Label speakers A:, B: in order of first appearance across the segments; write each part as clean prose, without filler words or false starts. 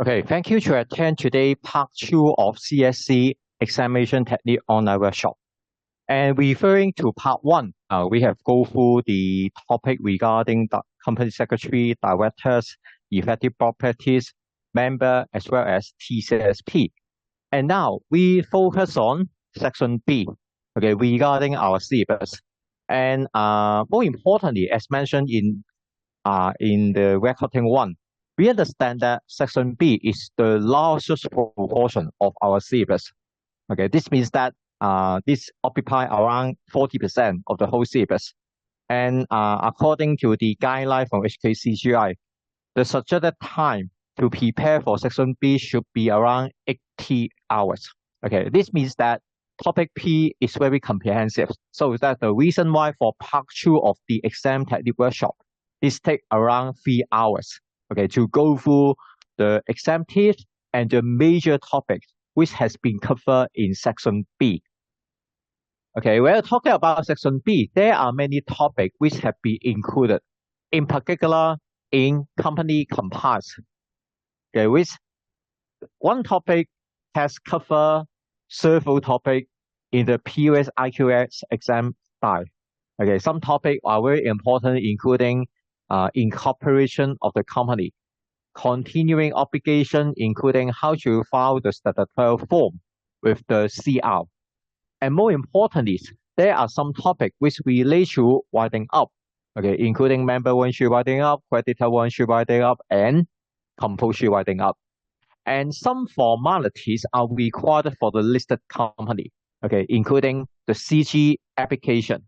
A: Okay, thank you to attend today part 2 of CSC examination technique online workshop. And referring to part 1, we have go through the topic regarding the company secretary, directors, effective board practice, member, as well as TCSP. And now we focus on section B, okay, regarding our syllabus. And more importantly, as mentioned in the recording 1, we understand that section B is the largest proportion of our syllabus. Okay, this means that this occupy around 40% of the whole syllabus. And according to the guideline from HKCGI, the suggested time to prepare for section B should be around 80 hours. Okay, this means that topic P is very comprehensive. So that's the reason why for part 2 of the exam technique workshop, this take around 3 hours, okay, to go through the exam tips and the major topics which has been covered in section B. Okay, when talking about section B, there are many topics which have been included, in particular in company compliance. Okay, which one topic has covered several topics in the previous IQS exam style. Okay, some topics are very important, including incorporation of the company, continuing obligation, including how to file the statutory form with the CR. And more importantly, there are some topics which relate to winding up, okay, including member ownership winding up, creditor ownership winding up, and compulsory winding up. And some formalities are required for the listed company, okay, including the CG application,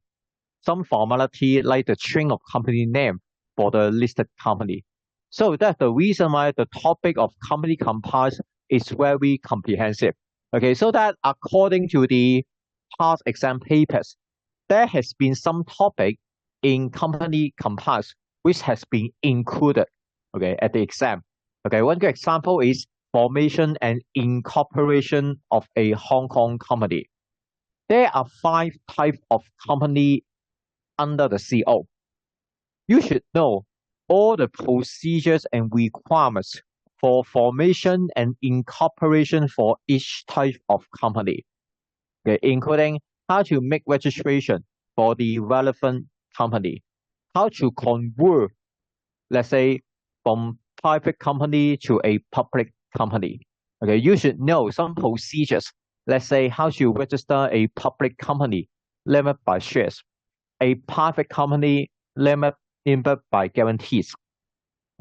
A: some formality like the change of company name for the listed company. So that's the reason why the topic of company compliance is very comprehensive. Okay, so that according to the past exam papers, there has been some topic in company compliance which has been included, okay, at the exam. Okay, one good example is formation and incorporation of a Hong Kong company. There are 5 types of company under the CO. You should know all the procedures and requirements for formation and incorporation for each type of company, okay, including how to make registration for the relevant company, how to convert, let's say, from private company to a public company. Okay, you should know some procedures. Let's say how to register a public company limited by shares, a private company limited by guarantees.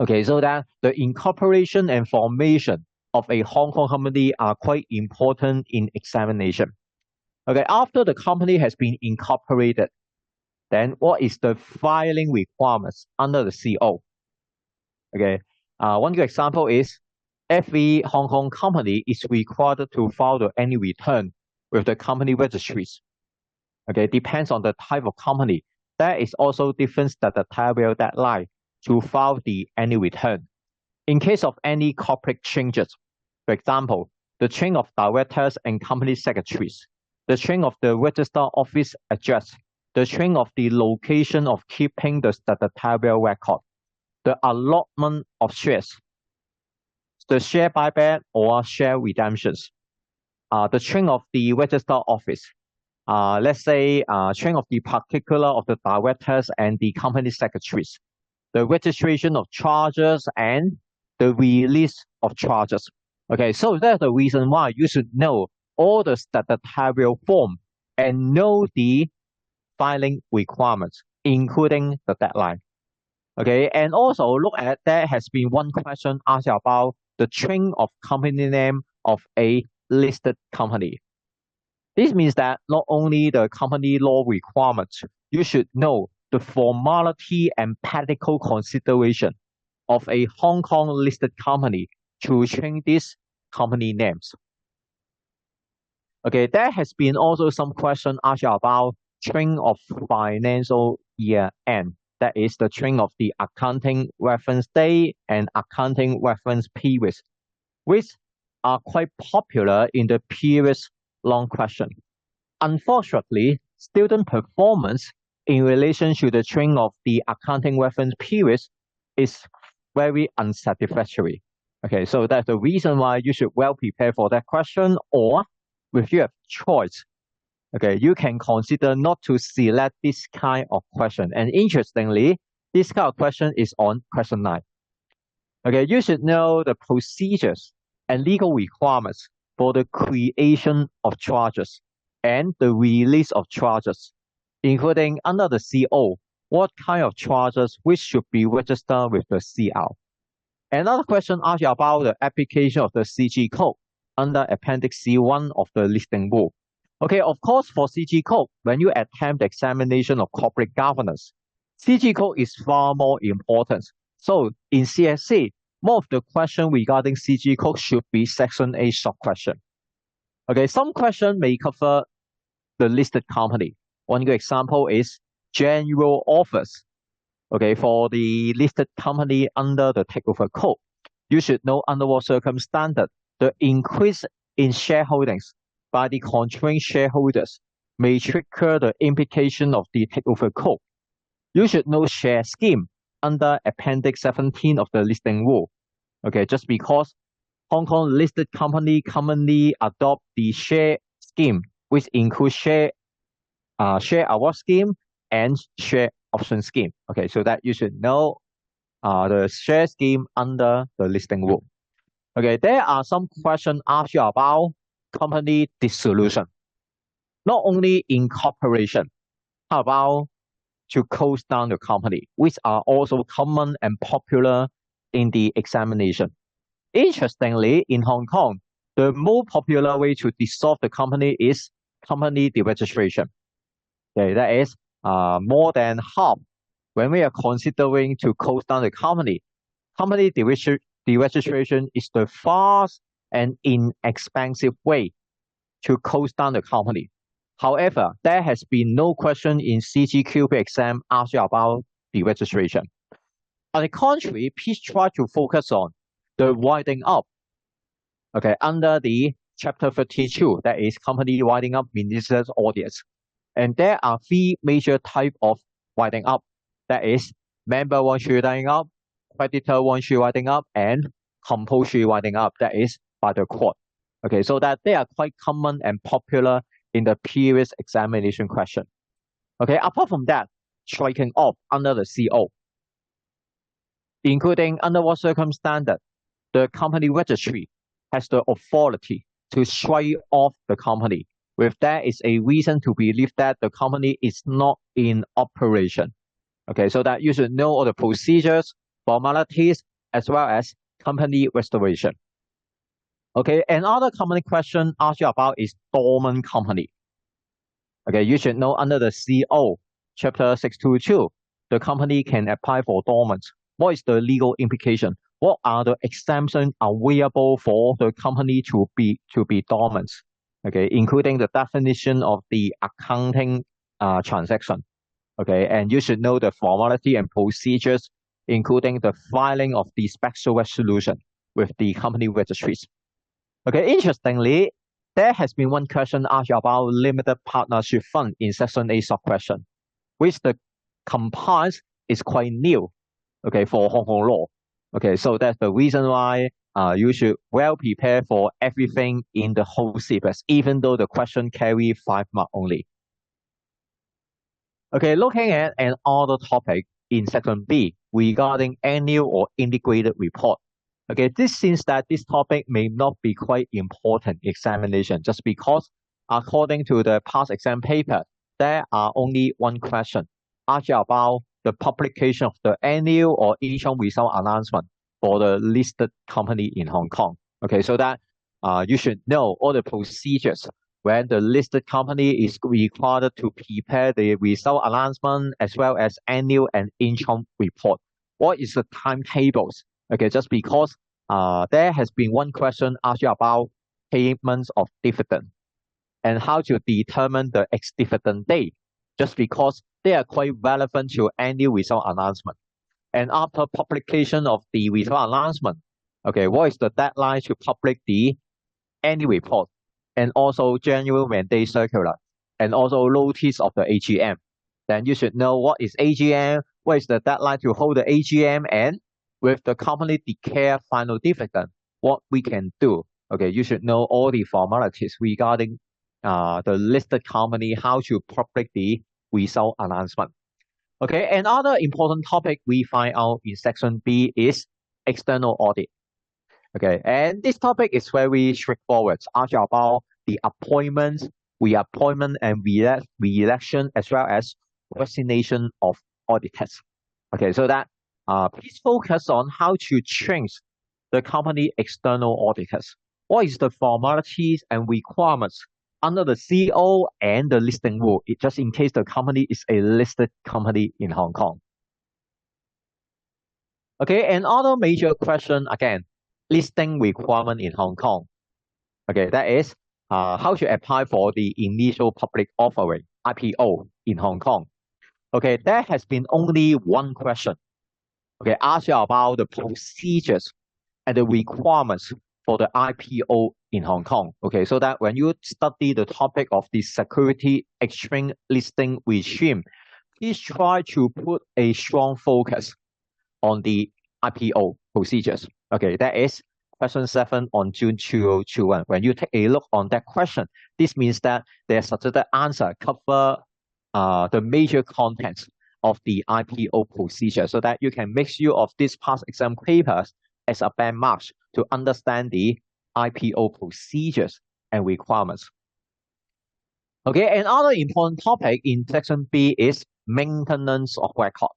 A: Okay, so that the incorporation and formation of a Hong Kong company are quite important in examination. Okay, after the company has been incorporated, then what is the filing requirements under the CO? Okay, one good example is every Hong Kong company is required to file the annual return with the company registries. Okay, depends on the type of company. There is also different statutory deadline to file the annual return. In case of any corporate changes, for example, the change of directors and company secretaries, the change of the register office address, the change of the location of keeping the statutory record, the allotment of shares, the share buyback or share redemptions, the change of the register office, let's say change of the particular of the directors and the company secretaries, the registration of charges and the release of charges. Okay, so that's the reason why you should know all the statutory form and know the filing requirements, including the deadline. Okay, and also look at there has been one question asked about the change of company name of a listed company. This means that not only the company law requirements, you should know the formality and practical consideration of a Hong Kong listed company to change these company names. Okay, there has been also some question asked about change of financial year end. That is the change of the accounting reference date and accounting reference period, which are quite popular in the previous long question. Unfortunately, student performance in relation to the change of the accounting reference period is very unsatisfactory. Okay, so that's the reason why you should well prepare for that question, or if you have choice, okay, you can consider not to select this kind of question. And interestingly, this kind of question is on question 9. Okay, you should know the procedures and legal requirements for the creation of charges and the release of charges, including under the CO, what kind of charges which should be registered with the CR. Another question asks you about the application of the CG code under Appendix C1 of the listing rule. Okay, of course, for CG code, when you attempt the examination of corporate governance, CG code is far more important. So in CSC, more of the question regarding CG code should be Section A sub question. Okay, some question may cover the listed company. One good example is general office. Okay, for the listed company under the takeover code, you should know under what circumstance the increase in shareholdings by the controlling shareholders may trigger the implication of the takeover code. You should know share scheme under Appendix 17 of the listing rule. Okay, just because Hong Kong listed company commonly adopt the share scheme, which includes share award scheme and share option scheme. Okay, so that you should know the share scheme under the listing rule. Okay, there are some questions asked you about company dissolution. Not only incorporation, how about to close down the company, which are also common and popular in the examination. Interestingly, in Hong Kong, the most popular way to dissolve the company is company deregistration. Okay, that is more than half. When we are considering to close down the company deregistration is the fast and inexpensive way to close down the company. However, there has been no question in CGQP exam asked about deregistration. On the contrary, please try to focus on the winding up. Okay, under the chapter 32, that is company winding up ministers audits. And there are 3 major types of winding up. That is member voluntary winding up, creditor voluntary winding up, and compulsory winding up. That is by the court. Okay, so that they are quite common and popular in the previous examination question. Okay, apart from that, striking off under the CO, including under what circumstance the company registry has the authority to strike off the company. With that is a reason to believe that the company is not in operation. Okay, so that you should know all the procedures, formalities, as well as company restoration. Okay, another common question asked you about is dormant company. Okay, you should know under the CO, chapter 622, the company can apply for dormant. What is the legal implication? What are the exemptions available for the company to be dormant? Okay, including the definition of the accounting transaction. Okay, and you should know the formality and procedures, including the filing of the special resolution with the company registries. Okay, interestingly, there has been one question asked about limited partnership fund in Section A sub-question, which the compliance is quite new, okay, for Hong Kong law. Okay, so that's the reason why you should well prepare for everything in the whole syllabus, even though the question carry 5 marks only. Okay, looking at another topic in Section B regarding annual or integrated report. Okay, this seems that this topic may not be quite important examination just because according to the past exam paper, there are only one question asked about the publication of the annual or interim result announcement for the listed company in Hong Kong. Okay, so that you should know all the procedures when the listed company is required to prepare the result announcement as well as annual and interim report. What is the timetables? Okay, just because there has been one question asked you about payments of dividend and how to determine the ex-dividend date, just because they are quite relevant to annual result announcement. And after publication of the result announcement, okay, what is the deadline to publish the annual report and also general mandate circular and also notice of the AGM? Then you should know what is AGM, what is the deadline to hold the AGM, and with the company declare final dividend, what we can do. Okay, you should know all the formalities regarding the listed company, how to publish the result announcement. Okay, another important topic we find out in section B is external audit. Okay, and this topic is very straightforward. Ask about the appointment, reappointment, and re-election, as well as resignation of auditors. Okay, so that please focus on how to change the company external auditors. What is the formalities and requirements under the CO and the listing rule, just in case the company is a listed company in Hong Kong. Okay, another major question again, listing requirement in Hong Kong. Okay, that is how to apply for the initial public offering, IPO, in Hong Kong. Okay, there has been only one question. Okay, ask you about the procedures and the requirements for the IPO in Hong Kong. Okay, so that when you study the topic of the security exchange listing regime, please try to put a strong focus on the IPO procedures. Okay, that is question 7 on June 2021. When you take a look on that question, this means that the suggested answer cover the major contents of the IPO procedure, so that you can make use of these past exam papers as a benchmark to understand the IPO procedures and requirements. Okay, another important topic in section B is maintenance of record.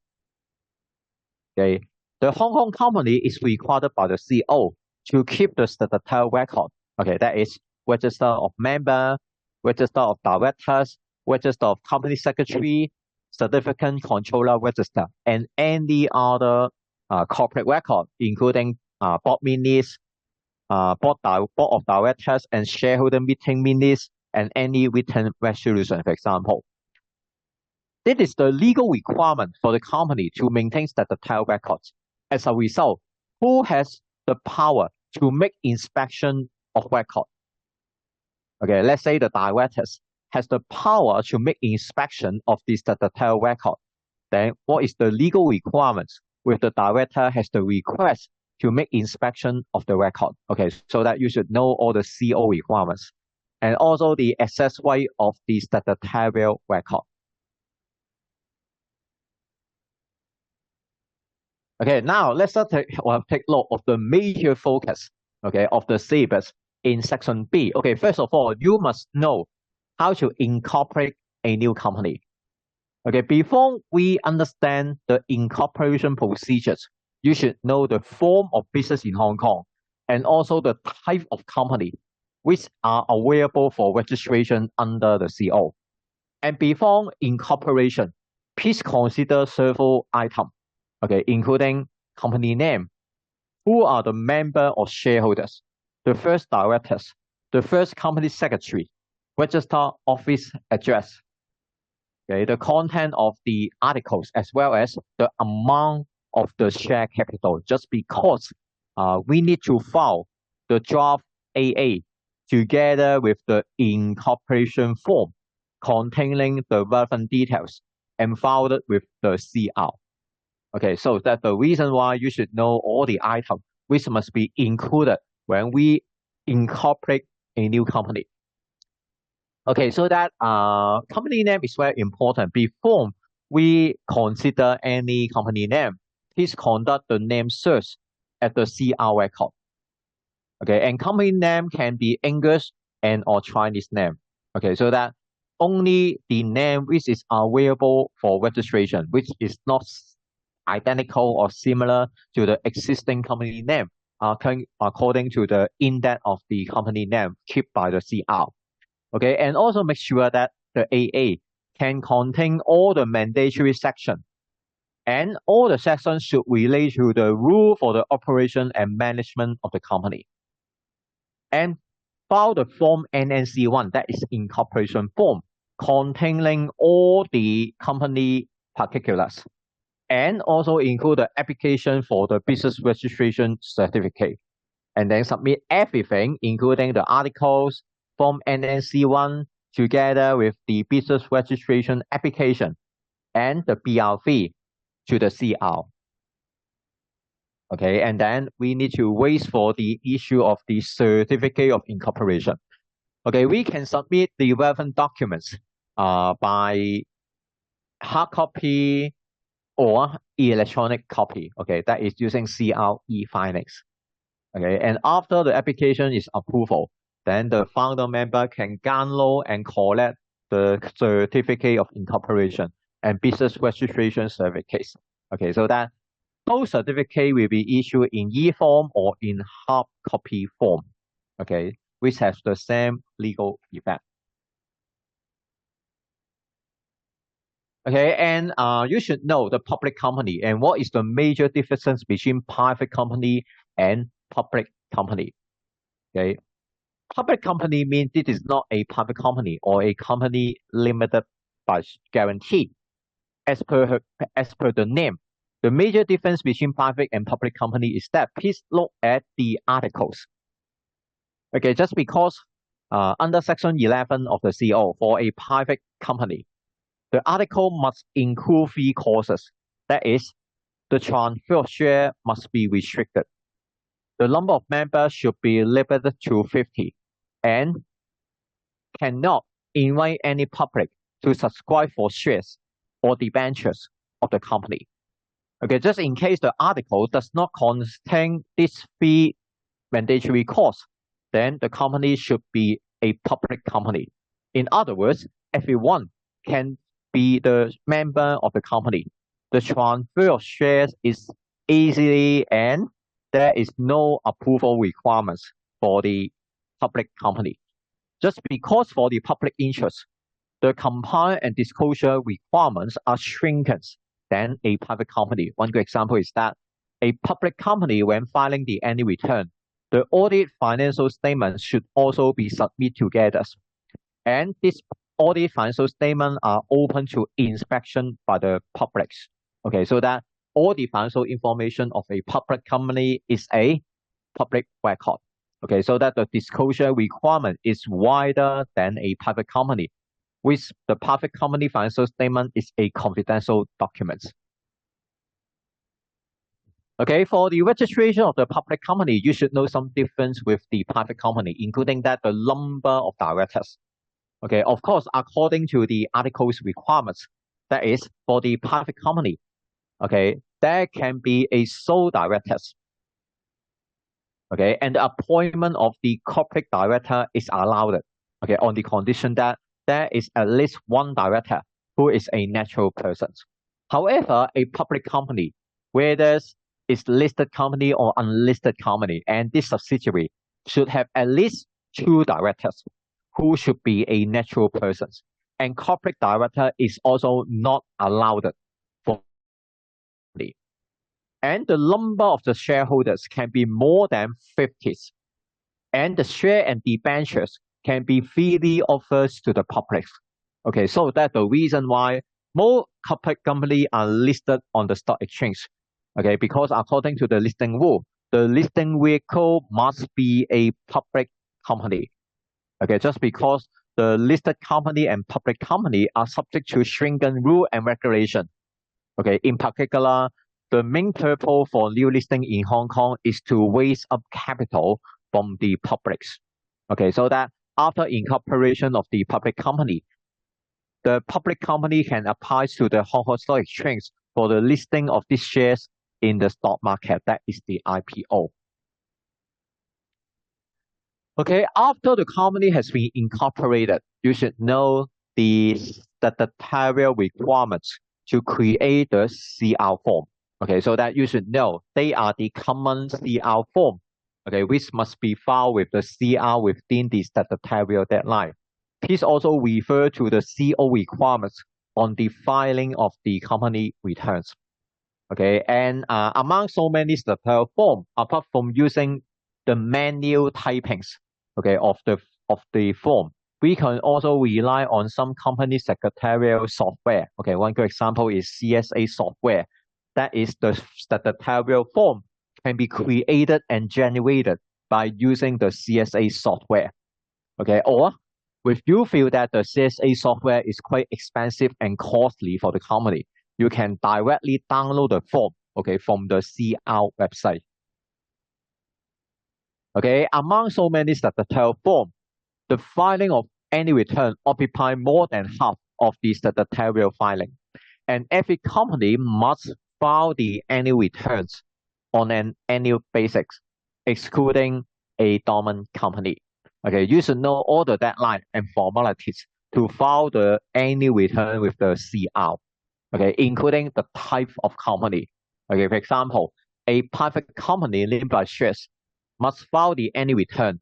A: Okay, the Hong Kong company is required by the CO to keep the statutory record. Okay, that is register of member, register of directors, register of company secretary, certificate controller register, and any other corporate record, including board minutes, board of directors, and shareholder meeting minutes, and any written resolution, for example. This is the legal requirement for the company to maintain statutory records. As a result, who has the power to make inspection of record? Okay, let's say the directors has the power to make inspection of the statutory record. Then what is the legal requirements with the director has the request to make inspection of the record? Okay, so that you should know all the CO requirements and also the access right of the statutory record. Okay, now let's take a look of the major focus, okay, of the syllabus in section B. Okay, first of all, you must know how to incorporate a new company. Okay, before we understand the incorporation procedures, you should know the form of business in Hong Kong and also the type of company which are available for registration under the CO. And before incorporation, please consider several items. Okay, including company name, who are the member or shareholders, the first directors, the first company secretary, register office address, okay, the content of the articles, as well as the amount of the share capital, just because we need to file the draft AA together with the incorporation form containing the relevant details and filed with the CR. Okay, so that's the reason why you should know all the items which must be included when we incorporate a new company. Okay, so that company name is very important. Before we consider any company name, please conduct the name search at the CR record. Okay, and company name can be English and or Chinese name. Okay, so that only the name which is available for registration, which is not identical or similar to the existing company name, according to the index of the company name kept by the CR. Okay, and also make sure that the AA can contain all the mandatory sections, and all the sections should relate to the rule for the operation and management of the company. And file the form NNC1, that is incorporation form, containing all the company particulars, and also include the application for the business registration certificate. And then submit everything, including the articles, form NNC1, together with the business registration application and the BRV to the CR. Okay, and then we need to wait for the issue of the certificate of incorporation. Okay, we can submit the relevant documents by hard copy or electronic copy. Okay, that is using CRE filings. Okay, and after the application is approval, then the founder member can download and collect the certificate of incorporation and business registration certificates. Okay, so that those certificates will be issued in e-form or in hard copy form. Okay, which has the same legal effect. Okay, and you should know the public company and what is the major difference between private company and public company. Okay, public company means it is not a private company or a company limited by guarantee. As per the name, the major difference between private and public company is that please look at the articles. Okay, just because under Section 11 of the CO for a private company, the article must include three clauses. That is, the transfer of share must be restricted. The number of members should be limited to 50 and cannot invite any public to subscribe for shares or debentures of the company. Okay, just in case the article does not contain these three mandatory clauses, then the company should be a public company. In other words, everyone can be the member of the company. The transfer of shares is easily and there is no approval requirements for the public company. Just because for the public interest, the compliance and disclosure requirements are shrinking than a private company. One good example is that a public company, when filing the annual return, the audit financial statements should also be submitted together. And these audit financial statements are open to inspection by the public. Okay, so that all the financial information of a public company is a public record. Okay, so that the disclosure requirement is wider than a private company, which the private company financial statement is a confidential document. Okay, for the registration of the public company, you should know some difference with the private company, including that the number of directors. Okay, of course, according to the article's requirements, that is for the private company, okay, there can be a sole directors. Okay, and the appointment of the corporate director is allowed. Okay, on the condition that there is at least one director who is a natural person. However, a public company, whether it's listed company or unlisted company, and this subsidiary should have at least two directors who should be a natural person. And corporate director is also not allowed for the. And the number of the shareholders can be more than 50. And the share and debentures can be freely offered to the public. Okay, so that's the reason why more corporate companies are listed on the stock exchange. Okay, because according to the listing rule, the listing vehicle must be a public company. Okay, just because the listed company and public company are subject to stringent rule and regulation. Okay, in particular, the main purpose for new listing in Hong Kong is to raise up capital from the publics. Okay, so that after incorporation of the public company, the public company can apply to the Hong Kong Stock Exchange for the listing of these shares in the stock market. That is the IPO. Okay, after the company has been incorporated, you should know the statutory requirements to create the CR form. Okay, so that you should know they are the common CR form, okay, which must be filed with the CR within the statutory deadline. Please also refer to the CO requirements on the filing of the company returns. Okay, and among so many statutory forms, apart from using the manual typings, okay, of the form, we can also rely on some company secretarial software. Okay, one good example is CSA software. That is the statutory form can be created and generated by using the CSA software. Okay, or if you feel that the CSA software is quite expensive and costly for the company, you can directly download the form okay, from the CR website. Okay, among so many statutory forms, the filing of any return occupy more than half of the statutory filing, and every company must file the annual returns on an annual basis, excluding a dormant company. Okay, you should know all the deadline and formalities to file the annual return with the CR. Okay, including the type of company. Okay, for example, a private company named by shares must file the annual return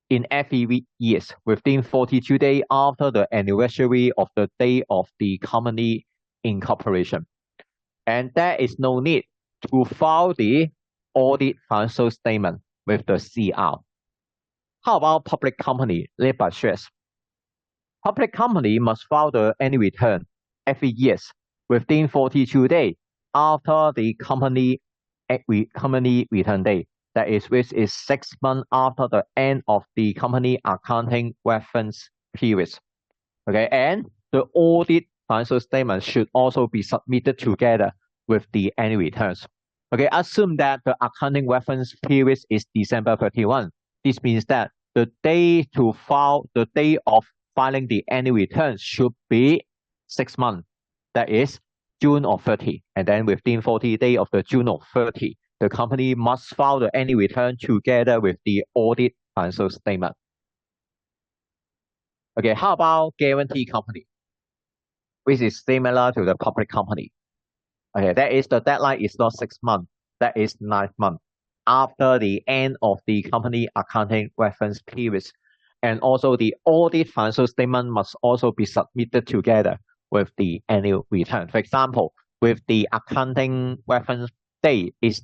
A: in every years within 42 days after the anniversary of the day of the company incorporation. And there is no need to file the audit financial statement with the CR. How about public company led by shares? Public company must file the annual return every year within 42 days after the company return date. That is, which is 6 months after the end of the company accounting reference period. Okay, and the audit financial statement should also be submitted together with the annual returns. Okay, assume that the accounting reference period is December 31. This means that the day of filing the annual returns should be 6 months. That is June of 30. And then within 40 days of the June of 30, the company must file the annual return together with the audit financial statement. Okay, how about guarantee company, which is similar to the public company? Okay, that is the deadline is not 6 months, that is 9 months after the end of the company accounting reference period. And also the audit financial statement must also be submitted together with the annual return. For example, with the accounting reference date is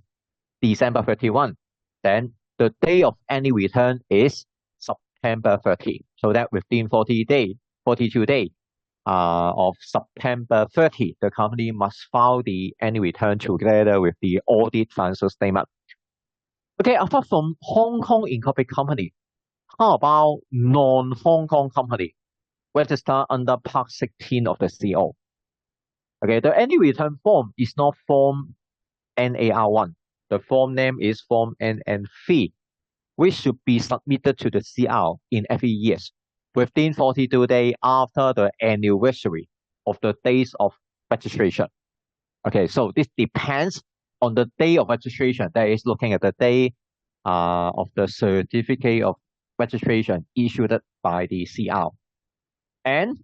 A: December 31, then the day of annual return is September 30. So that within 42 days of September 30, the company must file the annual return together with the audit financial statement. Okay, apart from Hong Kong incorporated company, how about non-Hong Kong company registered under Part 16 of the CO? Okay, the annual return form is not Form NAR1. The form name is Form NN3, which should be submitted to the CR in every year within 42 days after the anniversary of the days of registration. Okay, so this depends on the day of registration. That is looking at the day of the certificate of registration issued by the CR. And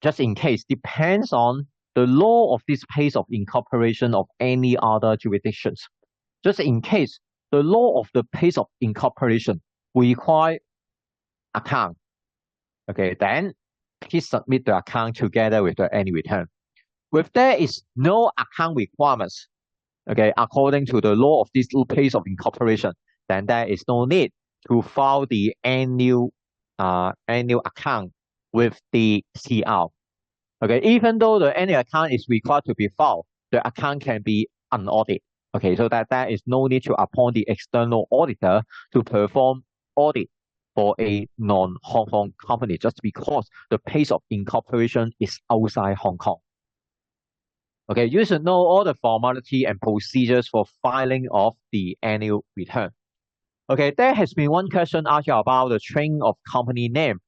A: just in case, depends on the law of this place of incorporation of any other jurisdictions. Just in case, the law of the place of incorporation require account. Okay, then please submit the account together with the annual return. If there is no account requirements, okay, according to the law of this place of incorporation, then there is no need to file the annual account with the CR. Okay, even though the annual account is required to be filed, the account can be unaudited. Okay, so that there is no need to appoint the external auditor to perform audit for a non-Hong Kong company just because the place of incorporation is outside Hong Kong. Okay, you should know all the formality and procedures for filing of the annual return. Okay, there has been one question asked about the change of company name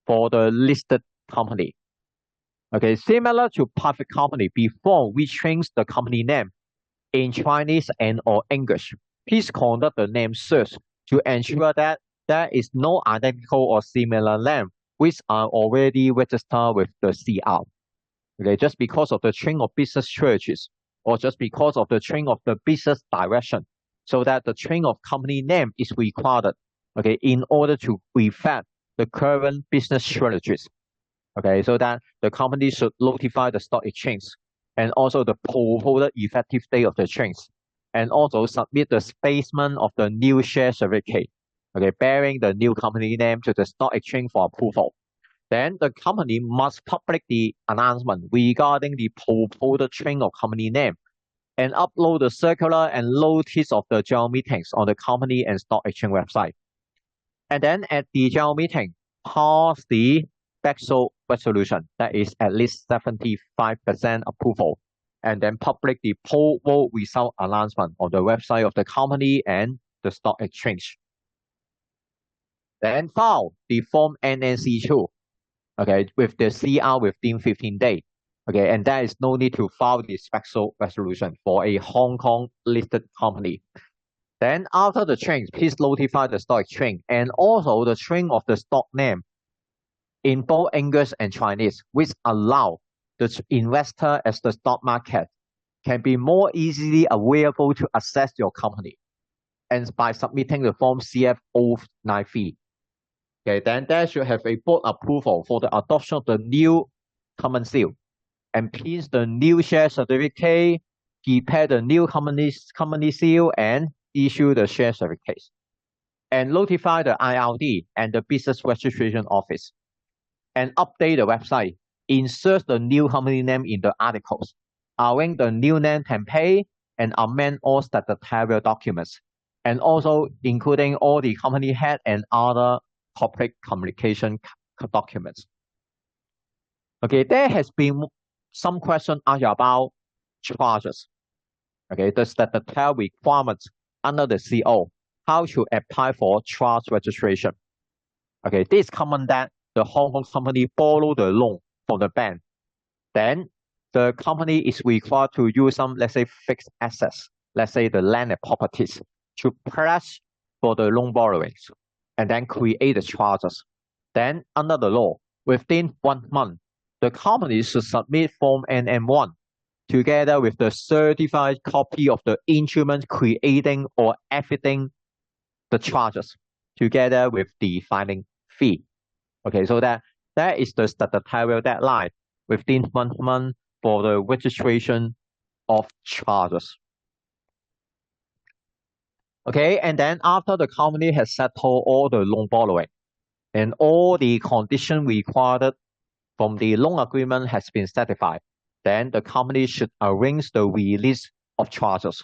A: for the listed company. Okay, similar to private company, before we change the company name in Chinese and or English, please conduct the name search to ensure that there is no identical or similar name which are already registered with the CR. Okay, just because of the change of business strategies or just because of the change of the business direction, so that the change of company name is required, okay, in order to reflect the current business strategies. Okay, so that the company should notify the stock exchange and also the proposed effective date of the change, and also submit the statement of the new share certificate, okay, bearing the new company name to the stock exchange for approval. Then the company must publish the announcement regarding the proposed change of company name and upload the circular and notice of the general meetings on the company and stock exchange website. And then at the general meeting, pass the backstop resolution, that is at least 75% approval and then publish the poll vote result announcement on the website of the company and the stock exchange. Then file the Form NNC2, okay, with the CR within 15 days. Okay, and there is no need to file the special resolution for a Hong Kong listed company. Then after the change, please notify the stock exchange and also the string of the stock name in both English and Chinese, which allow the investor as the stock market can be more easily available to assess your company. And by submitting the form CF093. Okay, then there should have a board approval for the adoption of the new common seal. And please the new share certificate, prepare the new company seal, and issue the share certificate. And notify the IRD and the business registration office. And update the website. Insert the new company name in the articles. Arrange the new name template and amend all statutory documents. And also including all the company head and other corporate communication documents. Okay, there has been some question asked about charges. Okay, the statutory requirements under the CO, how to apply for charge registration. Okay, this is common that the Hong Kong company borrow the loan from the bank. Then the company is required to use some, let's say, fixed assets, let's say the land and properties, to pledge for the loan borrowings, and then create the charges. Then under the law, within 1 month, the company should submit Form NM1 together with the certified copy of the instrument creating or evidencing the charges, together with the filing fee. Okay, so that is the statutory deadline within 1 month for the registration of charges. Okay, and then after the company has settled all the loan borrowing and all the conditions required from the loan agreement has been satisfied, then the company should arrange the release of charges.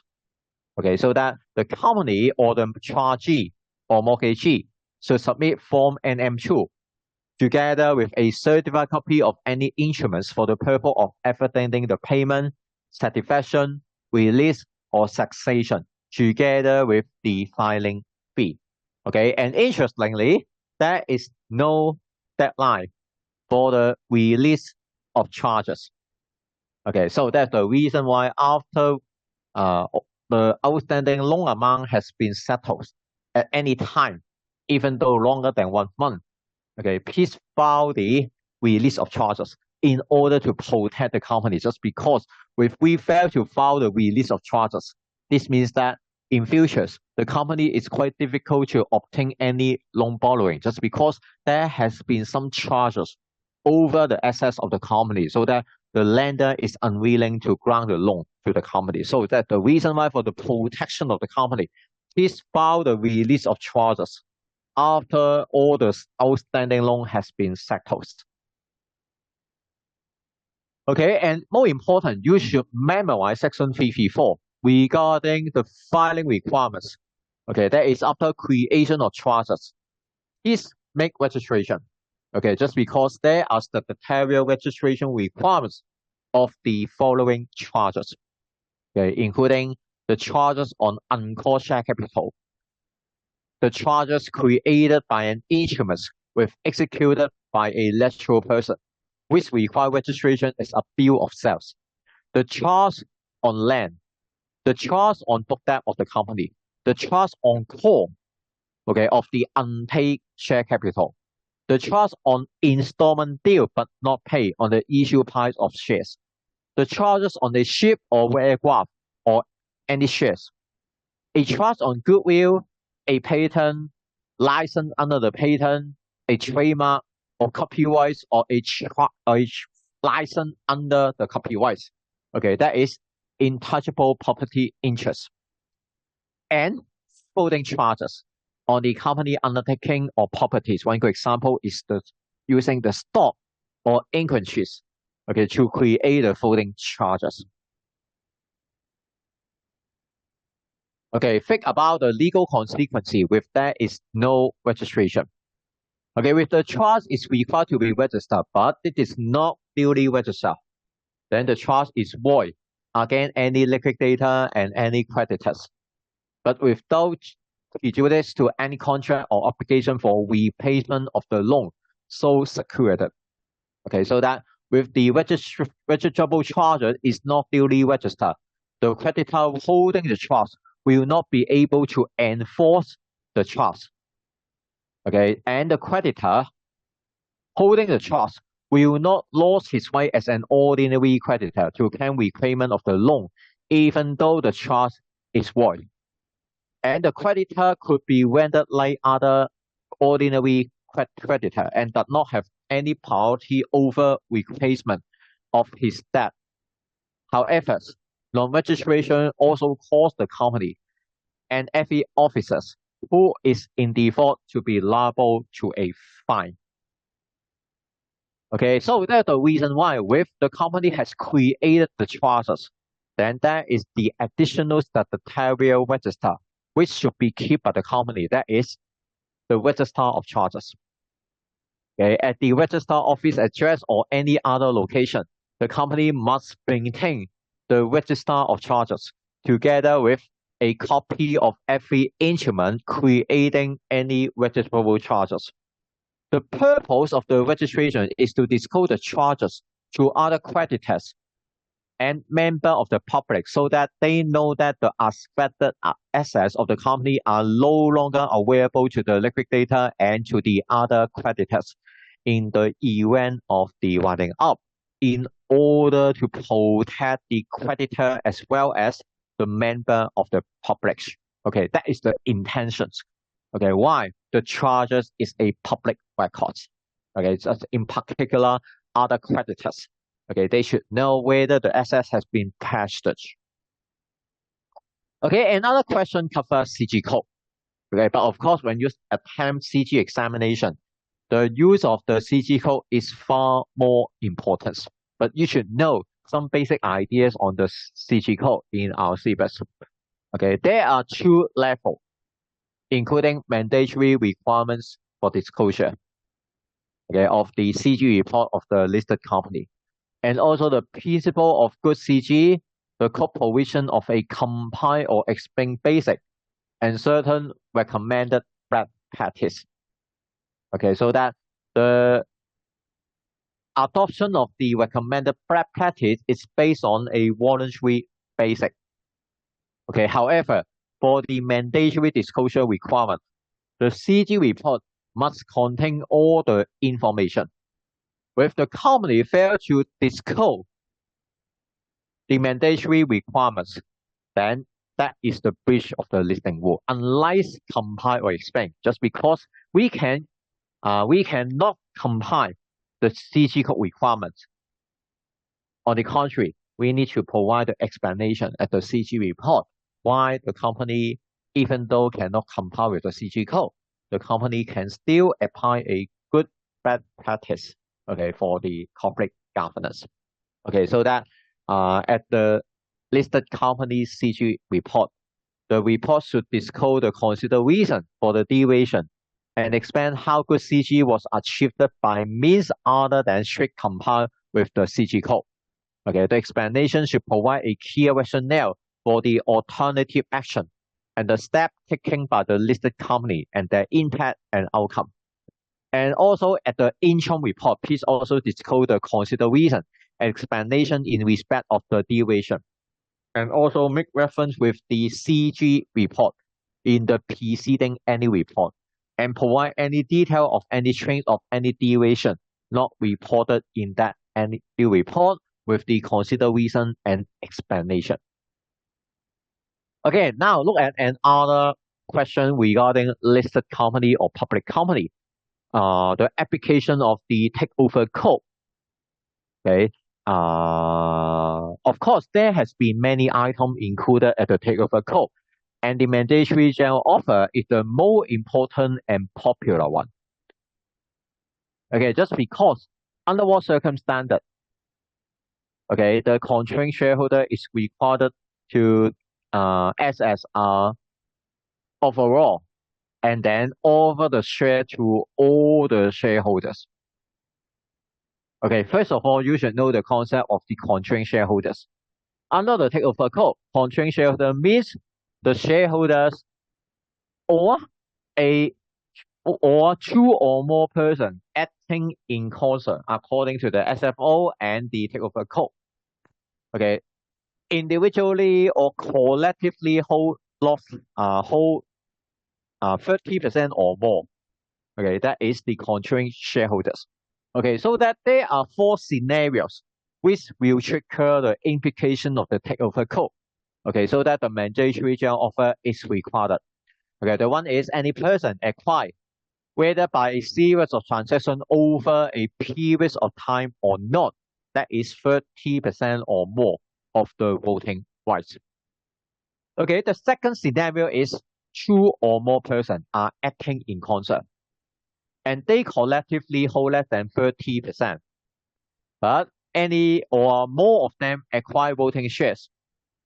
A: Okay, so that the company or the chargee or mortgagee should submit Form NM2 together with a certified copy of any instruments for the purpose of evidencing the payment, satisfaction, release, or cessation, together with the filing fee. Okay, and interestingly, there is no deadline for the release of charges. Okay, so that's the reason why after the outstanding loan amount has been settled at any time, even though longer than 1 month, okay, please file the release of charges in order to protect the company. Just because if we fail to file the release of charges, this means that in futures, the company is quite difficult to obtain any loan borrowing just because there has been some charges over the assets of the company, so that the lender is unwilling to grant the loan to the company. So that's the reason why for the protection of the company, please file the release of charges after all the outstanding loan has been settled. Okay, and more important, you should memorize Section 334 regarding the filing requirements. Okay, that is after creation of charges. Please make registration. Okay, just because there are statutory registration requirements of the following charges. Okay, including the charges on uncalled share capital, the charges created by an instrument with executed by a natural person, which require registration as a bill of sales, the charge on land, the charge on book debt of the company, the charge on call, okay, of the unpaid share capital, the charge on installment due but not paid on the issue price of shares, the charges on the ship or aircraft or any shares, a charge on goodwill, a patent, license under the patent, a trademark or copyright, or a license under the copyright. Okay, that is intangible property interest. And holding charges on the company undertaking or properties. One good example is using the stock or inventories, okay, to create the holding charges. Okay, think about the legal consequence with that is no registration. Okay, with the charge is required to be registered, but it is not duly registered, then the charge is void against any liquidator and any creditors, but without prejudice to any contract or obligation for repayment of the loan so secured. Okay, so that with the registrable charges is not duly registered, the creditor holding the trust will not be able to enforce the trust. Okay, and the creditor holding the trust will not lose his right as an ordinary creditor to claim repayment of the loan, even though the trust is void. And the creditor could be rendered like other ordinary creditor and does not have any priority over replacement of his debt. However, non-registration also caused the company and every officer who is in default to be liable to a fine. Okay, so that's the reason why if the company has created the charges, then there is the additional statutory register, which should be kept by the company. That is the register of charges. Okay, at the register office address or any other location, the company must maintain the register of charges together with a copy of every instrument creating any registrable charges. The purpose of the registration is to disclose the charges to other creditors and members of the public so that they know that the affected assets of the company are no longer available to the liquidator and to the other creditors in the event of the winding up, in order to protect the creditor as well as the member of the public. Okay, that is the intentions. Okay, why? The charges is a public record. Okay, so in particular, other creditors. Okay, they should know whether the asset has been cashed. Okay, another question covers CG code. Okay, but of course, when you attempt CG examination, the use of the CG code is far more important. But you should know some basic ideas on the CG code in our syllabus. Okay, there are two levels, including mandatory requirements for disclosure, okay, of the CG report of the listed company, and also the principle of good CG, the code provision of a compile or explain basic, and certain recommended best practice. Okay, so that the adoption of the recommended best practice is based on a voluntary basis. Okay, however, for the mandatory disclosure requirement, the CG report must contain all the information. If the company fails to disclose the mandatory requirements, then that is the breach of the listing rule. Unless compile or explain, just because we cannot compile the CG code requirements. On the contrary, we need to provide the explanation at the CG report why the company, even though cannot compile with the CG code, the company can still apply a good bad practice, okay, for the corporate governance. Okay, so that at the listed company's CG report, the report should disclose the considered reason for the deviation and explain how good CG was achieved by means other than strict compile with the CG code. Okay, the explanation should provide a clear rationale for the alternative action and the step taken by the listed company and their impact and outcome. And also at the interim report, please also disclose the considered reason and explanation in respect of the deviation. And also make reference with the CG report in the preceding annual report and provide any detail of any change of any deviation not reported in that annual report with the considered reason and explanation. Okay, now look at another question regarding listed company or public company. The application of the takeover code. Okay. Of course, there has been many items included at the takeover code, and the mandatory general offer is the most important and popular one. Okay, just because under what circumstances, okay, the controlling shareholder is required to act as overall and then offer the share to all the shareholders. Okay, first of all, you should know the concept of the controlling shareholders. Under the takeover code, controlling shareholder means the shareholders or a or two or more persons acting in concert according to the SFO and the takeover code. Okay, individually or collectively hold 30% or more. Okay, that is the controlling shareholders. Okay, so that there are four scenarios which will trigger the implication of the takeover code. Okay, so that the mandatory general offer is required. Okay, the one is any person acquired, whether by a series of transactions over a period of time or not, that is 30% or more of the voting rights. Okay, the second scenario is two or more persons are acting in concert and they collectively hold less than 30%. But any or more of them acquire voting shares.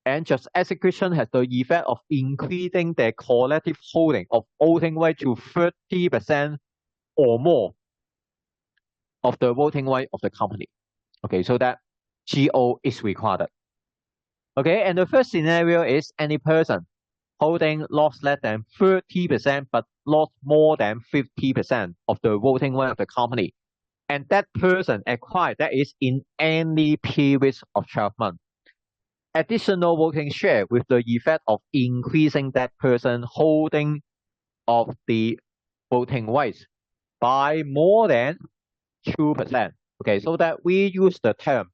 A: And just execution has the effect of increasing their collective holding of voting right to 30% or more of the voting right of the company. Okay, so that GO is required. Okay, and the first scenario is any person holding lost less than 30% but lost more than 50% of the voting right of the company. And that person acquired that is in any period of 12 months. Additional voting share with the effect of increasing that person holding of the voting rights by more than 2%. Okay, so that we use the term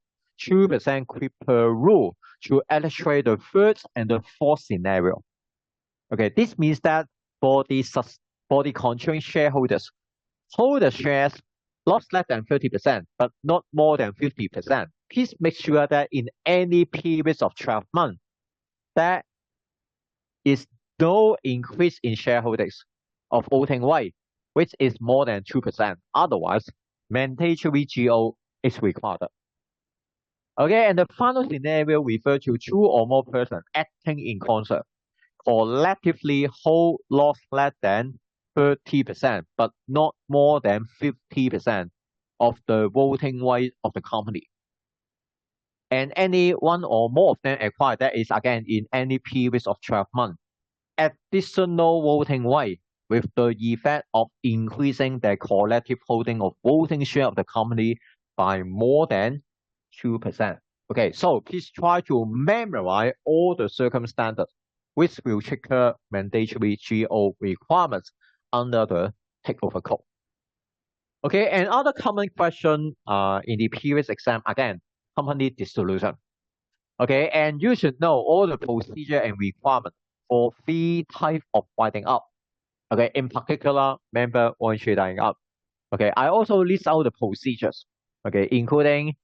A: 2% quid pro rule to illustrate the third and the fourth scenario. Okay, this means that for the controlling shareholders, hold the shares lost less than 30%, but not more than 50%. Please make sure that in any period of 12 months, there is no increase in shareholdings of voting right, which is more than 2%. Otherwise, mandatory GO is required. Okay, and the final scenario refers to two or more persons acting in concert, collectively hold lost less than 30%, but not more than 50% of the voting right of the company. And any one or more of them acquired, that is again in any period of 12 months. Additional voting right with the effect of increasing their collective holding of voting share of the company by more than 2%. Okay, so please try to memorize all the circumstances which will trigger mandatory GO requirements under the takeover code. Okay, and other common question in the previous exam, again, company dissolution. Okay, and you should know all the procedure and requirements for three types of winding up. Okay, in particular, member voluntary winding up. Okay, I also list out the procedures. Okay, including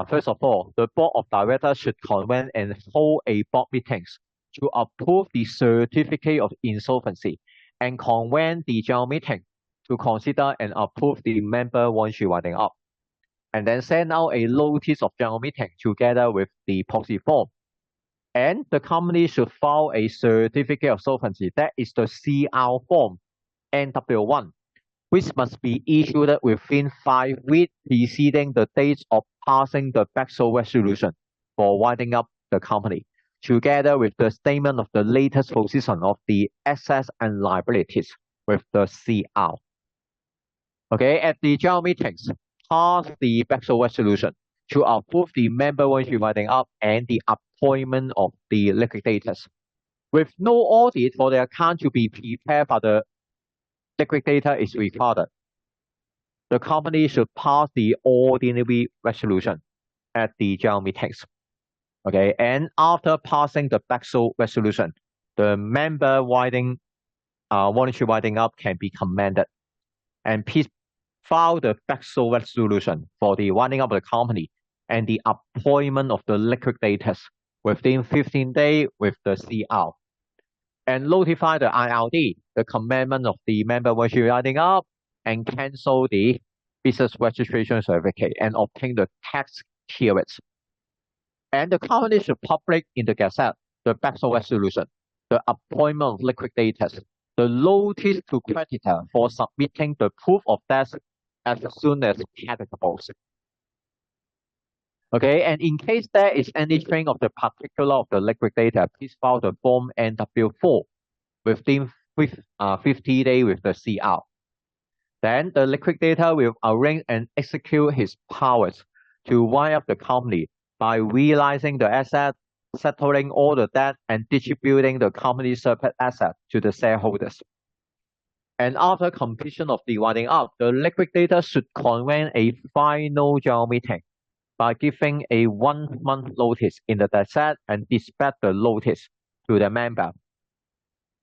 A: first of all, the board of directors should convene and hold a board meetings to approve the certificate of insolvency and convene the general meeting to consider and approve the member voluntary winding up. And then send out a notice of general meeting together with the proxy form. And the company should file a certificate of solvency, that is the CR form, NW1, which must be issued within 5 weeks preceding the date of passing the backstop resolution for winding up the company, together with the statement of the latest position of the assets and liabilities with the CR. Okay, at the general meetings, pass the backstop resolution to approve the member voluntary winding up and the appointment of the liquidators. With no audit for the account to be prepared by the liquidator is required. The company should pass the ordinary resolution at the general meetings. Okay, and after passing the backstop resolution, the member voluntary winding up can be commended. And please file the backstop resolution for the winding up of the company and the appointment of the liquidators within 15 days with the CR. And notify the IRD, the commandment of the member voluntary winding up, and cancel the business registration certificate and obtain the tax clearance. And the company should publish in the Gazette the backstop resolution, the appointment of liquidators, the notice to creditor for submitting the proof of debt as soon as practicable. Okay, and in case there is any change of the particular of the liquidator, please file the form NW4 within 50 days with the CR. Then the liquidator will arrange and execute his powers to wind up the company by realizing the asset, settling all the debt, and distributing the company's surplus asset to the shareholders. And after completion of the winding up, the liquidator should convene a final general meeting by giving a 1 month notice in the Gazette and dispatch the notice to the member.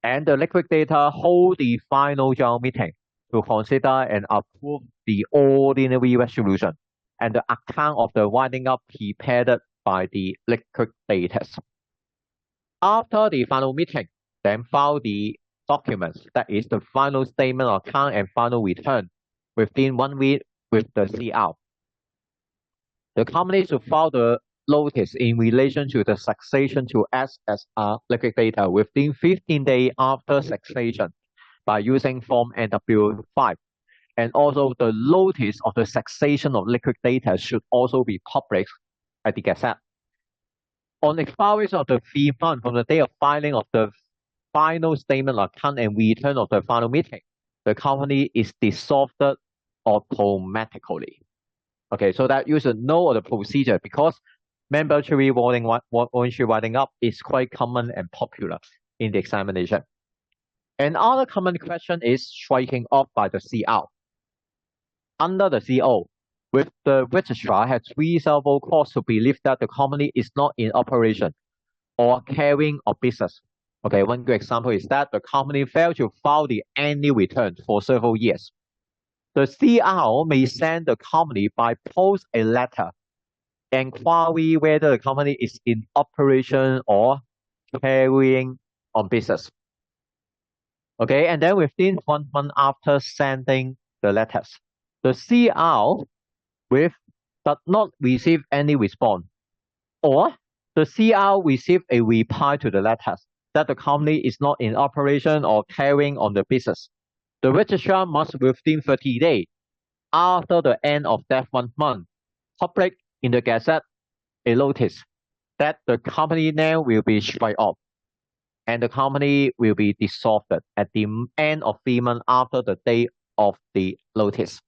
A: And the liquidator hold the final general meeting to consider and approve the ordinary resolution and the account of the winding up prepared by the liquidators. After the final meeting, then file the documents, that is the final statement of account and final return, within 1 week with the CR. The company should file the notice in relation to the succession to act as a liquidator within 15 days after succession by using Form NW5. And also the notice of the succession of liquidators should also be published at the Gazette. On expiration of the 3 months from the day of filing of the final statement of account and return of the final meeting, the company is dissolved automatically. Okay, so that you should know the procedure because mandatory voluntary winding up is quite common and popular in the examination. Another common question is striking off by the CR. Under the CO, with the registrar has reasonable cause to believe that the company is not in operation or carrying a business. Okay, one good example is that the company failed to file the annual return for several years. The CR may send the company by post a letter inquiry whether the company is in operation or carrying on business. Okay, and then within 1 month after sending the letters, the CR does not receive any response, or the CR receive a reply to the letters that the company is not in operation or carrying on the business. The registrar must within 30 days after the end of that 1 month publish in the Gazette a notice that the company name will be struck off and the company will be dissolved at the end of 3 months after the date of the notice.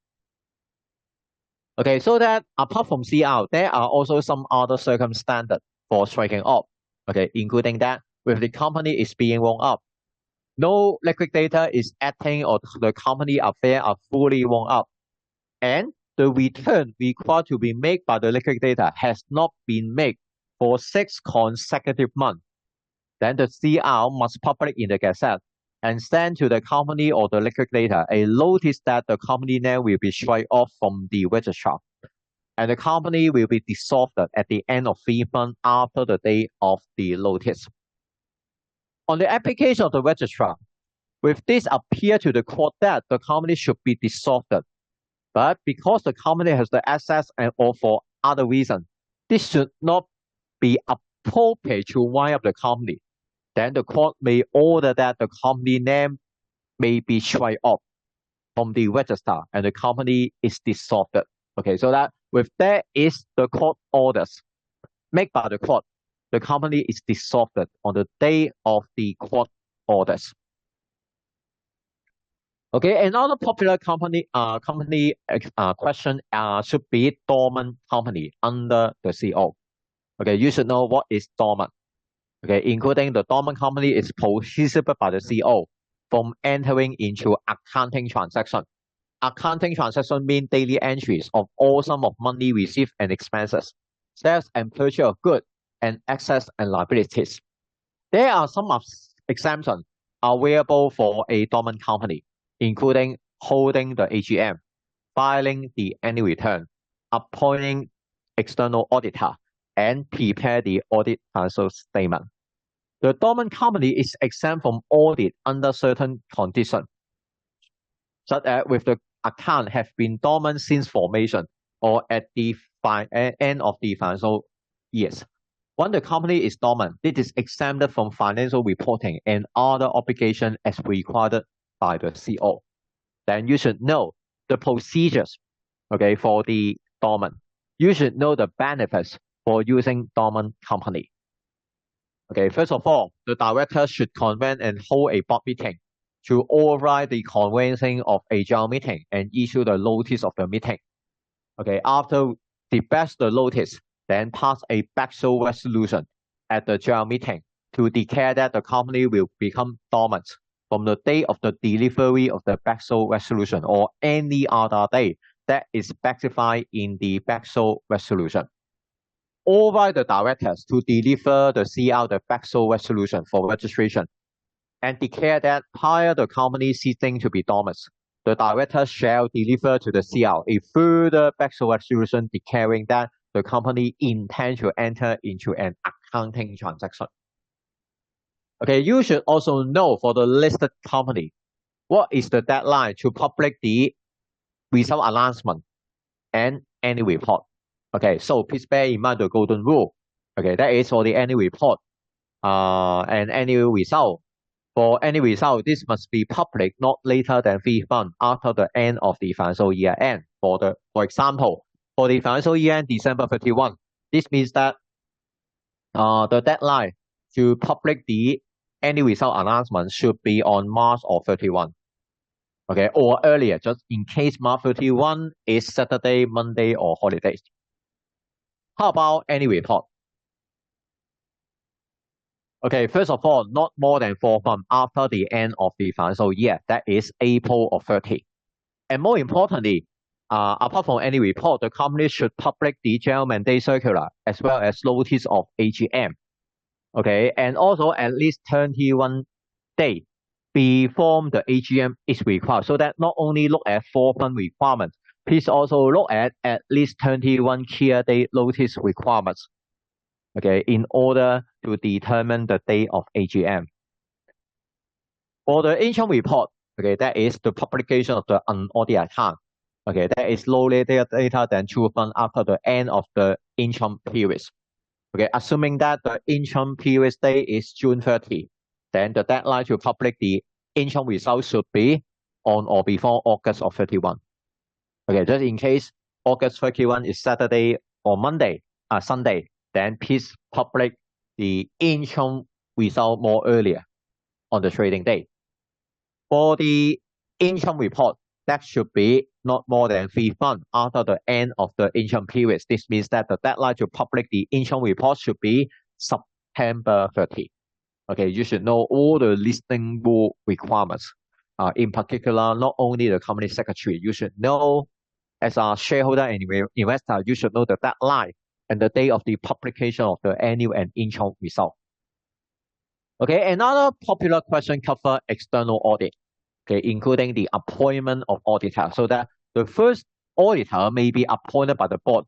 A: Okay, so that apart from CR, there are also some other circumstances for striking off. Okay, including that if the company is being wound up, no liquidator is acting or the company affairs are fully wound up, and the return required to be made by the liquidator has not been made for 6 consecutive months, then the CR must publish in the Gazette and send to the company or the liquidator a notice that the company name will be struck off from the registrar, and the company will be dissolved at the end of 3 months after the date of the notice. On the application of the registrar, with this appear to the court that the company should be dissolved, but because the company has the assets and or for other reasons, this should not be appropriate to wind up the company. Then the court may order that the company name may be struck off from the register and the company is dissolved. Okay, so that with that is the court orders made by the court, the company is dissolved on the day of the court orders. Okay, another popular company question should be dormant company under the CO. Okay, you should know what is dormant. Okay, including the dormant company is prohibited by the CO from entering into accounting transaction. Accounting transaction mean daily entries of all sum of money received and expenses, sales and purchase of goods, and assets and liabilities. There are some exemptions available for a dormant company, including holding the AGM, filing the annual return, appointing external auditor, and prepare the audit financial statement. The dormant company is exempt from audit under certain conditions, such as with the account have been dormant since formation or at the end of the financial years. When the company is dormant, it is exempted from financial reporting and other obligations as required by the CO. Then you should know the procedures, okay, for the dormant. you should know the benefits for using dormant company. Okay, first of all, the directors should convene and hold a board meeting to override the convening of a general meeting and issue the notice of the meeting. Okay, after debats the notice, then pass a backstop resolution at the general meeting to declare that the company will become dormant from the date of the delivery of the backstop resolution or any other day that is specified in the backstop resolution. Override the directors to deliver the CR, the backstop resolution for registration, and declare that prior the company ceasing to be dormant, the directors shall deliver to the CR a further backstop resolution declaring that the company intends to enter into an accounting transaction. Okay, you should also know for the listed company, what is the deadline to publish the result announcement and annual report. Okay, so please bear in mind the golden rule. Okay, that is for the annual report and annual result. For any result, this must be public not later than 3 months after the end of the financial year end. For example, for the financial year end December 31, this means that the deadline to publish the annual result announcement should be on March or 31. Okay, or earlier, just in case March 31 is Saturday, Monday, or holidays. How about annual report? Okay, first of all, not more than 4 months after the end of the financial year, that is April or 30. And more importantly, apart from any report, the company should publish the general mandate circular as well as notice of AGM. Okay, and also at least 21 days before the AGM is required. So that not only look at 4 month requirements, please also look at least 21 clear day notice requirements. Okay, in order to determine the date of AGM. For the income report, okay, that is the publication of the unaudited account. Okay, that is no later data than 2 months after the end of the income period. Okay, assuming that the income period date is June 30, then the deadline to publish the income results should be on or before August of 31. Okay, just in case August 31 is Saturday or Sunday, then please publish the income result more earlier on the trading day. For the income report, that should be not more than 3 months after the end of the income period. This means that the deadline to publish the income report should be September 30. Okay, you should know all the listing rule requirements. In particular, not only the company secretary, you should know as a shareholder and investor, you should know the deadline and the day of the publication of the annual and income result. Okay, another popular question covers external audit, okay, including the appointment of auditor, so that the first auditor may be appointed by the board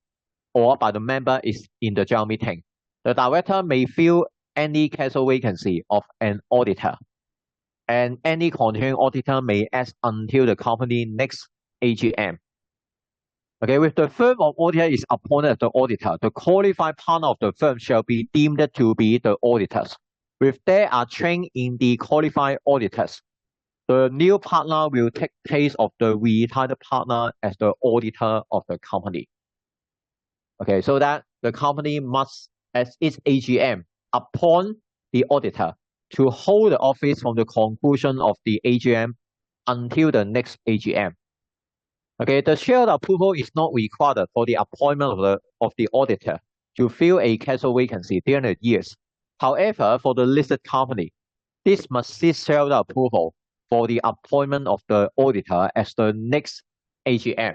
A: or by the member is in the general meeting. The director may fill any casual vacancy of an auditor, and any continuing auditor may act until the company next AGM. Okay, with the firm of auditor is appointed as the auditor, the qualified partner of the firm shall be deemed to be the auditors. If they are trained in the qualified auditors, the new partner will take place of the retired partner as the auditor of the company. Okay, so that the company must, as its AGM, appoint the auditor to hold the office from the conclusion of the AGM until the next AGM. Okay, the shareholder approval is not required for the appointment of the auditor to fill a casual vacancy during the years. However, for the listed company, this must seek shareholder approval for the appointment of the auditor as the next AGM.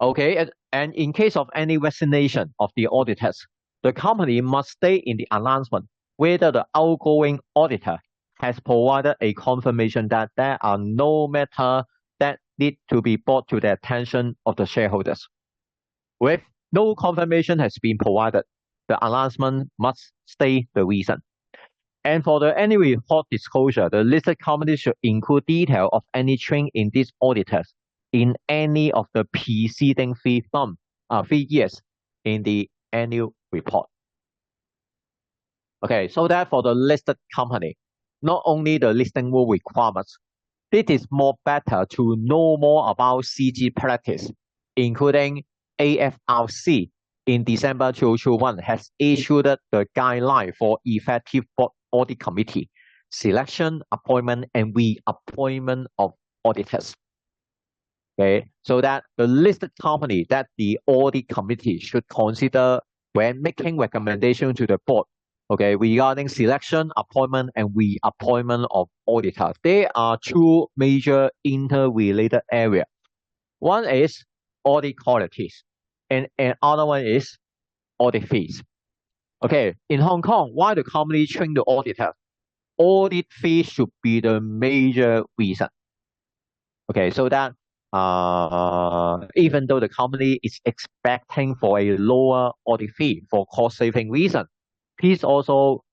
A: Okay, and in case of any resignation of the auditors, the company must state in the announcement whether the outgoing auditor has provided a confirmation that there are no matter that need to be brought to the attention of the shareholders. If no confirmation has been provided, the announcement must state the reason. And for the annual report disclosure, the listed company should include detail of any change in these auditors in any of the preceding 3 years in the annual report. Okay, so that for the listed company, not only the listing rule requirements, it is more better to know more about CG practice, including AFRC in December 2021 has issued the guideline for effective board audit committee selection, appointment, and reappointment of auditors. Okay, so that the listed company that the audit committee should consider when making recommendation to the board, okay, regarding selection, appointment, and reappointment of auditor. There are two major interrelated areas. One is audit qualities, and another one is audit fees. Okay, in Hong Kong, why the company train the auditor? Audit fees should be the major reason. Okay, so that even though the company is expecting for a lower audit fee for cost saving reason, please also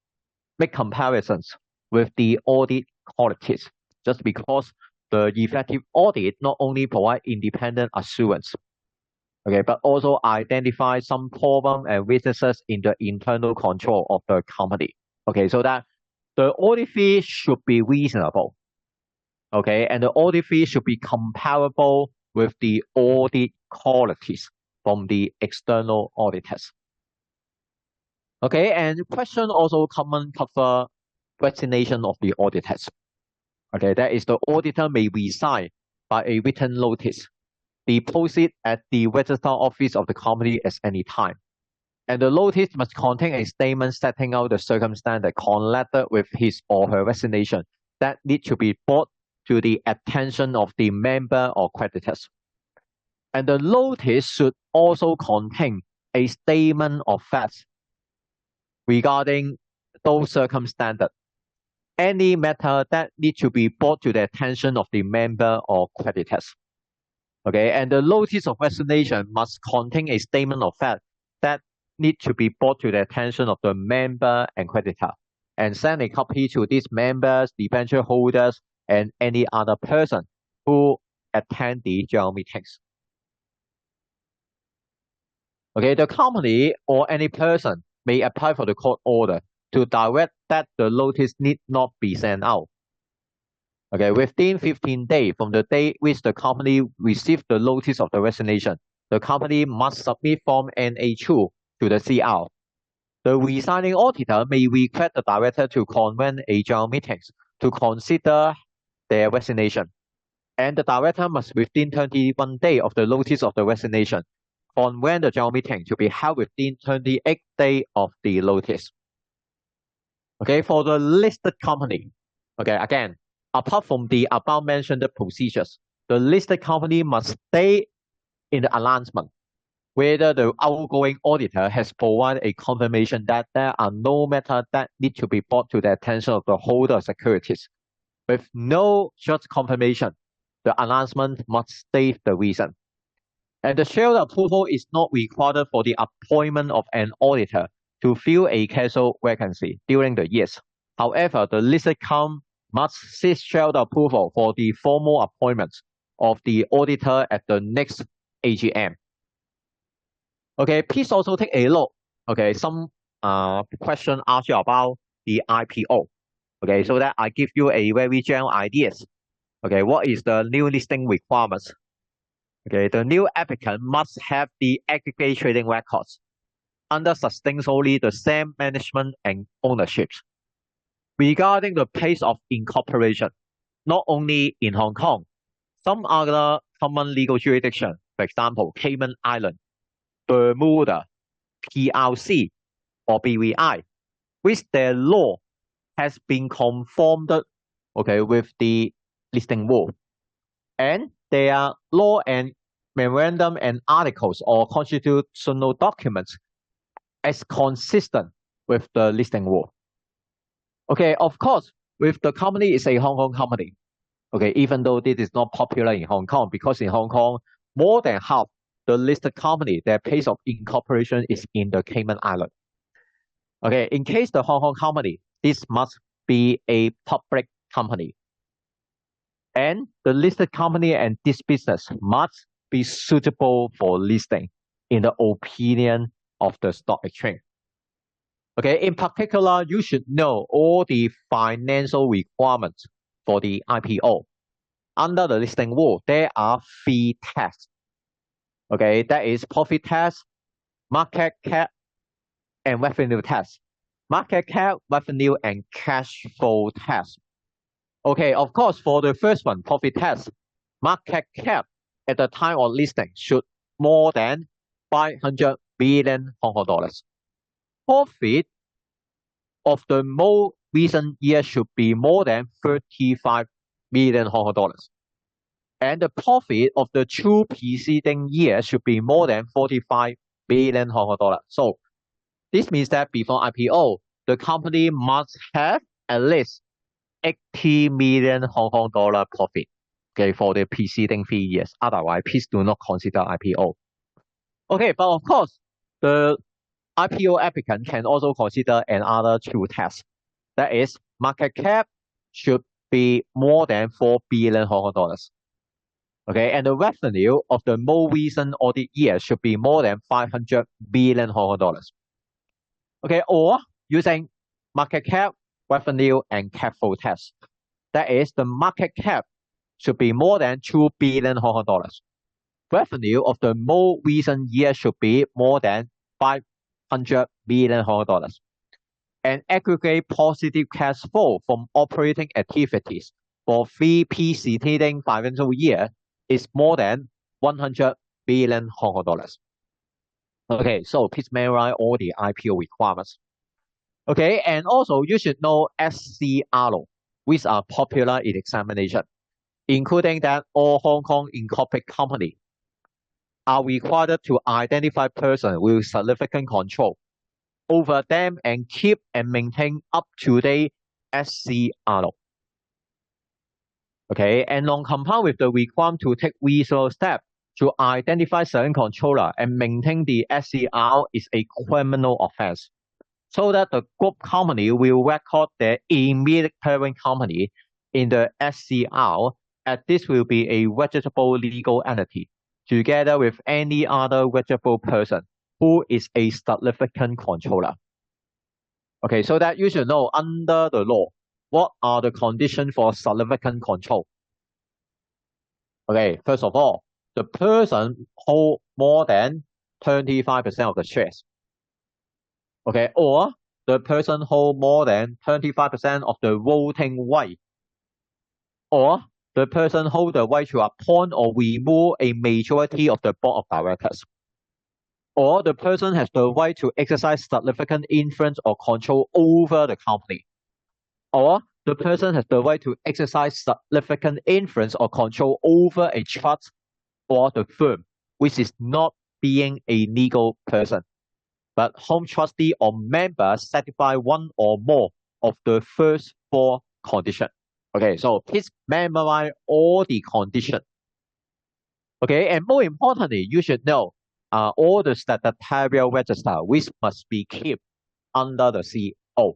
A: make comparisons with the audit qualities, just because the effective audit not only provide independent assurance, okay, but also identify some problem and weaknesses in the internal control of the company. Okay, so that the audit fee should be reasonable. Okay, and the audit fee should be comparable with the audit qualities from the external auditors. Okay, and question also cover resignation of the auditors. Okay, that is the auditor may resign by a written notice, deposit at the register office of the company at any time. And the notice must contain a statement setting out the circumstance connected with his or her resignation that need to be brought to the attention of the member or creditors. And the notice should also contain a statement of facts regarding those circumstances. Any matter that need to be brought to the attention of the member or creditors. Okay, and the notice of resignation must contain a statement of fact that need to be brought to the attention of the member and creditor, and send a copy to these members, debenture holders, and any other person who attend the general meetings. Okay, the company or any person may apply for the court order to direct that the notice need not be sent out. Okay, within 15 days from the day which the company received the notice of the resignation, the company must submit Form NA2 to the CR. The resigning auditor may request the director to convene a general meeting to consider their resignation, and the director must within 21 days of the notice of the resignation convene the general meeting to be held within 28 days of the notice. Okay, for the listed company, okay, again, apart from the above mentioned procedures, the listed company must state in the announcement whether the outgoing auditor has provided a confirmation that there are no matters that need to be brought to the attention of the holder of securities. With no such confirmation, the announcement must state the reason. And the shareholder approval is not required for the appointment of an auditor to fill a casual vacancy during the years. However, the listed company must seek shareholder approval for the formal appointment of the auditor at the next AGM. Okay, please also take a look. Okay, some question asked you about the IPO. Okay, so that I give you a very general ideas. Okay, what is the new listing requirements? Okay, the new applicant must have the aggregate trading records under substantially the same management and ownership. Regarding the place of incorporation, not only in Hong Kong, some other common legal jurisdiction, for example, Cayman Island, Bermuda, PLC, or BVI, which their law has been conformed, okay, with the listing rule, and their law and memorandum and articles or constitutional documents as consistent with the listing rule. Okay, of course, with the company is a Hong Kong company. Okay, even though this is not popular in Hong Kong, because in Hong Kong, more than half the listed company, their place of incorporation is in the Cayman Island. Okay, in case the Hong Kong company, this must be a public company. And the listed company and this business must be suitable for listing in the opinion of the stock exchange. Okay, in particular, you should know all the financial requirements for the IPO. Under the listing rule, there are 3 tests. Okay, that is profit tax, market cap, and revenue tax. Market cap, revenue, and cash flow tax. Okay, of course, for the first one, profit tax, market cap at the time of listing should more than 500 billion Hong Kong dollars. Profit of the most recent year should be more than 35 million Hong Kong dollars. And the profit of the two preceding years should be more than 45 billion Hong Kong dollars. So this means that before IPO, the company must have at least 80 million Hong Kong dollar profit, okay, for the preceding 3 years. Otherwise, please do not consider IPO. Okay, but of course, the IPO applicant can also consider another two tests. That is, market cap should be more than 4 billion Hong Kong dollars. Okay, and the revenue of the most recent audit year should be more than 500 billion Hong Kong dollars. Okay, or using market cap, revenue, and cash flow test. That is, the market cap should be more than 2 billion Hong Kong dollars. Revenue of the most recent year should be more than 500 billion Hong Kong dollars. And aggregate positive cash flow from operating activities for 3 preceding financial year is more than 100 billion Hong Kong dollars. Okay, so please memorize all the IPO requirements. Okay, and also you should know SCR, which are popular in examination, including that all Hong Kong incorporated companies are required to identify persons with significant control over them and keep and maintain up-to-date SCR. Okay, and non-compliant with the requirement to take reasonable steps to identify certain controller and maintain the SCR is a criminal offense. So that the group company will record their immediate parent company in the SCR, and this will be a registrable legal entity, together with any other registrable person who is a significant controller. Okay, so that you should know under the law, what are the conditions for significant control? Okay, first of all, the person hold more than 25% of the shares. Okay, or the person hold more than 25% of the voting right, or the person hold the right to appoint or remove a majority of the board of directors, or the person has the right to exercise significant influence or control over the company, or the person has the right to exercise significant influence or control over a trust or the firm, which is not being a legal person, but home trustee or member satisfy one or more of the first 4 conditions. Okay, so please memorize all the conditions. Okay, and more importantly, you should know all the statutory register which must be kept under the CEO.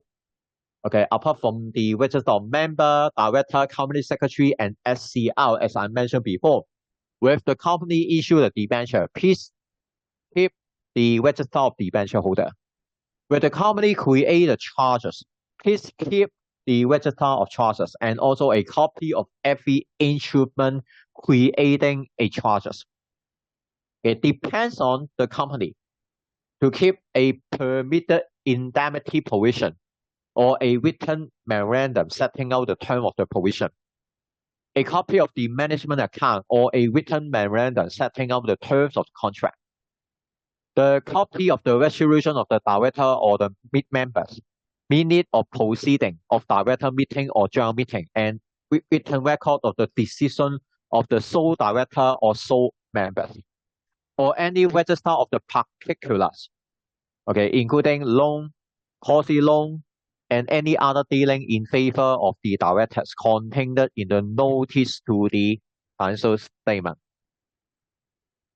A: Okay, apart from the register of member, director, company secretary, and SCR, as I mentioned before, with the company issue the debenture, please keep the register of debenture holder. With the company create the charges, please keep the register of charges and also a copy of every instrument creating a charges. It depends on the company to keep a permitted indemnity provision or a written memorandum setting out the term of the provision, a copy of the management account or a written memorandum setting out the terms of the contract, the copy of the resolution of the director or the members, minute of proceeding of director meeting or general meeting, and written record of the decision of the sole director or sole members, or any register of the particulars, okay, including loan, quasi loan, and any other dealing in favor of the directors contained in the notice to the financial statement.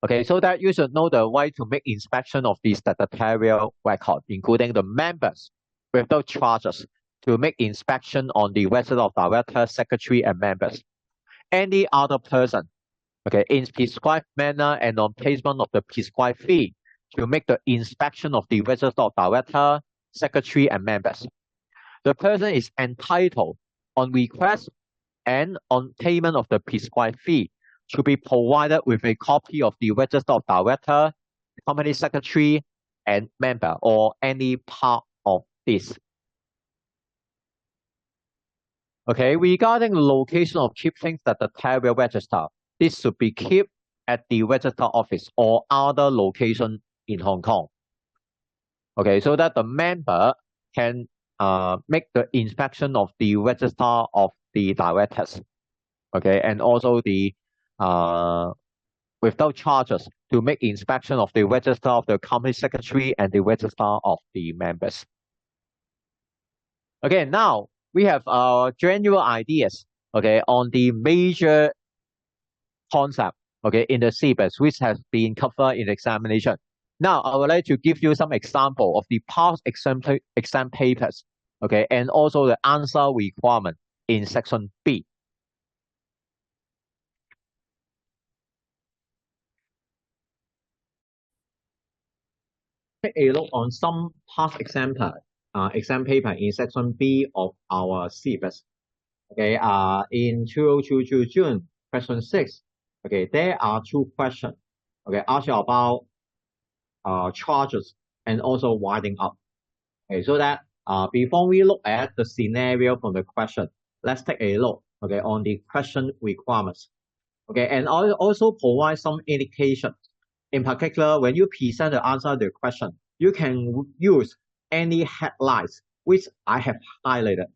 A: Okay, so that you should know the right to make inspection of the statutory record, including the members without charges, to make inspection on the register of directors, secretary, and members. Any other person, okay, in prescribed manner and on placement of the prescribed fee, to make the inspection of the register of director, secretary, and members. The person is entitled on request and on payment of the prescribed fee should be provided with a copy of the register of director, company secretary, and member, or any part of this. Okay, regarding the location of keep things at the notarial register, this should be kept at the register office or other location in Hong Kong. Okay, so that the member can make the inspection of the register of the directors. Okay, and also the without charges to make inspection of the register of the company secretary and the register of the members. Okay, now we have general ideas, okay, on the major concept, okay, in the syllabus, which has been covered in examination. Now, I would like to give you some example of the past exam papers, okay, and also the answer requirement in section B. Take a look on some past exam paper in section B of our syllabus. Okay, in 2022 June, question 6. Okay, there are two questions. Okay, ask you about charges and also winding up. Okay, so that before we look at the scenario from the question, let's take a look, okay, on the question requirements. Okay, and I'll also provide some indication. In particular, when you present the answer to the question, you can use any headlines which I have highlighted.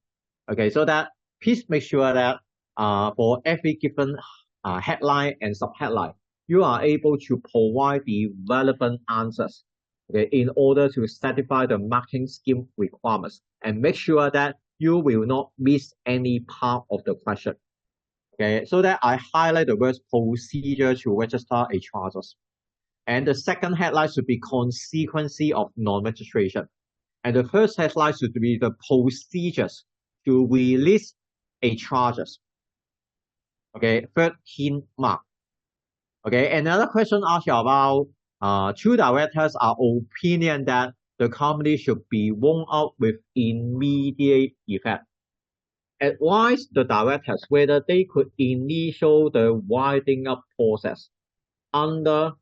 A: Okay, so that please make sure that for every given headline and subheadline, you are able to provide the relevant answers, okay, in order to satisfy the marking scheme requirements and make sure that you will not miss any part of the question. Okay, so that I highlight the words procedure to register a charges. And the second headline should be consequence of non-registration. And the first headline should be the procedures to release a charges. Okay, third hint mark. Okay, another question asked you about two directors are opinion that the company should be wound out with immediate effect. Advise the directors whether they could initiate the winding up process under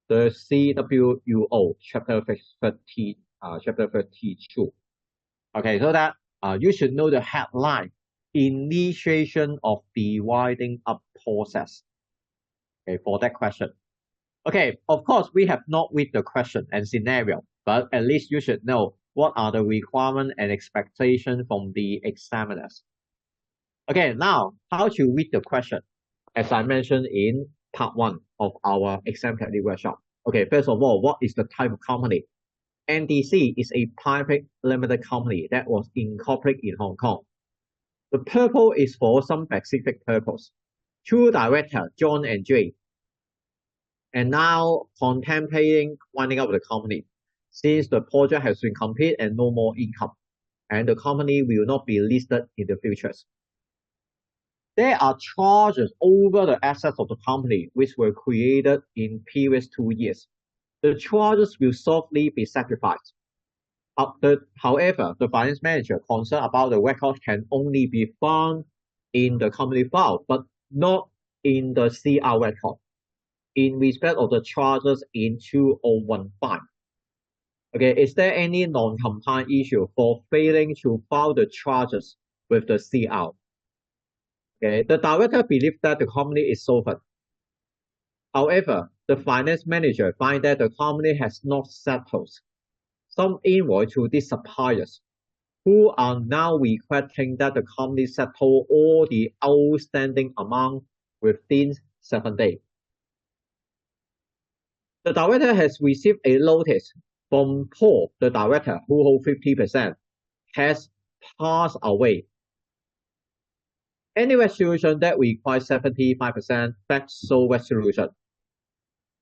A: the CWUO chapter 32. Okay, so that you should know the headline, initiation of the winding up process. Okay, for that question. Okay, of course, we have not read the question and scenario, but at least you should know what are the requirements and expectations from the examiners. Okay, now how to read the question, as I mentioned in part 1 of our exam technique workshop. Okay, first of all, what is the type of company? NDC is a private limited company that was incorporated in Hong Kong. The purpose is for some specific purpose. Two directors, John and Jay, and now contemplating winding up the company since the project has been completed and no more income, and the company will not be listed in the future. There are charges over the assets of the company which were created in previous 2 years. The charges will softly be sacrificed. However, the finance manager concerned about the record can only be found in the company file, but not in the CR record in respect of the charges in 2015. Okay, is there any non-compliant issue for failing to file the charges with the CR? Okay, the director believes that the company is solvent. However, the finance manager finds that the company has not settled some invoice to these suppliers, who are now requesting that the company settle all the outstanding amount within 7 days. The director has received a notice from Paul, the director, who holds 50%, has passed away. Any resolution that requires 75% back-sole resolution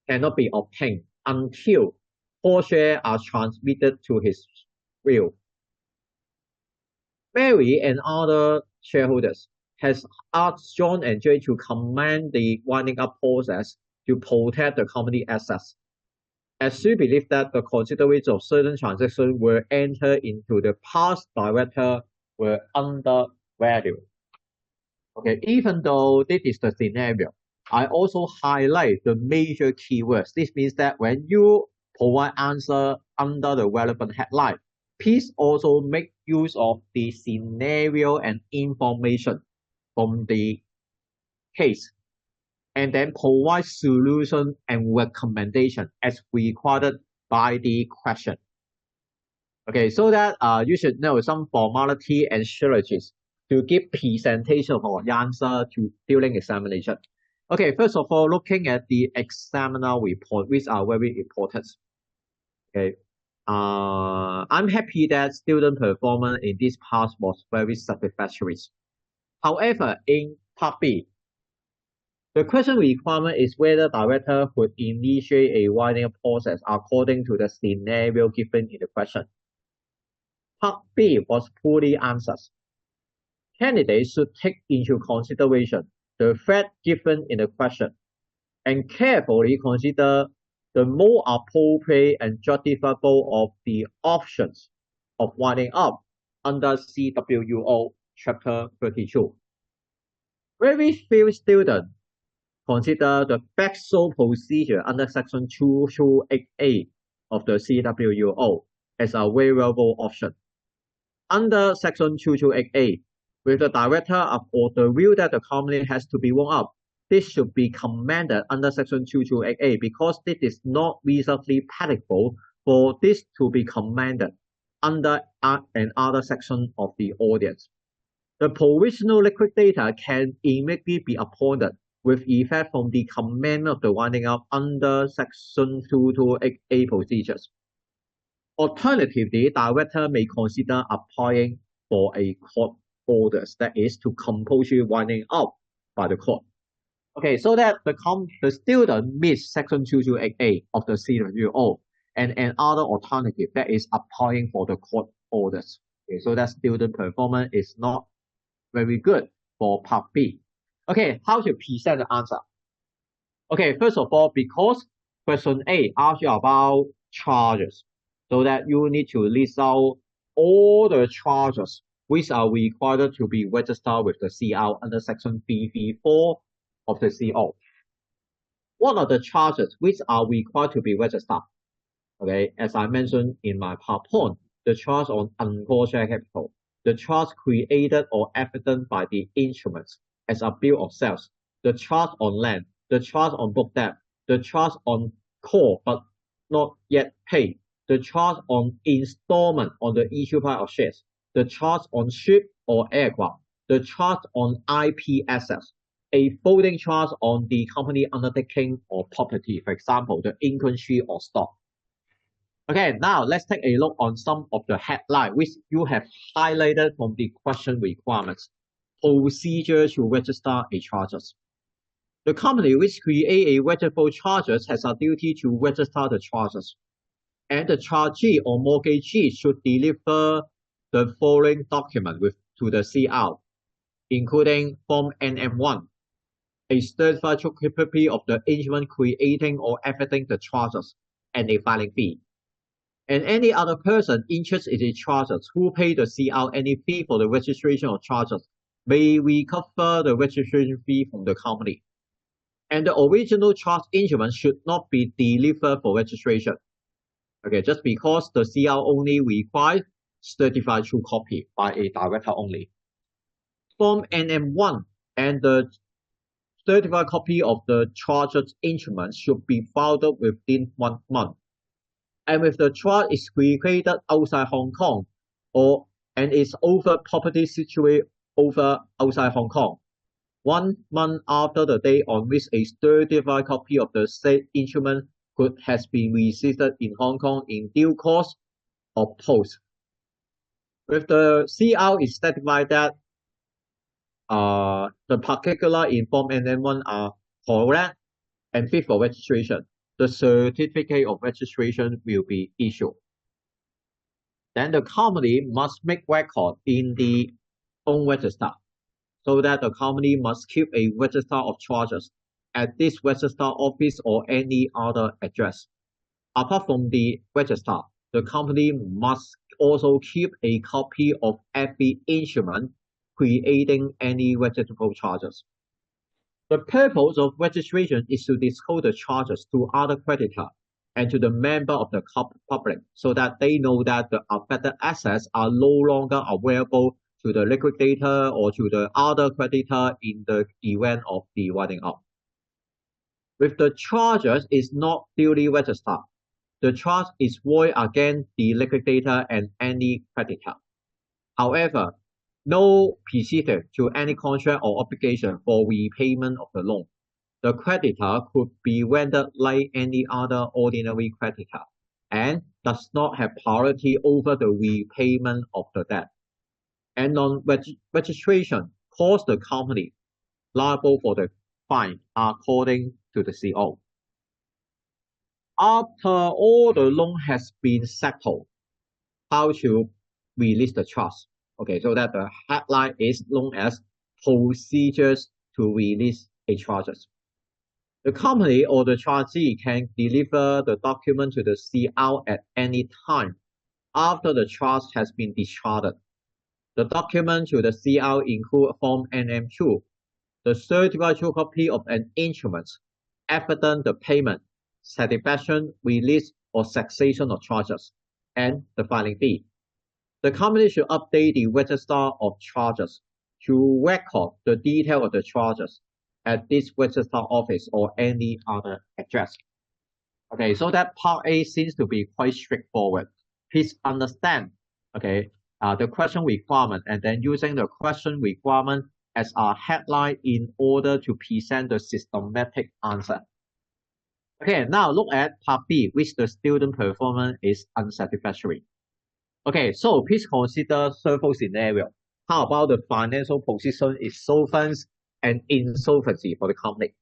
A: cannot be obtained until all shares are transmitted to his will. Mary and other shareholders has asked John and Jay to commend the winding up process to protect the company assets, as she believes that the consideration of certain transactions were entered into the past director were undervalued. Okay, even though this is the scenario, I also highlight the major keywords. This means that when you provide answer under the relevant headline, please also make use of the scenario and information from the case, and then provide solution and recommendation as required by the question. Okay, so that you should know some formality and strategies to give presentation or answer to during examination. Okay, first of all, looking at the examiner report, which are very important. Okay, I'm happy that student performance in this part was very satisfactory. However, in part B, the question requirement is whether director would initiate a winding up process according to the scenario given in the question. Part B was poorly answered. Candidates should take into consideration the fact given in the question and carefully consider the more appropriate and justifiable of the options of winding up under CWUO Chapter 32. Very few students consider the backfill procedure under Section 228A of the CWUO as a variable option. Under Section 228A, with the director of or the view that the company has to be wound up, this should be commended under Section 228A because it is not reasonably practical for this to be commended under another section of the audience. The provisional liquidator can immediately be appointed with effect from the commencement of the winding up under Section 228A procedures. Alternatively, director may consider applying for a court orders, that is, to compulsory winding up by the court. Okay, so that the student meets Section 228A of the CWO and another alternative, that is applying for the court orders. Okay, so that student performance is not very good for Part B. Okay, how to present the answer? Okay, first of all, because question A asks you about charges, so that you need to list out all the charges which are required to be registered with the CR under Section 334 of the CO. What are the charges which are required to be registered? Okay, as I mentioned in my PowerPoint, the charge on uncalled share capital, the charge created or evident by the instruments as a bill of sales, the charge on land, the charge on book debt, the charge on call but not yet paid, the charge on installment on the issue price of shares, the charge on ship or aircraft, the charge on IP assets, a folding charge on the company undertaking or property, for example, the income sheet or stock. Okay, now let's take a look on some of the headlines which you have highlighted from the question requirements. Procedure to register a charges. The company which create a registerable charges has a duty to register the charges. And the chargee or mortgagee should deliver the following document to the CR, including Form NM1, a certified true copy of the instrument creating or evidencing the charges, and a filing fee. And any other person interested in the charges who pay the CR any fee for the registration of charges may recover the registration fee from the company. And the original charge instrument should not be delivered for registration. Okay, just because the CR only requires certified true copy by a director only. Form NM1 and the certified copy of the charged instrument should be filed within 1 month. And if the charge is created outside Hong Kong and is over property situated outside Hong Kong, 1 month after the day on which a certified copy of the said instrument has been received in Hong Kong in due course of post. If the CR is certified that the particular in Form NM1 are correct and fit for registration, the certificate of registration will be issued. Then the company must make record in the own register, so that the company must keep a register of charges at this register office or any other address. Apart from the register, the company must also keep a copy of every instrument creating any registrable charges.
B: The purpose of registration is to disclose the charges to other creditors and to the member of the public so that they know that the affected assets are no longer available to the liquidator or to the other creditor in the event of the winding up. If the charges is not duly registered, the charge is void against the liquidator and any creditor. However, no precedent to any contract or obligation for repayment of the loan. The creditor could be rendered like any other ordinary creditor and does not have priority over the repayment of the debt. And non-registration caused the company liable for the fine according to the CO. After all the loan has been settled, how to release the trust? Okay, so that the headline is known as procedures to release a charges. The company or the trustee can deliver the document to the CR at any time after the trust has been discharged. The document to the CR include Form NM2, the certified true copy of an instrument, evidence the payment, satisfaction, release, or cessation of charges, and the filing fee. The company should update the register of charges to record the detail of the charges at this register office or any other address. Okay, so that part A seems to be quite straightforward. Please understand, okay, the question requirement and then using the question requirement as a headline in order to present the systematic answer. Okay, now look at part B, which the student performance is unsatisfactory. Okay, so please consider several scenarios. How about the financial position is solvent and insolvency for the company?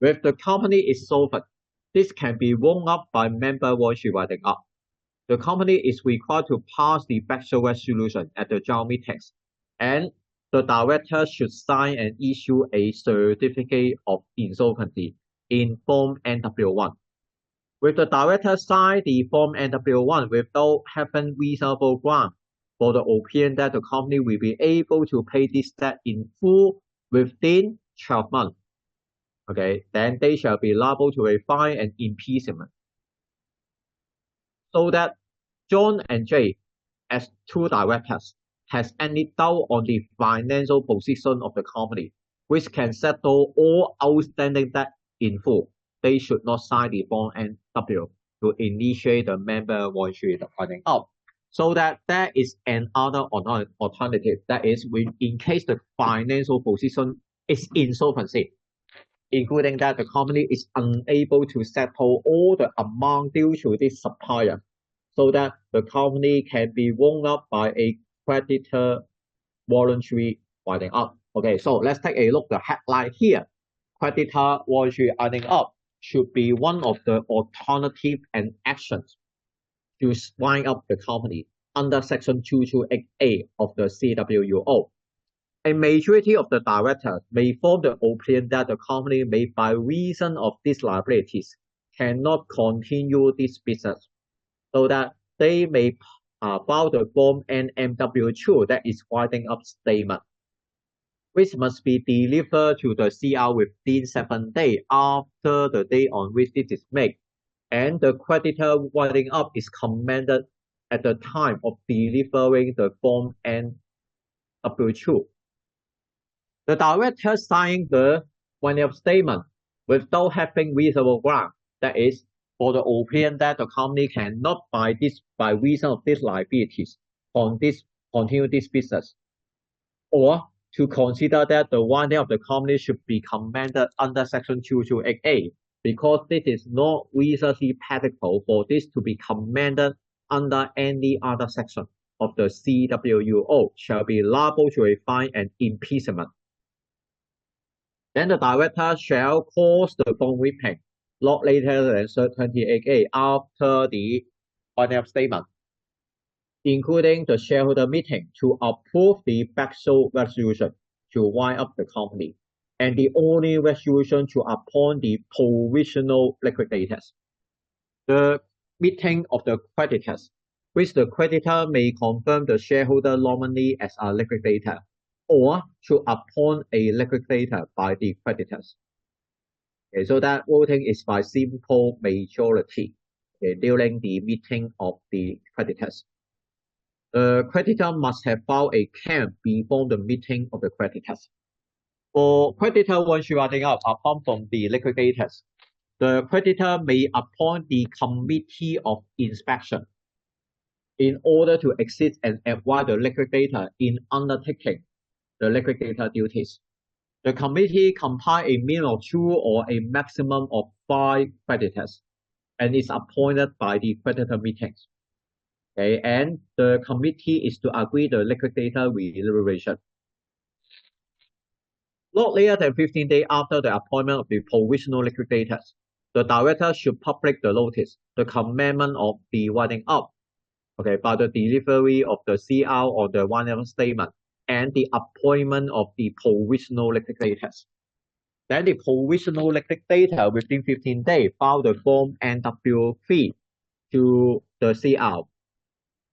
B: If the company is solvent, this can be wound up by member voluntary winding up. The company is required to pass the backshore resolution at the general meetings, and the director should sign and issue a certificate of insolvency in Form NW1. With the director sign the Form NW1 without having reasonable ground for the opinion that the company will be able to pay this debt in full within 12 months, okay, then they shall be liable to a fine and imprisonment. So that John and Jay, as two directors, has any doubt on the financial position of the company, which can settle all outstanding debt in full, they should not sign the Form NW to initiate the member voluntary winding up. So that there is another alternative, that is, in case the financial position is insolvency, including that the company is unable to settle all the amount due to this supplier, so that the company can be wound up by a creditor voluntary winding up. Okay, so let's take a look at the headline here. Creditor voluntary winding up should be one of the alternative and actions to wind up the company under Section 228A of the CWUO. A majority of the directors may form the opinion that the company may, by reason of these liabilities, cannot continue this business, so that they may file the Form NMW2, that is winding up statement, which must be delivered to the CR within 7 days after the day on which it is made, and the creditor winding up is commended at the time of delivering the Form NW2. The director signing the winding up statement without having reasonable ground, that is, for the opinion that the company cannot by reason of these liabilities continue this business, or to consider that the winding of the company should be commended under Section 228A, because this is not reasonably practical for this to be commended under any other section of the CWUO, shall be liable to a fine and imprisonment. Then the director shall cause the bond repayment not later than 28 days after the winding up statement, including the shareholder meeting to approve the backshore resolution to wind up the company, and the only resolution to appoint the provisional liquidators. The meeting of the creditors, which the creditor may confirm the shareholder nominee as a liquidator, or to appoint a liquidator by the creditors. Okay, so that voting is by simple majority, okay, during the meeting of the creditors. The creditor must have filed a claim before the meeting of the creditors. For creditor once writing up apart from the liquidators, the creditor may appoint the committee of inspection in order to assist and advise the liquidator in undertaking the liquidator duties. The committee compile a minimum of 2 or a maximum of 5 creditors and is appointed by the creditor meetings. Okay, and the committee is to agree the liquidator remuneration. Not later than 15 days after the appointment of the provisional liquidators, the director should publish the notice, the commencement of the winding up, okay, by the delivery of the CR or the winding statement, and the appointment of the provisional liquidators. Then the provisional liquidator within 15 days file the form NW3 to the CR.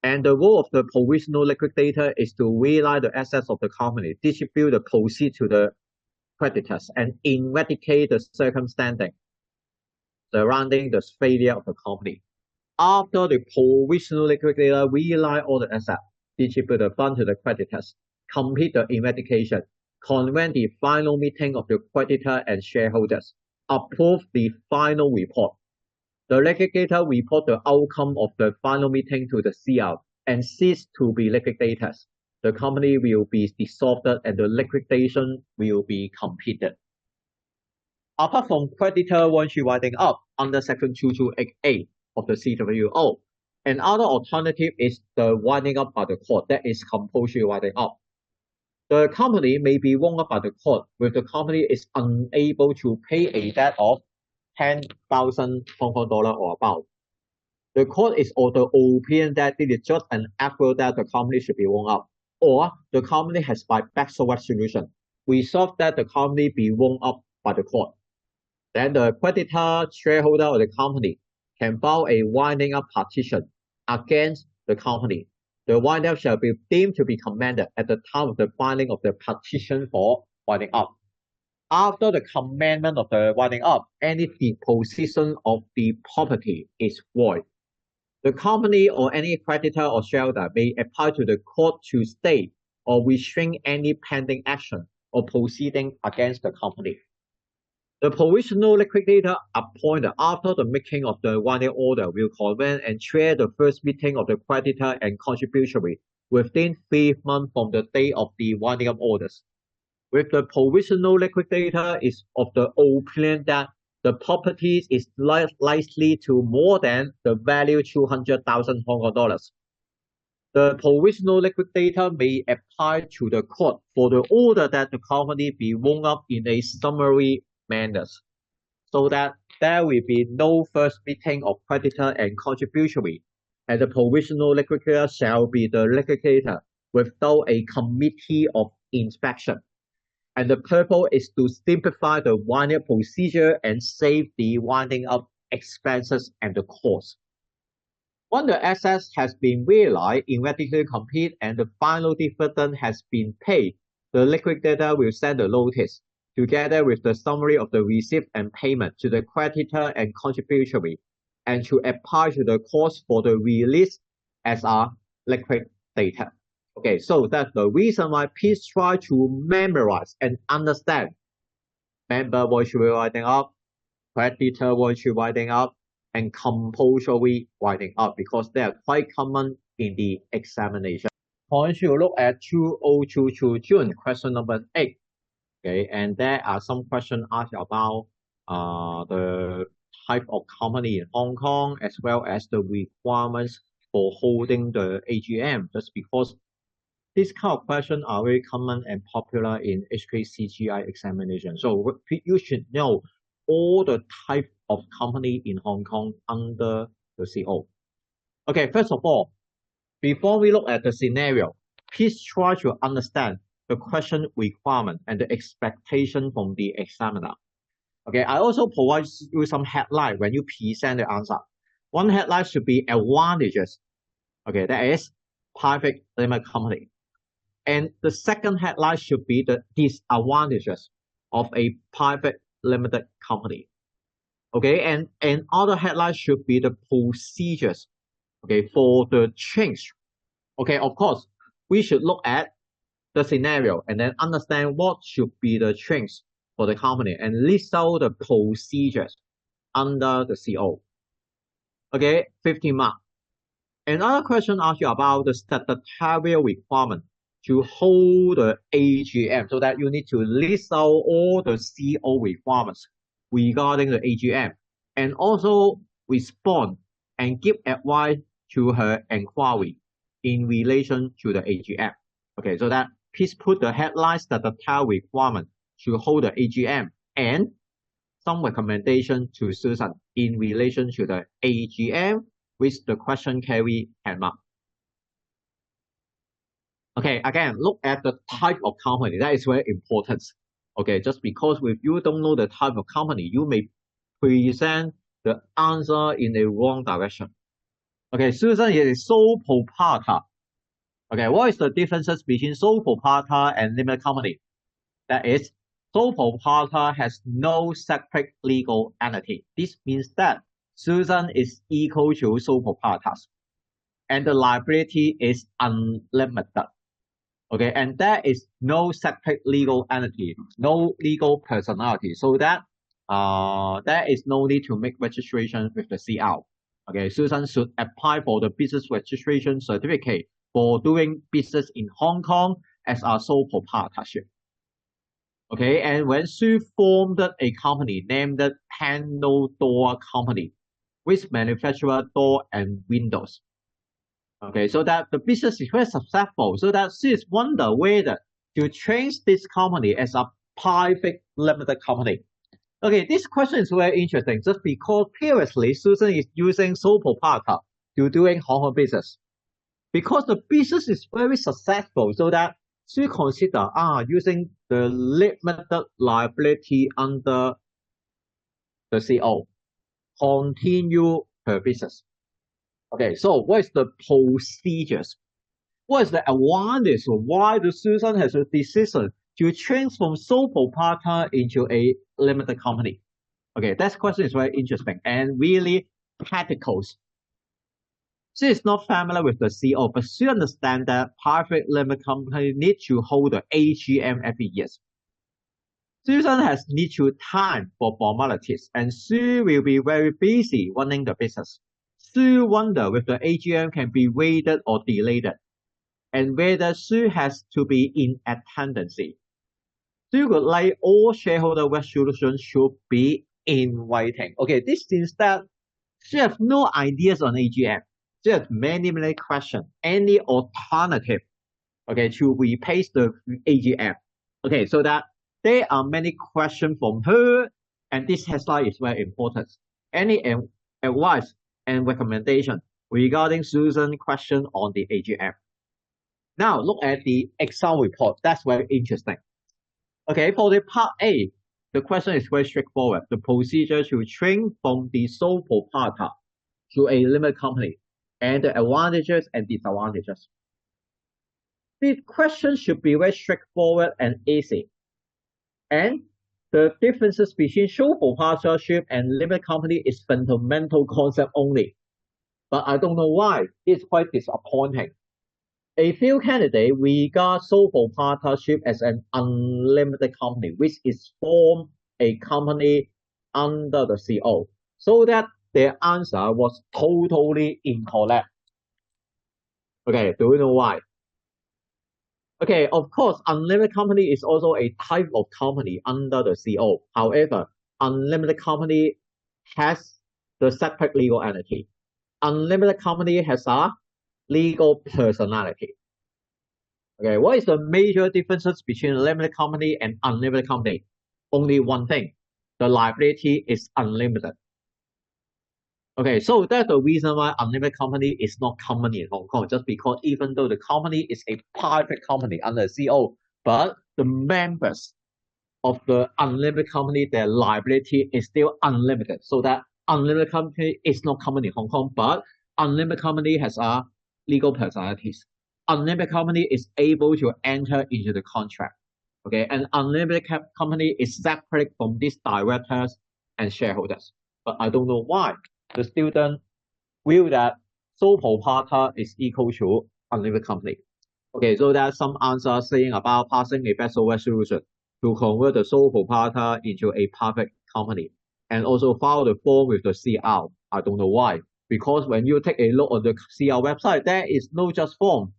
B: And the role of the provisional liquidator is to realize the assets of the company, distribute the proceeds to the creditors, and investigate the circumstances surrounding the failure of the company. After the provisional liquidator realize all the assets, distribute the fund to the creditors, complete the investigation, convene the final meeting of the creditor and shareholders, approve the final report. The liquidator report the outcome of the final meeting to the CR and cease to be liquidators. The company will be dissolved and the liquidation will be completed. Apart from creditor once winding up under Section 228A of the CWO, another alternative is the winding up by the court, that is compulsory winding up. The company may be wound up by the court if the company is unable to pay a debt of 10,000 Hong Kong dollar or above. The court is of the opinion that it is just an effort that the company should be wound up, or the company has by backstop resolution resolved that the company be wound up by the court. Then the creditor, shareholder of the company can file a winding up petition against the company. The winding up shall be deemed to be commended at the time of the filing of the petition for winding up. After the commencement of the winding up, any deposition of the property is void. The company or any creditor or shareholder may apply to the court to stay or restrain any pending action or proceeding against the company. The provisional liquidator appointed after the making of the winding order will convene and chair the first meeting of the creditor and contributory within 3 months from the date of the winding up orders. With the provisional liquidator is of the opinion that the property is likely to more than the value 200,000 Hong Kong dollars. The provisional liquidator may apply to the court for the order that the company be wound up in a summary manner, so that there will be no first meeting of creditor and contributory, and the provisional liquidator shall be the liquidator without a committee of inspection. And the purpose is to simplify the winding up procedure and save the winding up expenses and the cost. When the assets has been realized, investigation complete, and the final dividend has been paid, the liquidator will send a notice, together with the summary of the receipt and payment to the creditor and contributory, and to apply to the cost for the release as a liquidator. Okay, so that's the reason why please try to memorize and understand. Member virtual winding up, creditor virtual winding up, and compulsory winding up, because they are quite common in the examination. Point you look at 2022 June, question number 8. Okay, and there are some questions asked about the type of company in Hong Kong, as well as the requirements for holding the AGM, just because this kind of questions are very common and popular in HKCGI examination. So you should know all the type of company in Hong Kong under the CO. Okay, first of all, before we look at the scenario, please try to understand the question requirement and the expectation from the examiner. Okay, I also provide you some headline when you present the answer. One headline should be advantages. Okay, that is private limited company. And the second headline should be the disadvantages of a private limited company. Okay, and another headline should be the procedures, okay, for the change. Okay, of course, we should look at the scenario and then understand what should be the change for the company and list out the procedures under the CO. Okay, 15 mark. Another question asks you about the statutory requirement to hold the AGM, so that you need to list out all the CO requirements regarding the AGM and also respond and give advice to her inquiry in relation to the AGM. Okay, so that please put the headline statutory requirement to hold the AGM and some recommendation to Susan in relation to the AGM with the question carry hand mark. Okay, again, look at the type of company. That is very important. Okay, just because if you don't know the type of company, you may present the answer in the wrong direction. Okay, Susan is a sole proprietor. Okay, what is the differences between sole proprietor and limited company? That is, sole proprietor has no separate legal entity. This means that Susan is equal to sole proprietors, and the liability is unlimited. Okay, and there is no separate legal entity, no legal personality, so that there is no need to make registration with the CR. Okay, Susan should apply for the business registration certificate for doing business in Hong Kong as a sole proprietorship. Okay, and when she formed a company named the Panel Door Company, which manufacture door and windows. Okay, so that the business is very successful, so that she is wonder whether to change this company as a private limited company. Okay, this question is very interesting just because previously Susan is using sole proprietor to doing Hong Kong business. Because the business is very successful, so that she consider using the limited liability under the CO, continue her business. Okay, so what is the procedures? What is the advantage of why the Susan has a decision to change from sole proprietor into a limited company? Okay, that question is very interesting and really practical. She is not familiar with the CO, but she understands that private limited company need to hold the AGM every year. Susan has little time for formalities, and she will be very busy running the business. She wonder if the AGM can be waited or delayed, and whether she has to be in attendance. She would like all shareholder resolutions should be in writing. Okay, this means that she has no ideas on AGM. She has many questions. Any alternative, okay, to replace the AGM. Okay, so that there are many questions from her, and this headline is very important. Any advice and recommendation regarding Susan's question on the AGM. Now look at the Excel report. That's very interesting. Okay, for the part A, the question is very straightforward. The procedure to change from the sole proprietor to a limited company and the advantages and disadvantages. The question should be very straightforward and easy. And the differences between sole proprietorship and limited company is fundamental concept only. But I don't know why. It's quite disappointing. A few candidates regard sole proprietorship as an unlimited company, which is formed a company under the CO, so that their answer was totally incorrect. Okay, do you know why? Okay, of course, unlimited company is also a type of company under the CO. However, unlimited company has the separate legal entity. Unlimited company has a legal personality. Okay, what is the major differences between limited company and unlimited company? Only one thing, the liability is unlimited. Okay, so that's the reason why unlimited company is not common in Hong Kong, just because even though the company is a private company under CO, but the members of the unlimited company, their liability is still unlimited. So that unlimited company is not common in Hong Kong, but unlimited company has a legal personalities. unlimited company is able to enter into the contract. Okay, and unlimited company is separate from these directors and shareholders. But I don't know why the student view that sole proprietor is equal to unlimited company. Okay, so there's some answers saying about passing a best over solution to convert the sole proprietor into a private company and also file the form with the CR. I don't know why. Because when you take a look on the CR website, there is no just form.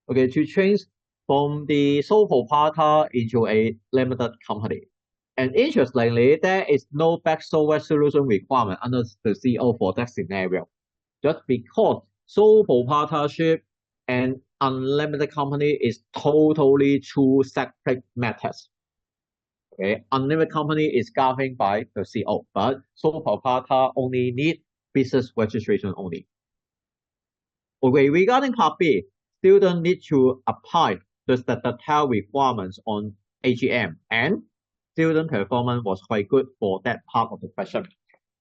B: Okay, to change from the sole proprietor into a limited company. And interestingly, there is no backstop resolution requirement under the CO for that scenario. Just because sole proprietorship and unlimited company is totally two separate matters. Okay, unlimited company is governed by the CO, but sole proprietor only need business registration only. Okay, regarding part B, students need to apply the statutory requirements on AGM, and student performance was quite good for that part of the question.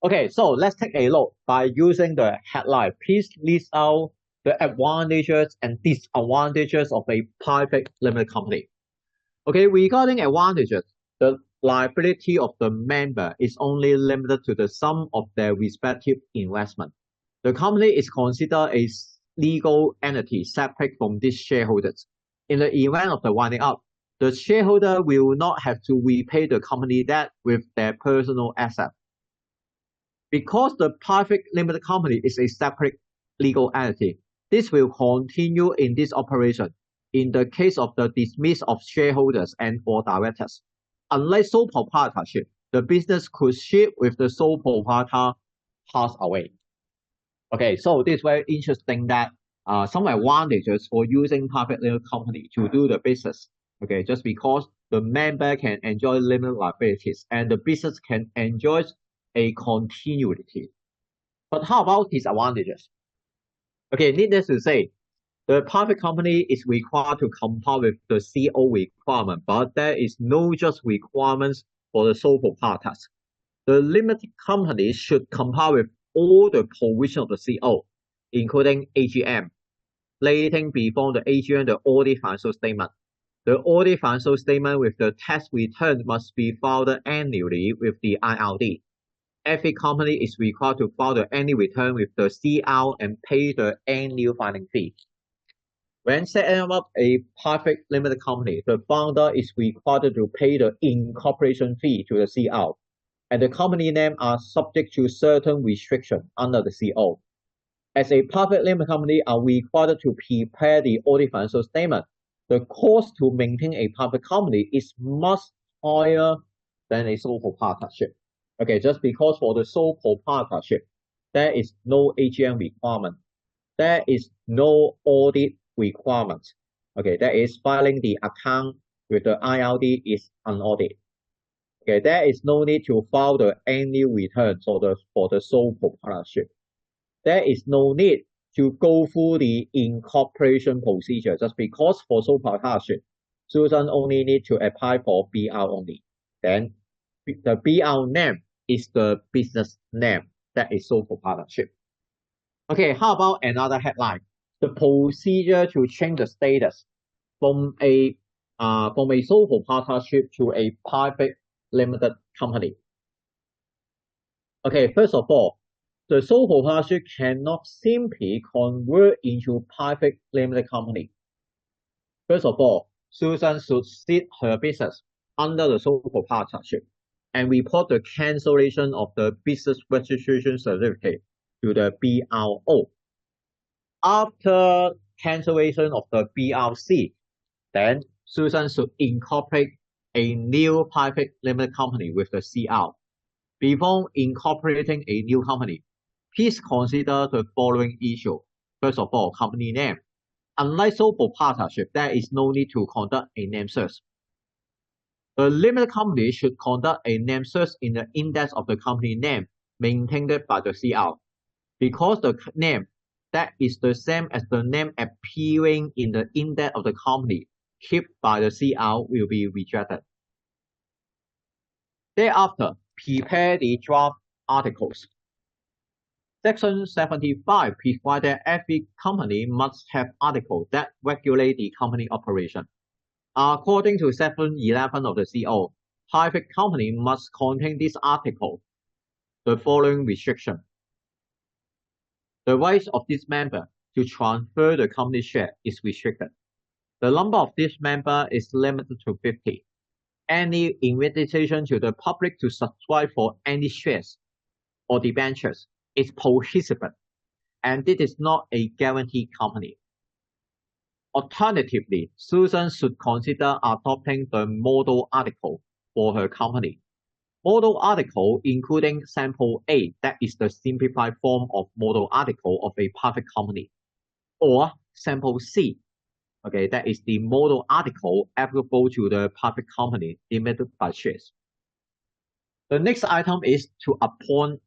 B: Okay, so let's take a look by using the headline. Please list out the advantages and disadvantages of a private limited company. Okay, regarding advantages, the liability of the member is only limited to the sum of their respective investment. The company is considered a legal entity separate from these shareholders. In the event of the winding up, the shareholder will not have to repay the company debt with their personal assets. Because the private limited company is a separate legal entity, this will continue in this operation in the case of the dismiss of shareholders and or directors. Unlike sole proprietorship, the business could shift with the sole proprietor pass away. Okay, so this is very interesting that some advantages for using private limited company to do the business. Okay, just because the member can enjoy limited liabilities and the business can enjoy a continuity. But how about disadvantages? Okay, needless to say, the private company is required to comply with the CO requirement, but there is no just requirements for the sole proprietors. The limited company should comply with all the provisions of the CO, including AGM, placing before the AGM the audit financial statement. The audit financial statement with the tax return must be filed annually with the IRD. Every company is required to file the annual return with the CR and pay the annual filing fee. When setting up a private limited company, the founder is required to pay the incorporation fee to the CR, and the company name are subject to certain restrictions under the CO. As a private limited company are required to prepare the audit financial statement, the cost to maintain a private company is much higher than a sole proprietorship. Okay, just because for the sole proprietorship, there is no AGM requirement. There is no audit requirement. Okay, that is filing the account with the IRD is unaudited. Okay, there is no need to file the annual return for the sole proprietorship. There is no need to go through the incorporation procedure just because for sole proprietorship, Susan only need to apply for BR only. Then the BR name is the business name that is sole proprietorship. Okay, how about another headline? The procedure to change the status from a sole proprietorship to a private limited company. Okay, first of all, the sole proprietorship cannot simply convert into private limited company. First of all, Susan should cease her business under the sole proprietorship and report the cancellation of the business registration certificate to the BRO. After cancellation of the BRC, then Susan should incorporate a new private limited company with the CR. Before incorporating a new company, please consider the following issue. First of all, company name. Unlike sole proprietorship, there is no need to conduct a name search. The limited company should conduct a name search in the index of the company name maintained by the CR. Because the name that is the same as the name appearing in the index of the company kept by the CR will be rejected. Thereafter, prepare the draft articles. Section 75 provides that every company must have articles that regulate the company operation. According to Section 11 of the CO, private company must contain this article. The following restriction. The rights of this member to transfer the company share is restricted. The number of this member is limited to 50. Any invitation to the public to subscribe for any shares or debentures is prohibited, and it is not a guaranteed company. Alternatively, Susan should consider adopting the model article for her company. Model article including sample A, that is the simplified form of model article of a private company, or sample C, okay, that is the model article applicable to the private company limited by shares. The next item is to appoint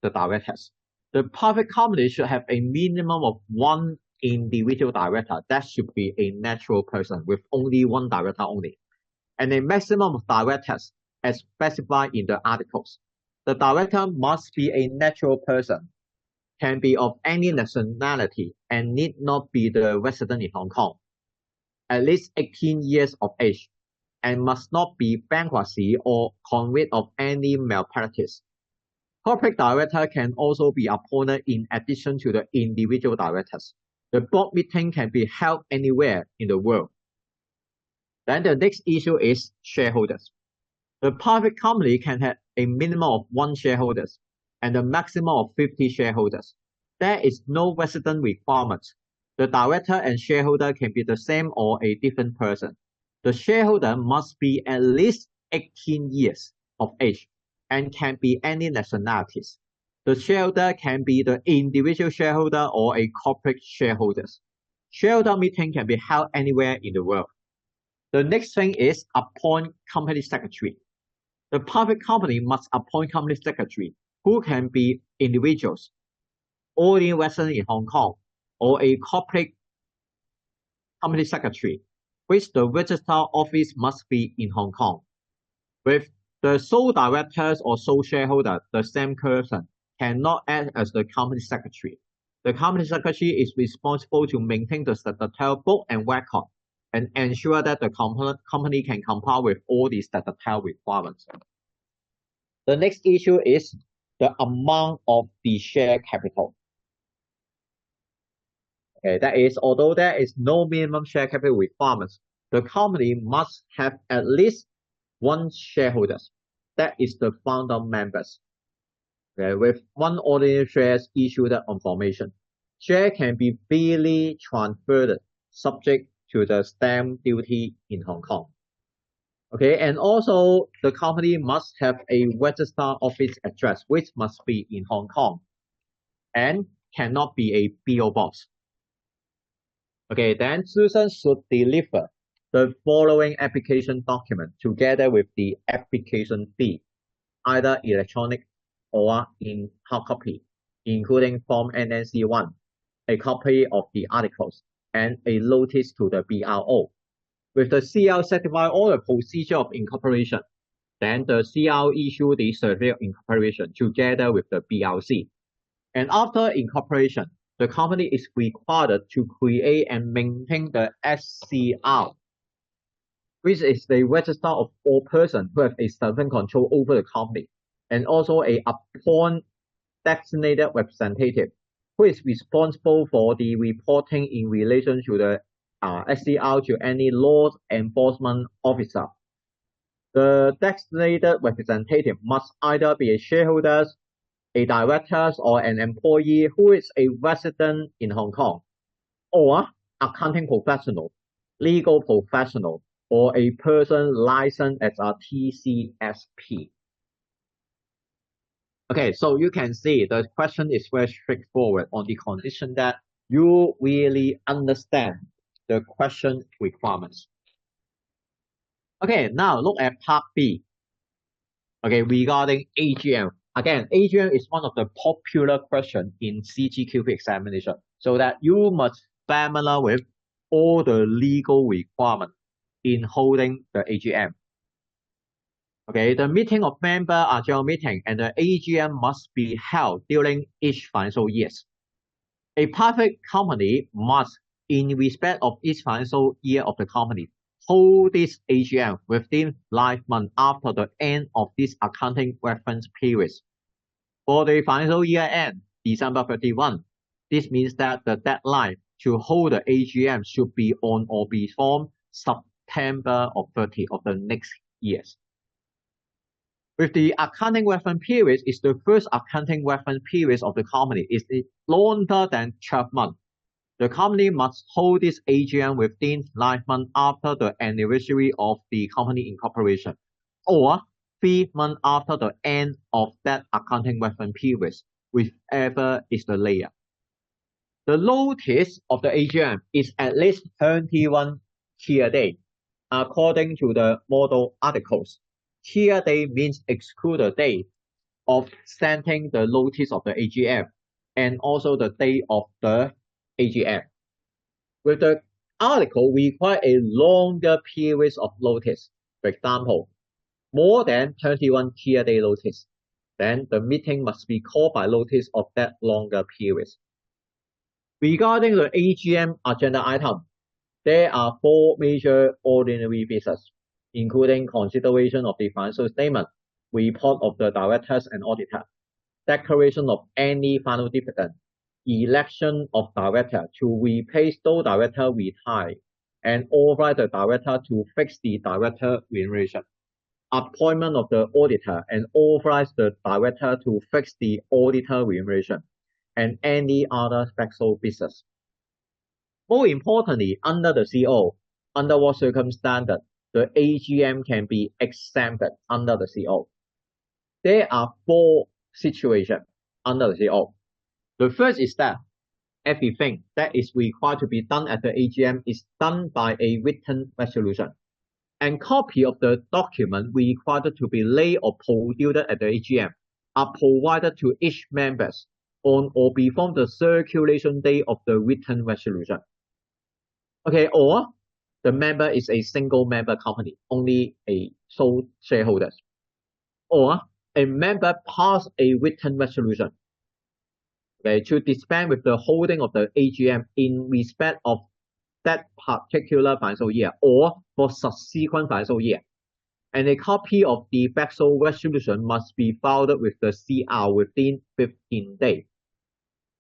B: the directors. The private company should have a minimum of one individual director. That should be a natural person with only one director only, and a maximum of directors as specified in the articles. The director must be a natural person, can be of any nationality, and need not be the resident in Hong Kong, at least 18 years of age, and must not be bankruptcy or convict of any malpractice. Corporate director can also be appointed in addition to the individual directors. The board meeting can be held anywhere in the world. Then the next issue is shareholders. The private company can have a minimum of 1 shareholders and a maximum of 50 shareholders. There is no resident requirement. The director and shareholder can be the same or a different person. The shareholder must be at least 18 years of age and can be any nationalities. The shareholder can be the individual shareholder or a corporate shareholders. Shareholder meeting can be held anywhere in the world. The next thing is appoint company secretary. The private company must appoint company secretary who can be individuals, only resident in Hong Kong, or a corporate company secretary, which the registered office must be in Hong Kong. With the sole directors or sole shareholder, the same person cannot act as the company secretary. The company secretary is responsible to maintain the statutory book and record and ensure that the company can comply with all the statutory requirements. The next issue is the amount of the share capital. Okay, that is, although there is no minimum share capital requirements, the company must have at least 1 shareholder. That is the founder members. Okay, with 1 ordinary shares issued on formation. Share can be freely transferred subject to the stamp duty in Hong Kong. Okay, and also the company must have a registered office address which must be in Hong Kong and cannot be a PO box. Okay, then Susan should deliver the following application document together with the application fee, either electronic or in hard copy, including Form NNC1, a copy of the articles, and a notice to the BRO. With the CL certify all the procedure of incorporation, then the CL issue the certificate of incorporation together with the BRC. And after incorporation, the company is required to create and maintain the SCR, which is the register of all persons who have a certain control over the company, and also a appoint designated representative who is responsible for the reporting in relation to the SCR to any law enforcement officer. The designated representative must either be a shareholder, a director, or an employee who is a resident in Hong Kong, or accounting professional, legal professional, or a person licensed as a TCSP. Okay, so you can see the question is very straightforward on the condition that you really understand the question requirements. Okay, now look at part B. Okay, regarding AGM. Again, AGM is one of the popular questions in CGQP examination, so that you must familiar with all the legal requirements in holding the AGM. Okay, the meeting of member are general meeting and the AGM must be held during each financial years. A private company must, in respect of each financial year of the company, hold this AGM within 9 months after the end of this accounting reference period. For the financial year end, December 31, this means that the deadline to hold the AGM should be on or before September 30 of the next years. With the accounting reference period is the first accounting reference period of the company is longer than 12 months. The company must hold this AGM within 9 months after the anniversary of the company incorporation, or 3 months after the end of that accounting reference period, whichever is the later. The notice of the AGM is at least 21 clear days, according to the model articles. Clear day means exclude the day of sending the notice of the AGM and also the day of the AGM. With the article require a longer period of notice. For example, more than 31 clear day notice. Then the meeting must be called by notice of that longer period. Regarding the AGM agenda item, there are 4 major ordinary business, including consideration of the financial statement, report of the directors and auditor, declaration of any final dividend, election of director to replace those director retired, and authorize the director to fix the director remuneration, appointment of the auditor and authorize the director to fix the auditor remuneration, and any other special business. More importantly, under the CO, under what circumstances the AGM can be exempted under the CO? There are 4 situations under the CO. The first is that everything that is required to be done at the AGM is done by a written resolution, and copy of the document required to be laid or produced at the AGM are provided to each member on or before the circulation date of the written resolution. Okay, or the member is a single member company, only a sole shareholder, or a member passed a written resolution, okay, to dispense with the holding of the AGM in respect of that particular financial year or for subsequent financial year. And a copy of the special resolution must be filed with the CR within 15 days.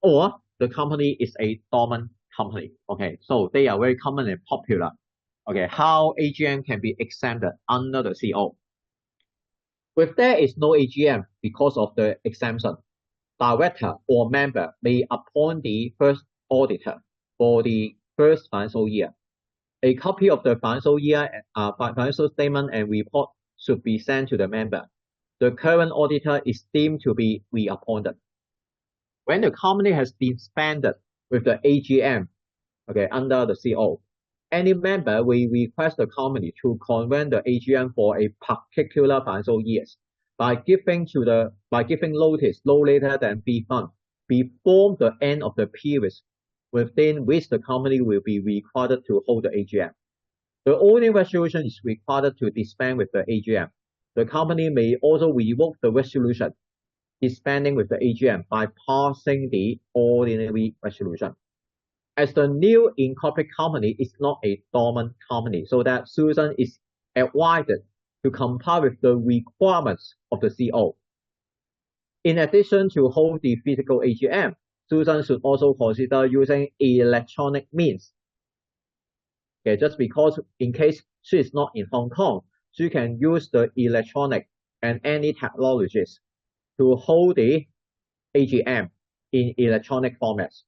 B: Or the company is a dormant company. Okay, so they are very common and popular. Okay, how AGM can be exempted under the CO. If there is no AGM because of the exemption, director or member may appoint the first auditor for the first financial year. A copy of the financial statement and report should be sent to the member. The current auditor is deemed to be reappointed. When the company has disbanded with the AGM, okay, under the CO, any member will request the company to convene the AGM for a particular financial year by giving notice no later than 3 months before the end of the period within which the company will be required to hold the AGM. The only resolution is required to disband with the AGM. The company may also revoke the resolution disbanding with the AGM by passing the ordinary resolution. As the new incorporated company is not a dormant company, so that Susan is advised to comply with the requirements of the CO. In addition to hold the physical AGM, Susan should also consider using electronic means. Okay, just because in case she is not in Hong Kong, she can use the electronic and any technologies to hold the AGM in electronic formats.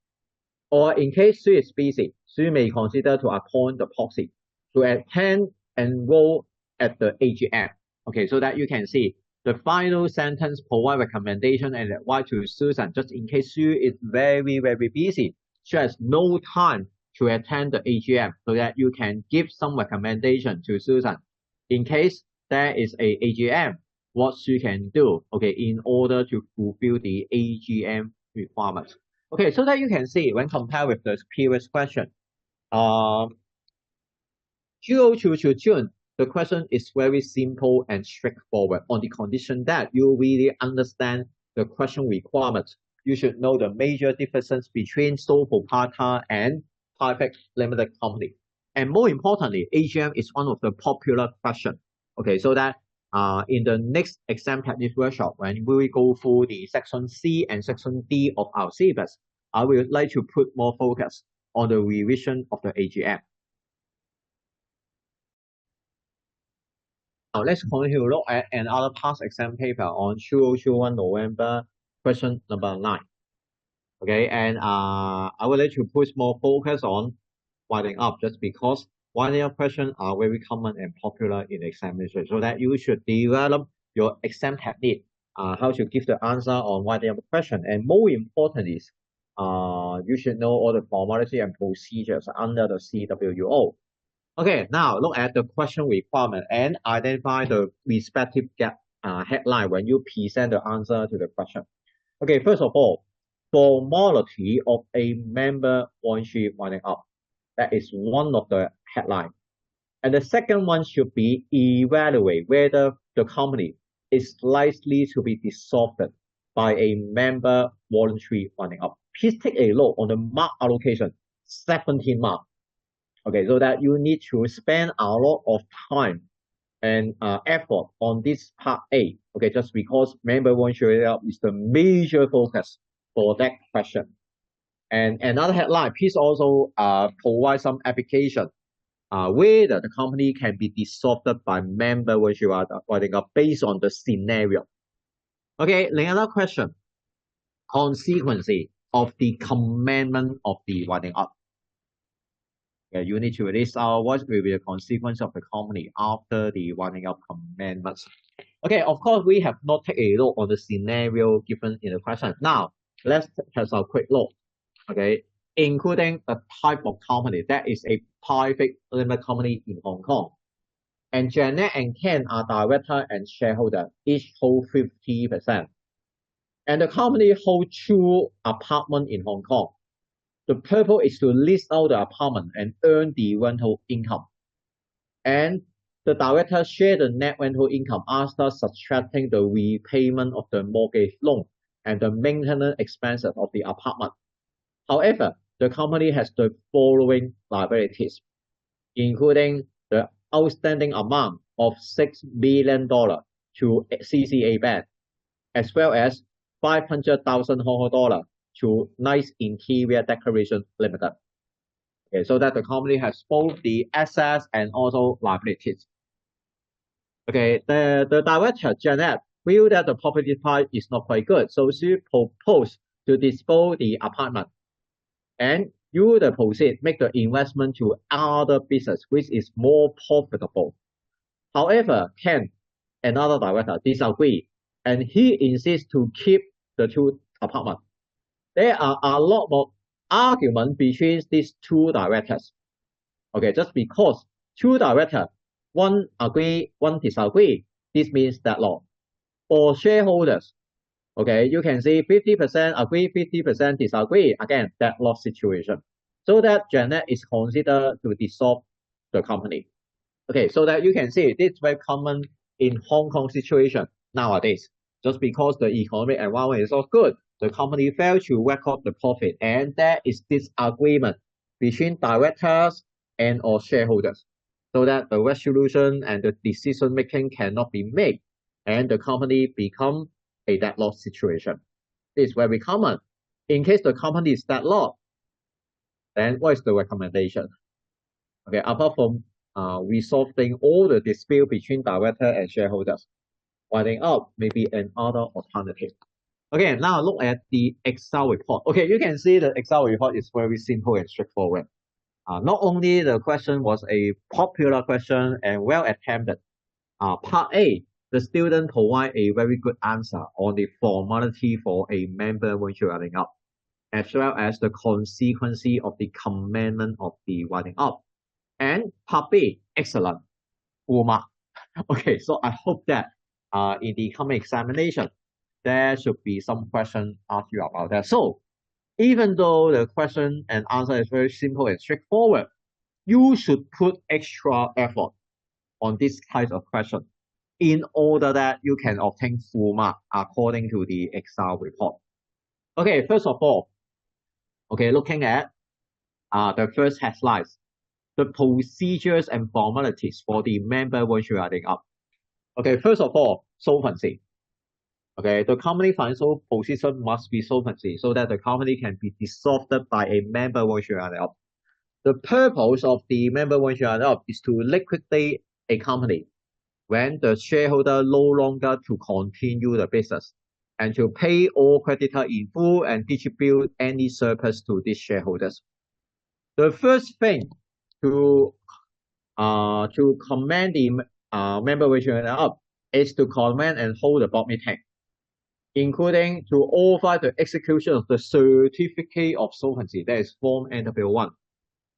B: Or in case she is busy, she may consider to appoint the proxy to attend and enroll at the AGM. Okay, so that you can see the final sentence provide recommendation and advice to Susan just in case she is very, very busy. She has no time to attend the AGM, so that you can give some recommendation to Susan in case there is a AGM, what she can do, okay, in order to fulfill the AGM requirements. Okay, so that you can see when compared with the previous question, 2022 June, the question is very simple and straightforward on the condition that you really understand the question requirements. You should know the major differences between sole proprietor and private limited company. And more importantly, AGM is one of the popular questions. Okay, so that in the next exam technique workshop, when we go through the section C and section D of our syllabus, I would like to put more focus on the revision of the AGM. Now let's continue to look at another past exam paper on 2021 November, question number 9. Okay, and I would like to put more focus on winding up just because winding up questions are very common and popular in examination. So that you should develop your exam technique, how to give the answer on winding up question. And more important is, you should know all the formality and procedures under the CWO. Okay, now look at the question requirement and identify the respective headline when you present the answer to the question. Okay, first of all, formality of a member ownership winding up. That is one of the headlines. And the second one should be evaluate whether the company is likely to be dissolved by a member voluntary winding up. Please take a look on the mark allocation, 17 marks. Okay, so that you need to spend a lot of time and effort on this part A. Okay, just because member voluntary winding up is the major focus for that question. And another headline, please also provide some application whether the company can be dissolved by member voluntary winding up based on the scenario. Okay, another question, consequence of the commandment of the winding up. Okay, you need to list out what will be the consequence of the company after the winding up commandments. Okay, of course, we have not taken a look on the scenario given in the question. Now, let's have a quick look. Okay, including the type of company that is a private limited company in Hong Kong. And Janet and Ken are director and shareholder, each hold 50%. And the company holds 2 apartments in Hong Kong. The purpose is to lease out the apartment and earn the rental income. And the director share the net rental income after subtracting the repayment of the mortgage loan and the maintenance expenses of the apartment. However, the company has the following liabilities, including the outstanding amount of $6 million to CCA Bank, as well as 500,000 Hong Kong dollar to Nice Interior Decoration Limited. Okay, so that the company has both the assets and also liabilities. Okay, the director, Janet, feel that the property price is not quite good, so she proposed to dispose the apartment and use the proceeds make the investment to other business which is more profitable. However, Ken, another director, disagree, and he insists to keep the 2 apartments. There are a lot of argument between these 2 directors. Okay, just because 2 directors, one agree, one disagree, this means deadlock. For shareholders, okay, you can see 50% agree, 50% disagree. Again, deadlock situation. So that Janet is considered to dissolve the company. Okay, so that you can see this is very common in Hong Kong situation nowadays. Just because the economic environment is not good, the company failed to record the profit, and there is disagreement between directors and or shareholders, so that the resolution and the decision making cannot be made, and the company become a deadlock situation. This is very common. In case the company is deadlocked, then what is the recommendation? Okay, apart from resolving all the dispute between director and shareholders, winding up may be another alternative. Okay, now look at the Excel report. Okay, you can see the Excel report is very simple and straightforward. Not only the question was a popular question and well attempted. Part A, the student provide a very good answer on the formality for a member voluntary winding up, as well as the consequence of the commandment of the winding up. And part B, excellent, full mark. Okay, so I hope that in the coming examination, there should be some question asked you about that. So even though the question and answer is very simple and straightforward, you should put extra effort on this type of question in order that you can obtain full mark according to the exam report. Okay, first of all, okay, looking at the first headlines, the procedures and formalities for the member virtual winding up. Okay, first of all, solvency. Okay, the company financial position must be solvency so that the company can be dissolved by a member virtual winding up. The purpose of the member virtual winding up is to liquidate a company when the shareholder no longer to continue the business and to pay all creditor in full and distribute any surplus to these shareholders. The first thing to commend the member virtual up is to commend and hold a board meeting, including to authorize the execution of the certificate of solvency, that is Form NW1,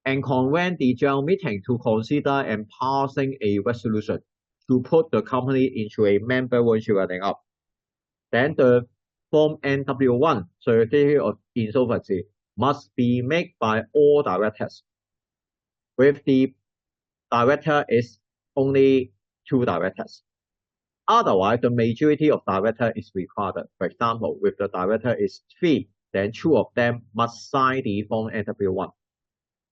B: and convene the general meeting to consider and passing a resolution to put the company into a member virtual winding up. Then the Form NW1 certificate of insolvency must be made by all directors. With the director is only 2 directors. Otherwise, the majority of director is required. For example, if the director is 3, then 2 of them must sign the Form NW1.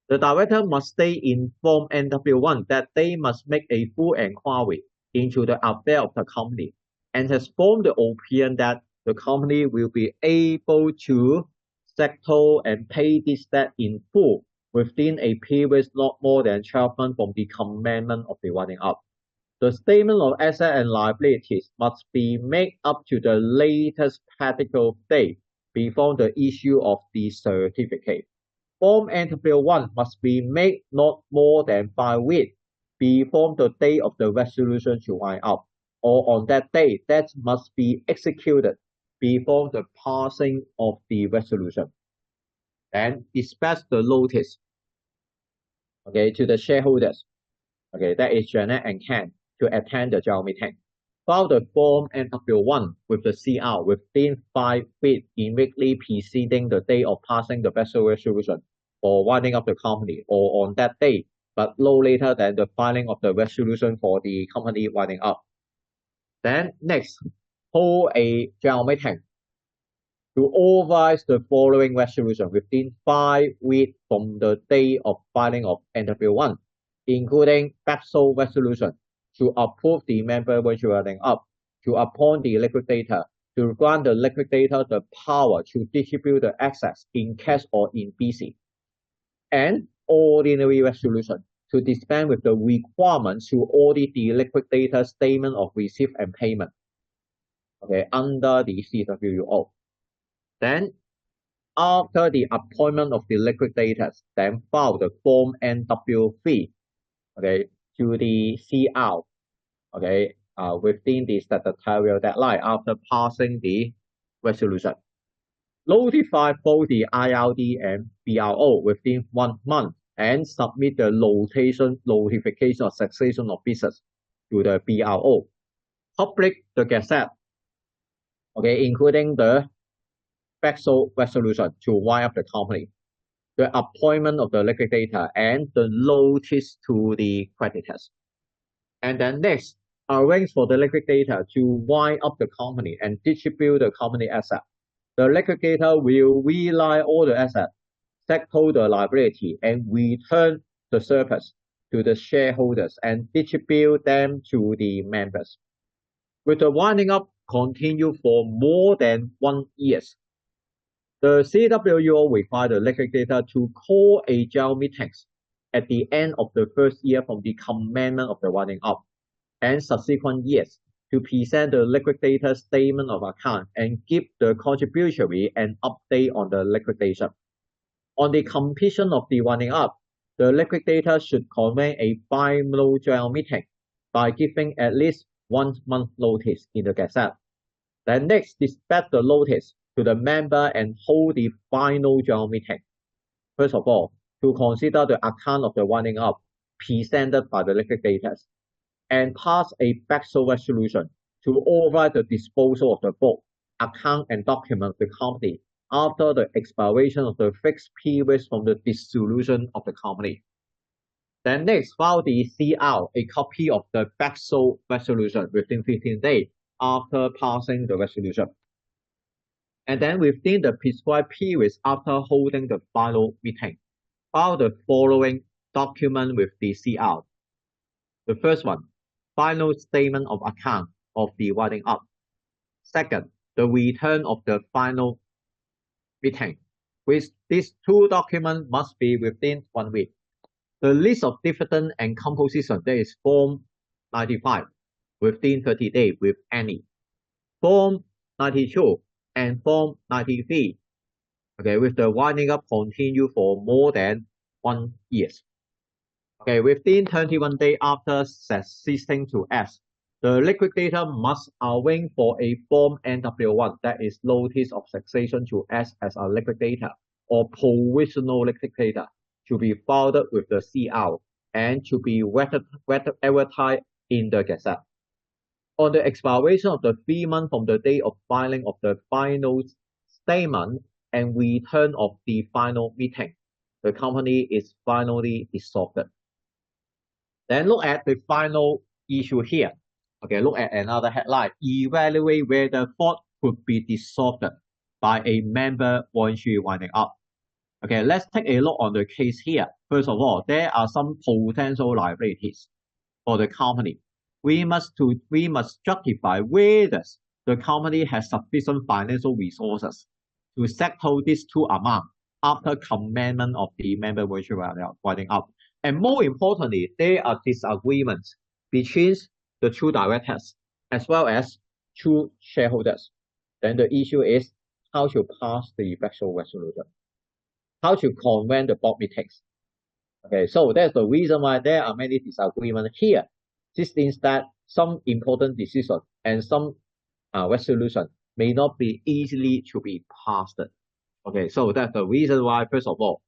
B: The director must state in Form NW1 that they must make a full inquiry into the affair of the company and has formed the opinion that the company will be able to settle and pay this debt in full within a period not more than 12 months from the commencement of the winding up. The statement of assets and liabilities must be made up to the latest practical date before the issue of the certificate. Form NW1 must be made not more than 5 weeks before the date of the resolution to wind up, or on that day that must be executed before the passing of the resolution. Then dispatch the notice, okay, to the shareholders, okay, that is Janet and Ken, to attend the general meeting. File the Form NW1 with the CR within 5 weeks immediately preceding the day of passing the resolution for winding up the company, or on that day, but no later than the filing of the resolution for the company winding up. Then next, hold a general meeting to authorize the following resolution within 5 weeks from the day of filing of NW1, including backstop resolution to approve the member virtual winding up, to appoint the liquidator, to grant the liquidator the power to distribute the assets in cash or in specie, and ordinary resolution to dispense with the requirements to audit the liquidator statement of receipt and payment, okay, under the CWO. Then, after the appointment of the liquidators, then file the Form NW3, okay, to the CR, okay, within the statutory deadline after passing the resolution. Notify both the IRD and BRO within 1 month and submit the notification of cessation of business to the BRO. Publish the Gazette, okay, including the backstop resolution to wind up the company, the appointment of the liquidator, and the notice to the creditors. And then next, arrange for the liquidator to wind up the company and distribute the company asset. The liquidator will realize all the assets, settle the liability, and return the surplus to the shareholders and distribute them to the members. With the winding up continue for more than 1 year, the CWO requires the liquidator to call a general meeting at the end of the first year from the commencement of the winding up and subsequent years to present the liquidator statement of account and give the contributory an update on the liquidation. On the completion of the winding up, the liquidator should convene a final general meeting by giving at least 1 month notice in the Gazette. Then next, dispatch the notice to the member and hold the final general meeting. First of all, to consider the account of the winding up presented by the liquidators and pass a backstop resolution to authorize the disposal of the book, account, and document of the company after the expiration of the fixed periods from the dissolution of the company. Then next, file the CR, a copy of the backsold resolution within 15 days after passing the resolution. And then within the prescribed periods after holding the final meeting, file the following document with the CR. The first one, final statement of account of the winding up. Second, the return of the final meeting. With these two documents must be within 1 week. The list of dividend and composition, that is Form 95, within 30 days with any. Form 92 and Form 93, okay, with the winding up continue for more than 1 year. Okay, within 21 days after ceasing to act, the liquidator must arrange for a Form NW1, that is Notice of Cessation to act as a liquidator or provisional liquidator, to be filed with the CR and to be advertised in the Gazette. On the expiration of the 3 months from the date of filing of the final statement and return of the final meeting, the company is finally dissolved. Then look at the final issue here. Okay, look at another headline. Evaluate whether fund could be dissolved by a member voluntary winding up. Okay, let's take a look on the case here. First of all, there are some potential liabilities for the company. We must justify whether the company has sufficient financial resources to settle these two amounts after commencement of the member voluntary winding up. And more importantly, there are disagreements between the two directors as well as two shareholders. Then the issue is how to pass the backsold resolution, how to convene the board meetings. Okay, so that's the reason why there are many disagreements here. This means that some important decisions and some resolution may not be easily to be passed. Okay, so that's the reason why, first of all,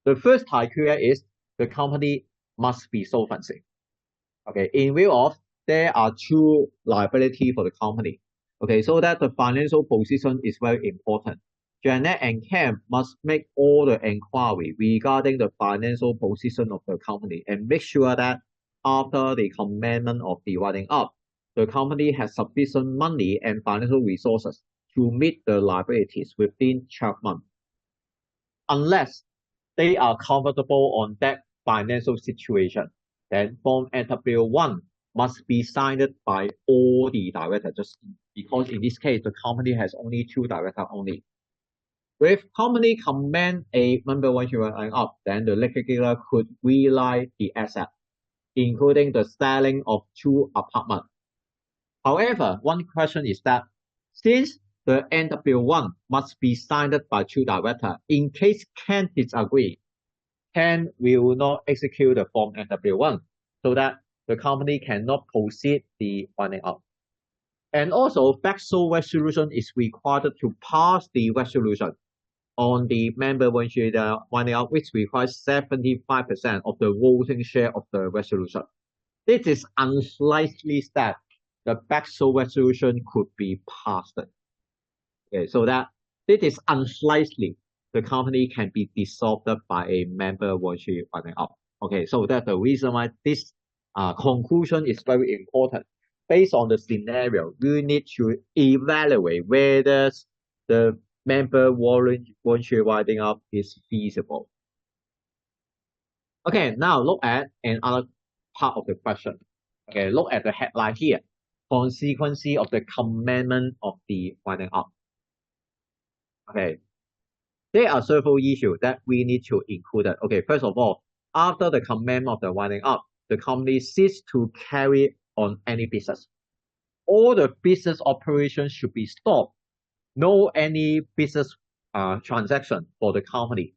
B: the first criteria is the company must be solvency. Okay, in view of there are two liability for the company. Okay, so that the financial position is very important. Janet and Cam must make all the inquiry regarding the financial position of the company and make sure that after the commencement of the winding up, the company has sufficient money and financial resources to meet the liabilities within 12 months. Unless they are comfortable on that financial situation, then Form NW1 must be signed by all the directors, just because in this case, the company has only 2 directors only. If company commence a member voluntary winding up, then the liquidator could realize the asset, including the selling of 2 apartments. However, one question is that since the NW1 must be signed by 2 directors, in case Ken disagree, Ken will not execute the Form NW1, so that the company cannot proceed the winding up. And also, backsold resolution is required to pass the resolution on the member voluntary winding up, which requires 75% of the voting share of the resolution. This is unlikely that the backsold resolution could be passed. Okay, so that it is unlikely the company can be dissolved by a member voluntary winding up. Okay, so that's the reason why this conclusion is very important. Based on the scenario, you need to evaluate whether the member voluntary winding up is feasible. Okay, now look at another part of the question. Okay, look at the headline here. Consequence of the commencement of the winding up. Okay, there are several issues that we need to include. Okay, first of all, after the commencement of the winding up, the company ceases to carry on any business. All the business operations should be stopped. No any business transaction for the company.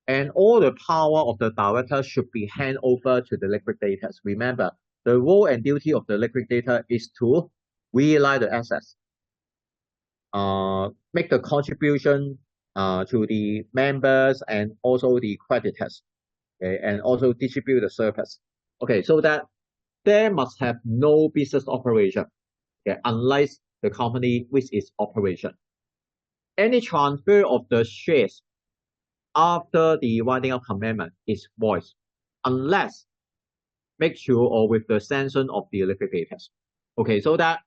B: And all the power of the director should be handed over to the liquidators. Remember, the role and duty of the liquidator is to realize the assets, make the contribution to the members and also the creditors, okay, and also distribute the surplus. Okay, so that there must have no business operation, okay, unless the company which is operation. Any transfer of the shares after the winding up commencement is void. unless make sure or with the sanction of the liquidators. Okay, so that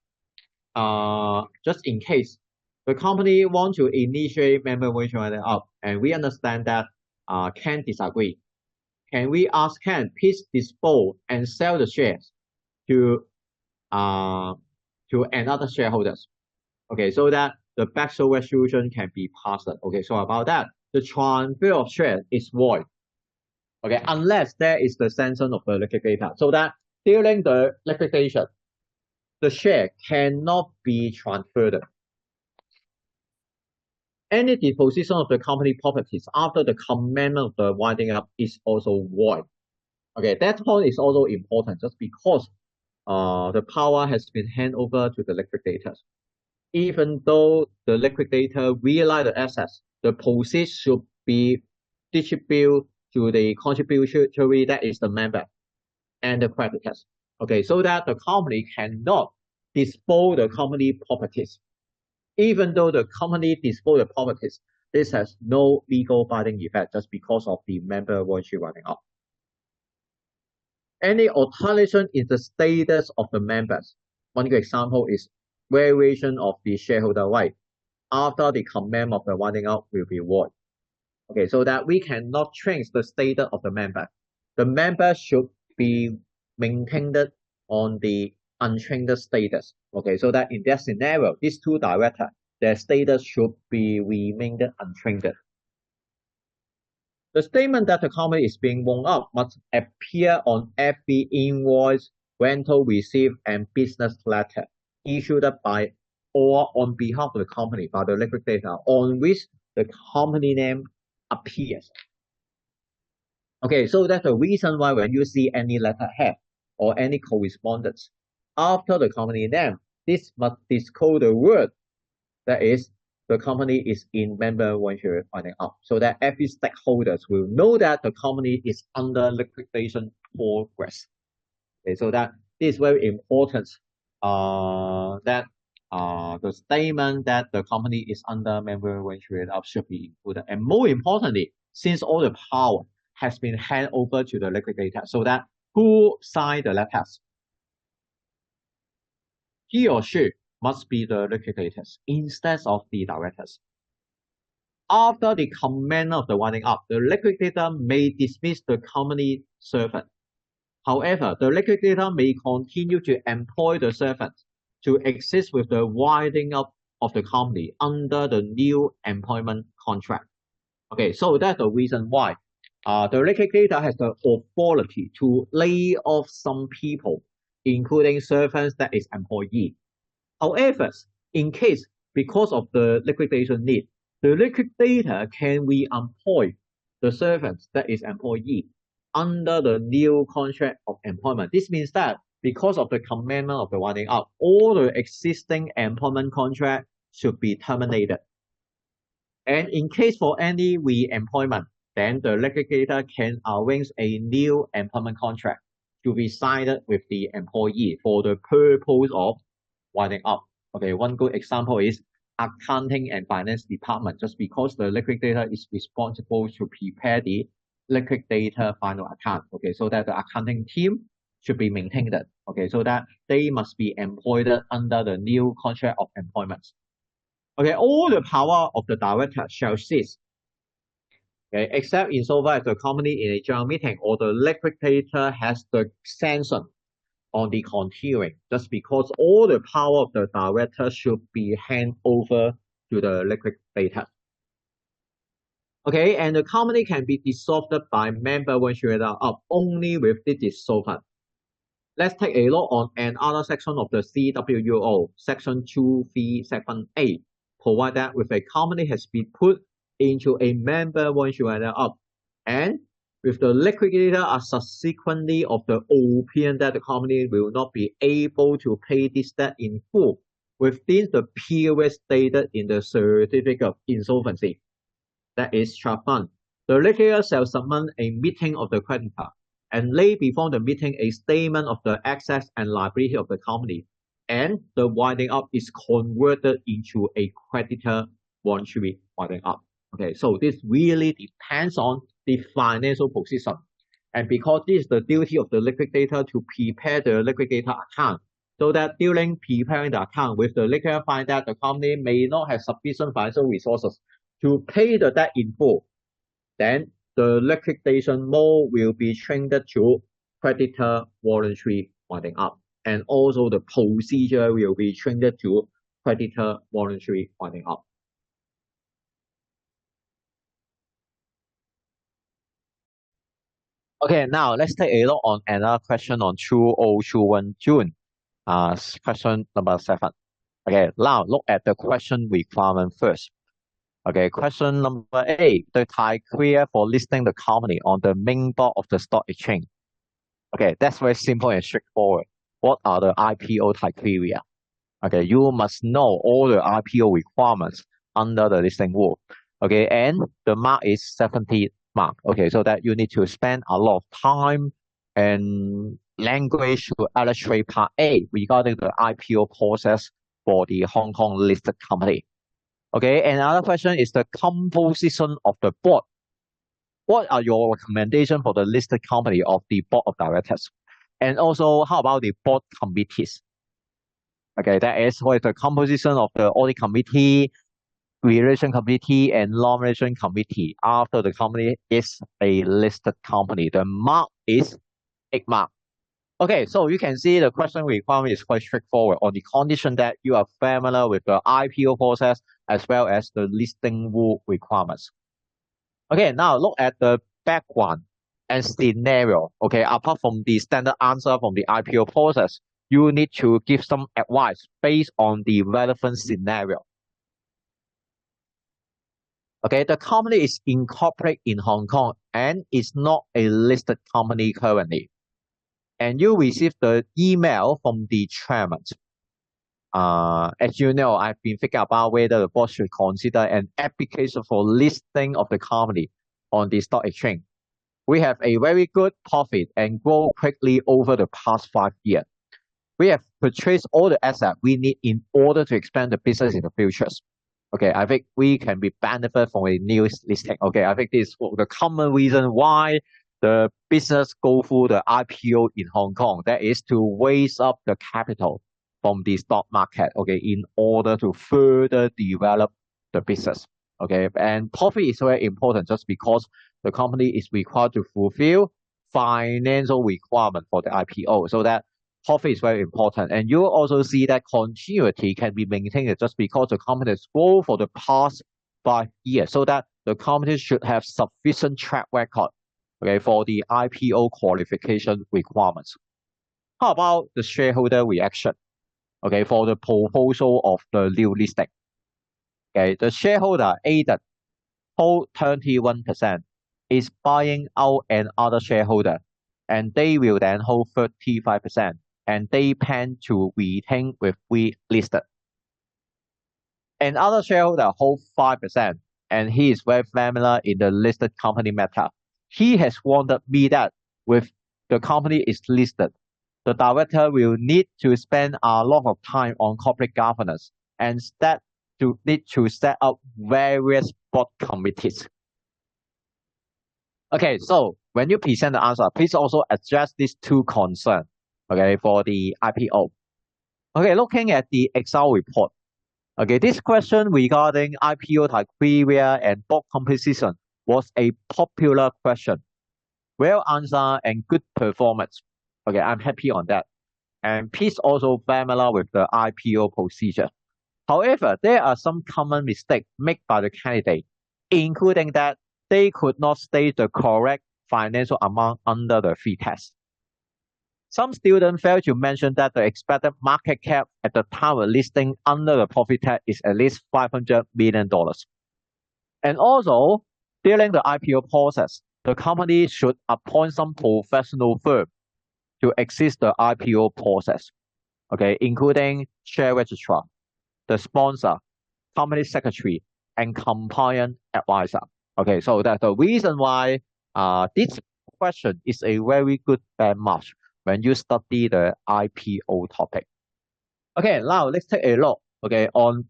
B: just in case the company want to initiate member virtual winding up, and we understand that Ken disagree. Can we ask Ken please dispose and sell the shares to another shareholders? Okay, so that the backstop resolution can be passed. Okay, so about that, the transfer of shares is void. Okay, unless there is the sanction of the liquidator. So that during the liquidation, the share cannot be transferred. Any disposition of the company properties after the commencement of the winding up is also void. Okay, that point is also important just because the power has been handed over to the liquidators. Even though the liquidator realize the assets, the proceeds should be distributed to the contributory, that is the member and the creditors. Okay, so that the company cannot dispose the company properties. Even though the company dispose the properties, this has no legal binding effect just because of the member virtual running up. Any alteration in the status of the members. One good example is variation of the shareholder right after the commencement of the winding up will be void. Okay, so that we cannot change the status of the member. The member should be maintained on the unchanged status. Okay, so that in that scenario, these two directors, their status should be remained unchanged. The statement that the company is being wound up must appear on every invoice, rental receipt, and business letter issued by or on behalf of the company by the liquidator on which the company name appears. Okay, so that's the reason why when you see any letterhead or any correspondence after the company name, this must disclose the word that is the company is in member venture winding up, so that every stakeholders will know that the company is under liquidation progress. Okay, so that this is very important. That the statement that the company is under member venture up should be included, and more importantly, since all the power has been handed over to the liquidator, so that who signed the letters, he or she must be the liquidators instead of the directors. After the commencement of the winding up, the liquidator may dismiss the company servant. However, the liquidator may continue to employ the servant to exist with the winding up of the company under the new employment contract. Okay, so that's the reason why the liquidator has the authority to lay off some people, including servants that is employee. However, in case because of the liquidation need, the liquidator can re-employ the servants that is employee under the new contract of employment. This means that because of the commencement of the winding up, all the existing employment contract should be terminated. And in case for any re-employment, then the liquidator can arrange a new employment contract to be signed with the employee for the purpose of winding up. Okay, one good example is accounting and finance department, just because the liquidator is responsible to prepare the liquidator final account. Okay, so that the accounting team should be maintained. Okay, so that they must be employed under the new contract of employment. Okay, all the power of the director shall cease. Okay, except insofar as the company in a general meeting or the liquidator has the sanction on the continuing, just because all the power of the director should be handed over to the liquidator. Okay, and the company can be dissolved by member venture up only with the dissolvent. Let's take a look on another section of the CWUO, section 237A, provide that with a company has been put into a member venture up, and with the liquidator are subsequently of the opinion that the company will not be able to pay this debt in full within the period stated in the certificate of insolvency, that is 12 months. The liquidator shall summon a meeting of the creditor and lay before the meeting a statement of the assets and liability of the company, and the winding up is converted into a creditor voluntary winding up. Okay, so this really depends on the financial position. And because this is the duty of the liquidator to prepare the liquidator account, so that during preparing the account, with the liquidator find that the company may not have sufficient financial resources to pay the debt in full, then the liquidation mode will be changed to creditor voluntary winding up. And also the procedure will be changed to creditor voluntary winding up.
A: Okay, now let's take a look on another question on 2021 June. Question number 7. Okay, now look at the question requirement first. Okay, question number 8, the criteria for listing the company on the main board of the stock exchange. Okay, that's very simple and straightforward. What are the IPO criteria? Okay, you must know all the IPO requirements under the listing rule. Okay, and the mark is 70 mark. Okay, so that you need to spend a lot of time and language to illustrate part A regarding the IPO process for the Hong Kong listed company. Okay, another question is the composition of the board. What are your recommendations for the listed company of the board of directors? And also, how about the board committees? Okay, that is what is the composition of the audit committee, relation committee, and nomination committee after the company is a listed company. The mark is 8 mark. Okay, so you can see the question requirement is quite straightforward on the condition that you are familiar with the IPO process as well as the listing rule requirements. Okay, now look at the background and scenario. Okay, apart from the standard answer from the IPO process, you need to give some advice based on the relevant scenario. Okay, the company is incorporated in Hong Kong and is not a listed company currently. And you receive the email from the chairman. As you know, I've been thinking about whether the board should consider an application for listing of the company on the stock exchange. We have a very good profit and grow quickly over the past 5 years. We have purchased all the assets we need in order to expand the business in the future. Okay, I think we can be benefit from a new listing. Okay, I think this is the common reason why the business go through the IPO in Hong Kong. That is to raise up the capital from the stock market. Okay, in order to further develop the business. Okay, and profit is very important just because the company is required to fulfill financial requirement for the IPO. So that profit is very important. And you also see that continuity can be maintained just because the company has grown for the past 5 years. So that the company should have sufficient track record, okay, for the IPO qualification requirements. How about the shareholder reaction? Okay, for the proposal of the new listing. Okay, the shareholder Aiden hold 21% is buying out another shareholder, and they will then hold 35%, and they plan to retain with we listed. Another shareholder hold 5%, and he is very familiar in the listed company matter. He has warned me that with the company is listed, the director will need to spend a lot of time on corporate governance and need to set up various board committees. Okay, so when you present the answer, please also address these two concerns, okay, for the IPO. Okay, looking at the Excel report. Okay, this question regarding IPO criteria and board composition was a popular question. Well answered and good performance. Okay, I'm happy on that. And please also familiar with the IPO procedure. However, there are some common mistakes made by the candidate, including that they could not state the correct financial amount under the fee test. Some students failed to mention that the expected market cap at the time of listing under the profit test is at least $500 million. And also, during the IPO process, the company should appoint some professional firm to assist the IPO process, okay, including share registrar, the sponsor, company secretary, and compliance advisor. Okay, so that's the reason why this question is a very good benchmark when you study the IPO topic. Okay, now let's take a look, okay, on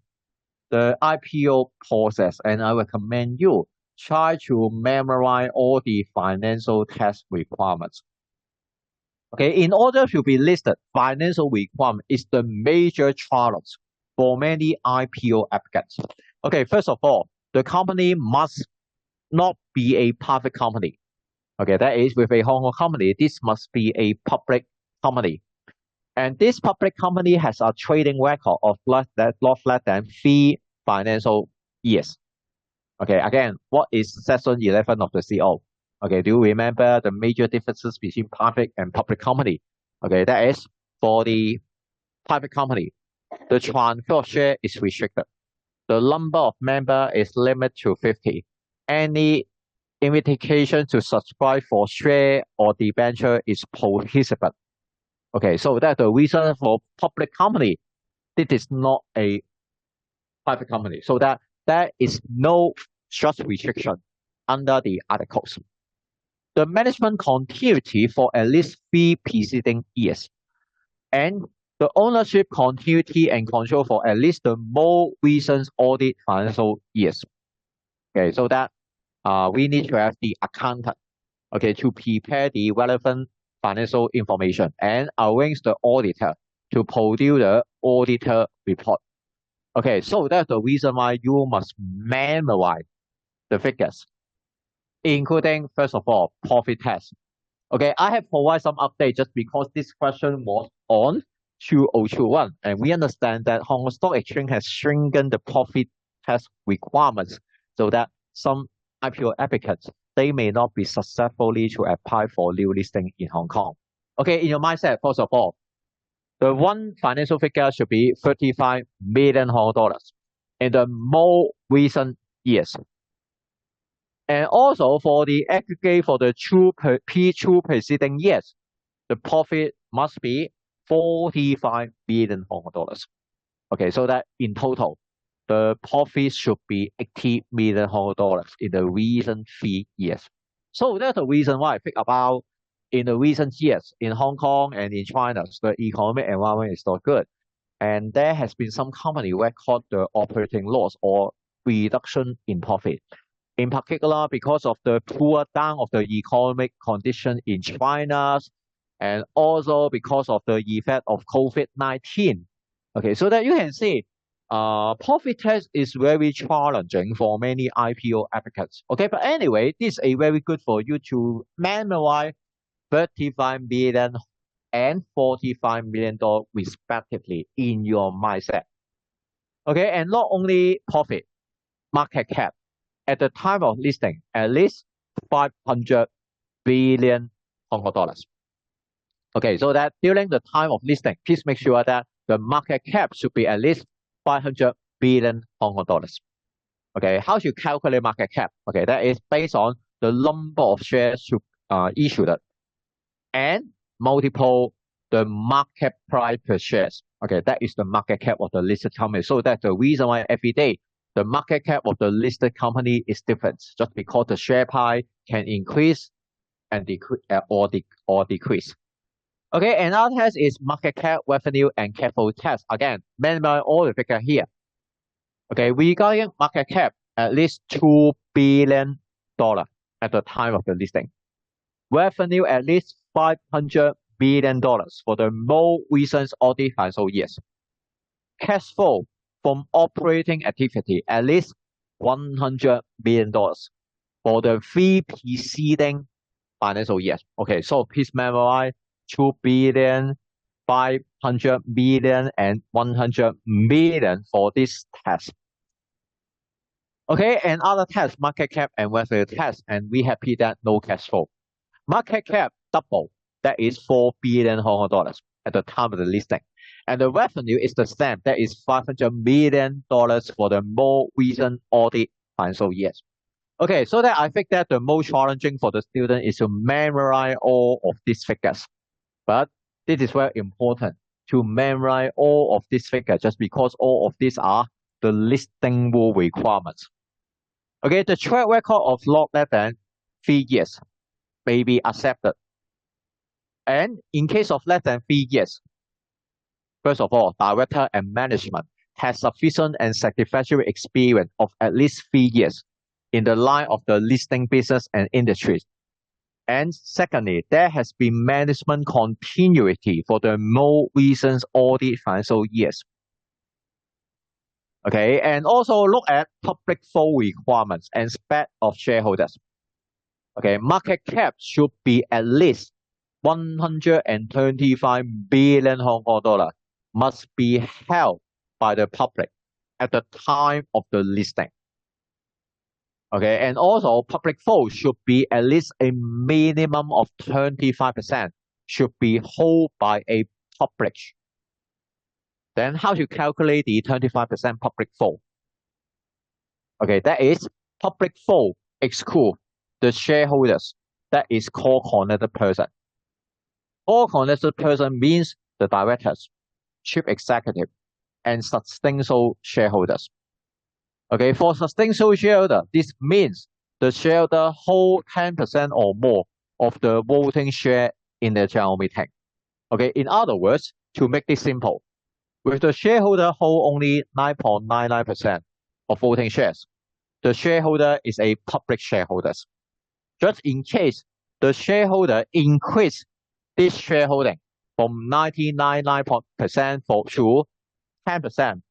A: the IPO process, and I recommend you try to memorize all the financial test requirements. Okay, in order to be listed, financial requirement is the major challenge for many IPO applicants. Okay, first of all, the company must not be a private company. Okay, that is, with a Hong Kong company, this must be a public company. And this public company has a trading record of not less than 3 financial years. Okay, again, what is Section 11 of the CO? Okay, do you remember the major differences between private and public company? Okay, that is, for the private company, the transfer of share is restricted. The number of members is limited to 50. Any invitation to subscribe for share or debenture is prohibited. Okay, so that's the reason for public company. This is not a private company. So that there is no such restriction under the articles. The management continuity for at least 3 preceding years. And the ownership continuity and control for at least the more recent audit financial years. Okay, so that we need to have the accountant, okay, to prepare the relevant financial information and arrange the auditor to produce the auditor report. Okay, so that's the reason why you must memorize the figures, including, first of all, profit test. Okay, I have provided some update just because this question was on 2021, and we understand that Hong Kong Stock Exchange has shrunken the profit test requirements so that some IPO applicants, they may not be successfully to apply for new listing in Hong Kong. Okay, in your mindset, first of all, the one financial figure should be 35 million Hong Kong dollars in the more recent years. And also for the aggregate for the two preceding years, the profit must be 45 million Hong Kong dollars. Okay, so that in total, the profit should be 80 million Hong Kong dollars in the recent 3 years. So that's the reason why I think about in the recent years in Hong Kong and in China, the economic environment is not good. And there has been some company record the operating loss or reduction in profit. In particular, because of the poor down of the economic condition in China, and also because of the effect of COVID-19. Okay, so that you can see, profit test is very challenging for many IPO applicants. Okay, but anyway, this is a very good for you to memorize 35 million and $45 million respectively in your mindset. Okay, and not only profit, market cap. At the time of listing, at least 500 billion Hong Kong dollars. Okay, so that during the time of listing, please make sure that the market cap should be at least 500 billion Hong Kong dollars. Okay, how to calculate market cap? Okay, that is based on the number of shares issued and multiple the market price per shares. Okay, that is the market cap of the listed company. So that's the reason why every day the market cap of the listed company is different, just because the share price can increase and decrease or decrease. Okay, another test is market cap, revenue, and cash flow test. Again, memorize all the figure here. Okay, regarding market cap, at least $2 billion at the time of the listing. Revenue at least $500 billion for the more recent audit financial years. Cash flow from operating activity at least $100 billion for the 3 preceding financial years. Okay, so please memorize 2 billion, 500 million, and 100 million for this test. Okay, and other test, market cap and revenue test, and we happy that no cash flow. Market cap double, that is 4 billion Hong Kong dollars at the time of the listing. And the revenue is the same, that is $500 million for the more recent audit financial years. Okay, so that I think that the most challenging for the student is to memorize all of these figures. But this is very important to memorize all of these figures just because all of these are the listing rule requirements. Okay, the track record of not less than 3 years may be accepted. And in case of less than 3 years, first of all, director and management has sufficient and satisfactory experience of at least 3 years in the line of the listing business and industries. And secondly, there has been management continuity for the more recent audit financial years. Okay, and also look at public flow requirements and spec of shareholders. Okay, market cap should be at least 125 billion Hong Kong dollar must be held by the public at the time of the listing. Okay, and also public flow should be at least a minimum of 25% should be held by a public. Then how to calculate the 25% public flow? Okay, that is public flow exclude the shareholders. That is called connected person. All connected person means the directors, chief executive, and substantial shareholders. Okay, for substantial shareholder, this means the shareholder hold 10% or more of the voting share in the general meeting. Okay, in other words, to make this simple, with the shareholder hold only 9.99% of voting shares, the shareholder is a public shareholder. Just in case the shareholder increase this shareholding from 99% to 10%,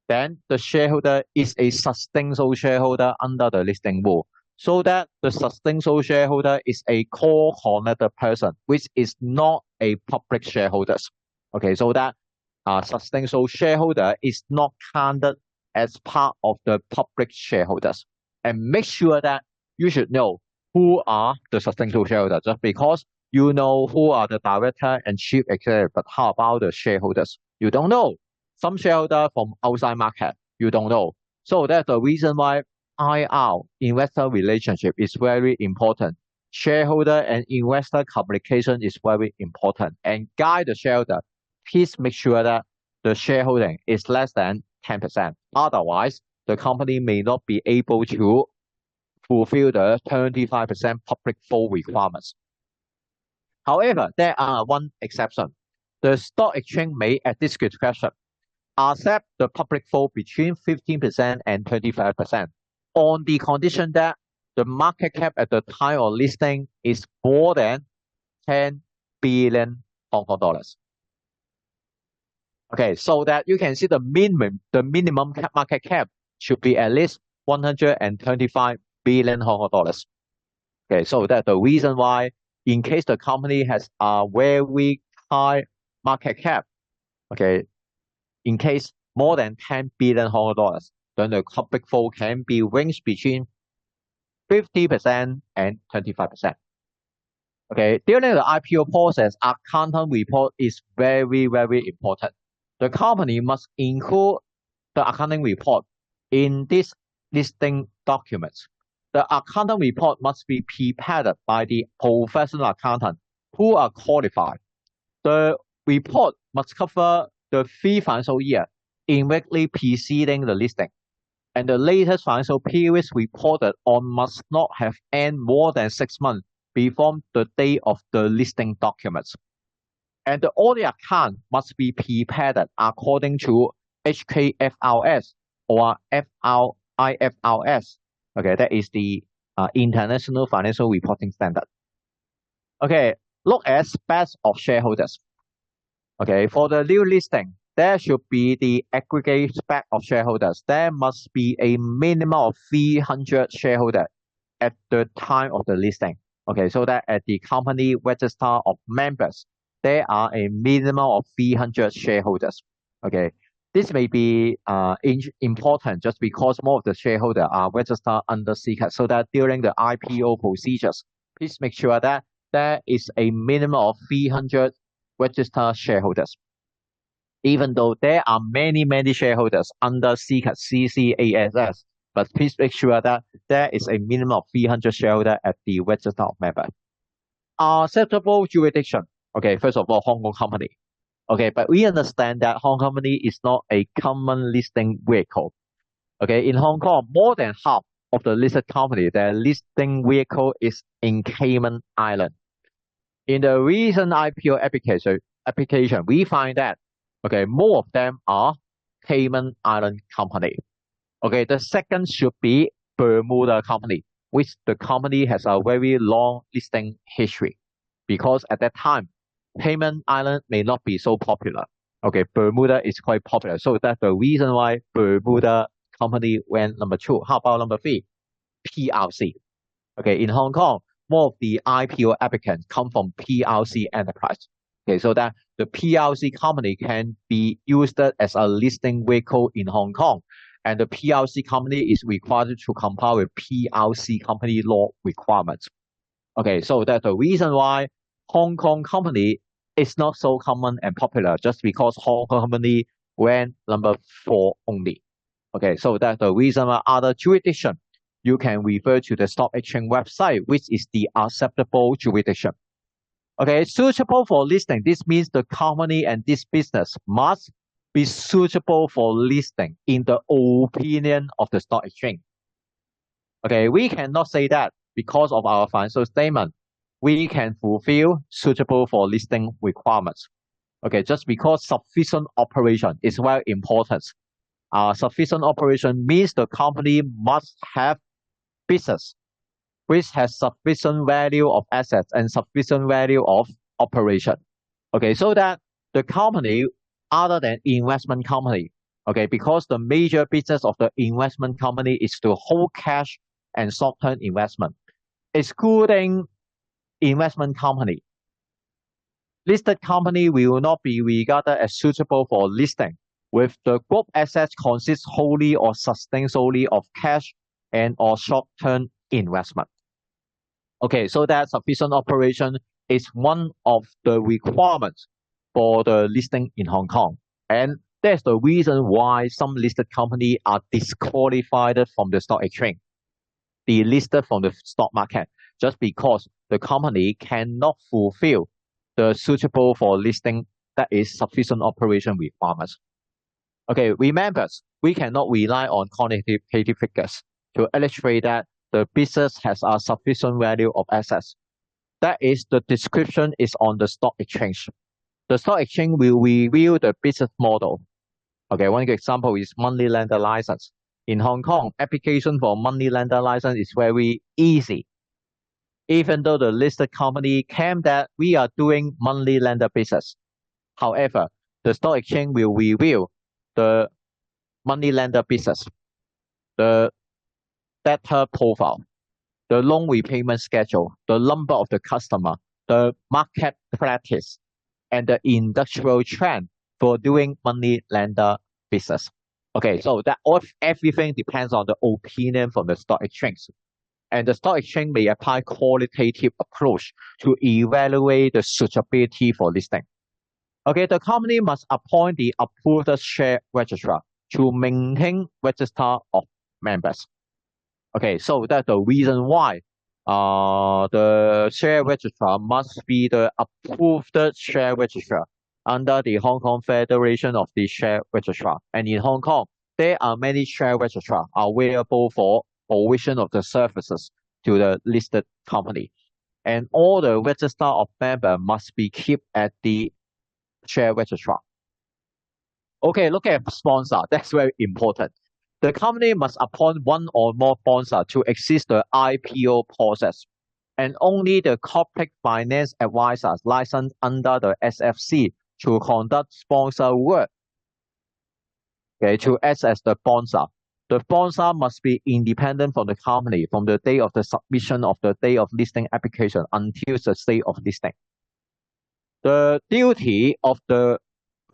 A: then the shareholder is a substantial shareholder under the listing rule. So that the substantial shareholder is a core connected person, which is not a public shareholder. Okay, so that substantial shareholder is not counted as part of the public shareholders. And make sure that you should know who are the substantial shareholders, just because you know who are the director and chief executive, but how about the shareholders? You don't know. Some shareholder from outside market, you don't know. So that's the reason why IR, investor relationship, is very important. Shareholder and investor communication is very important. And guide the shareholder, please make sure that the shareholding is less than 10%. Otherwise, the company may not be able to fulfill the 25% public flow requirements. However, there are one exception. The stock exchange may, at this discretion, accept the public flow between 15% and 25% on the condition that the market cap at the time of listing is more than 10 billion Hong Kong dollars. Okay, so that you can see the minimum market cap should be at least 125 billion Hong Kong dollars. Okay, so that's the reason why, in case the company has a very high market cap, okay, in case more than 10 billion Hong Kong dollars, then the public flow can be ranged between 50% and 25%. Okay, during the IPO process, accountant report is very, very important. The company must include the accounting report in this listing documents. The accounting report must be prepared by the professional accountant who are qualified. The report must cover the 3 financial year immediately preceding the listing, and the latest financial periods reported on must not have ended more than 6 months before the date of the listing documents. And the audit account must be prepared according to HKFRS or IFRS. Okay, that is the International Financial Reporting Standard. Okay, look at specs of shareholders. Okay, for the new listing, there should be the aggregate spec of shareholders. There must be a minimum of 300 shareholders at the time of the listing. Okay, so that at the company register of members, there are a minimum of 300 shareholders. Okay, this may be important just because more of the shareholders are registered under Secr, so that during the IPO procedures, please make sure that there is a minimum of 300 registered shareholders. Even though there are many, many shareholders under Secr CCASS, but please make sure that there is a minimum of 300 shareholders at the register of members. Acceptable jurisdiction. Okay, first of all, Hong Kong company. Okay, but we understand that Hong Kong company is not a common listing vehicle. Okay, in Hong Kong, more than half of the listed company, their listing vehicle is in Cayman Island. In the recent IPO application, we find that okay, more of them are Cayman Island company. Okay, the second should be Bermuda company, which the company has a very long listing history. Because at that time, Cayman Island may not be so popular. Okay, Bermuda is quite popular. So that's the reason why Bermuda company went number 2. How about number 3? PLC. Okay, in Hong Kong, more of the IPO applicants come from PLC enterprise. Okay, so that the PLC company can be used as a listing vehicle in Hong Kong, and the PLC company is required to comply with PLC company law requirements. Okay, so that's the reason why Hong Kong company is not so common and popular, just because Hong Kong company went number 4 only. Okay, so that's the reason why other jurisdiction you can refer to the stock exchange website, which is the acceptable jurisdiction. Okay, suitable for listing. This means the company and this business must be suitable for listing in the opinion of the stock exchange. Okay, we cannot say that because of our financial statement, we can fulfill suitable for listing requirements. Okay, just because sufficient operation is very important. Sufficient operation means the company must have business which has sufficient value of assets and sufficient value of operation. Okay, so that the company, other than investment company, okay, because the major business of the investment company is to hold cash and short-term investment, excluding investment company. Listed company will not be regarded as suitable for listing, with the group assets consist wholly or substantially of cash and or short-term investment. Okay, so that sufficient operation is one of the requirements for the listing in Hong Kong. And that's the reason why some listed companies are disqualified from the stock exchange, delisted from the stock market, just because the company cannot fulfill the suitable for listing, that is sufficient operation requirements. Okay, remember, we cannot rely on quantitative figures to illustrate that the business has a sufficient value of assets. That is, the description is on the stock exchange. The stock exchange will reveal the business model. Okay, one example is money lender license. In Hong Kong, application for money lender license is very easy. Even though the listed company claim that we are doing money lender business. However, the stock exchange will reveal the money lender business, the debtor profile, the loan repayment schedule, the number of the customer, the market practice, and the industrial trend for doing money lender business. Okay, so that everything depends on the opinion from the stock exchange. And the stock exchange may apply qualitative approach to evaluate the suitability for listing. Okay, the company must appoint the approved share registrar to maintain register of members. Okay, so that's the reason why the share registrar must be the approved share registrar under the Hong Kong Federation of the Share Registrar. And in Hong Kong, there are many share registrars available for provision of the services to the listed company. And all the register of members must be kept at the share registrar. Okay, look at sponsor. That's very important. The company must appoint one or more sponsors to assist the IPO process. And only the corporate finance advisors licensed under the SFC to conduct sponsor work. Okay, to act as the sponsor. The sponsor must be independent from the company from the day of the submission of the day of listing application until the day of listing. The duty of the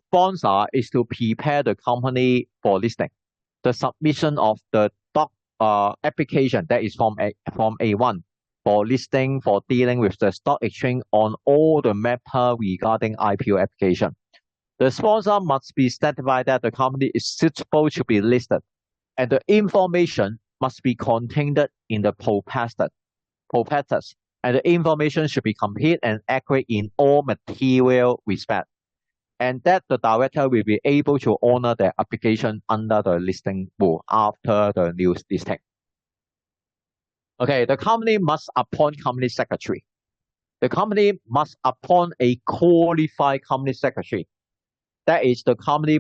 A: sponsor is to prepare the company for listing. The submission of the application, that is Form A1, for listing, for dealing with the stock exchange on all the matter regarding IPO application. The sponsor must be certified that the company is suitable to be listed, and the information must be contained in the prospectus, and the information should be complete and accurate in all material respects, and that the director will be able to honor their application under the listing rule after the new listing. Okay, the company must appoint company secretary. The company must appoint a qualified company secretary. That is, the company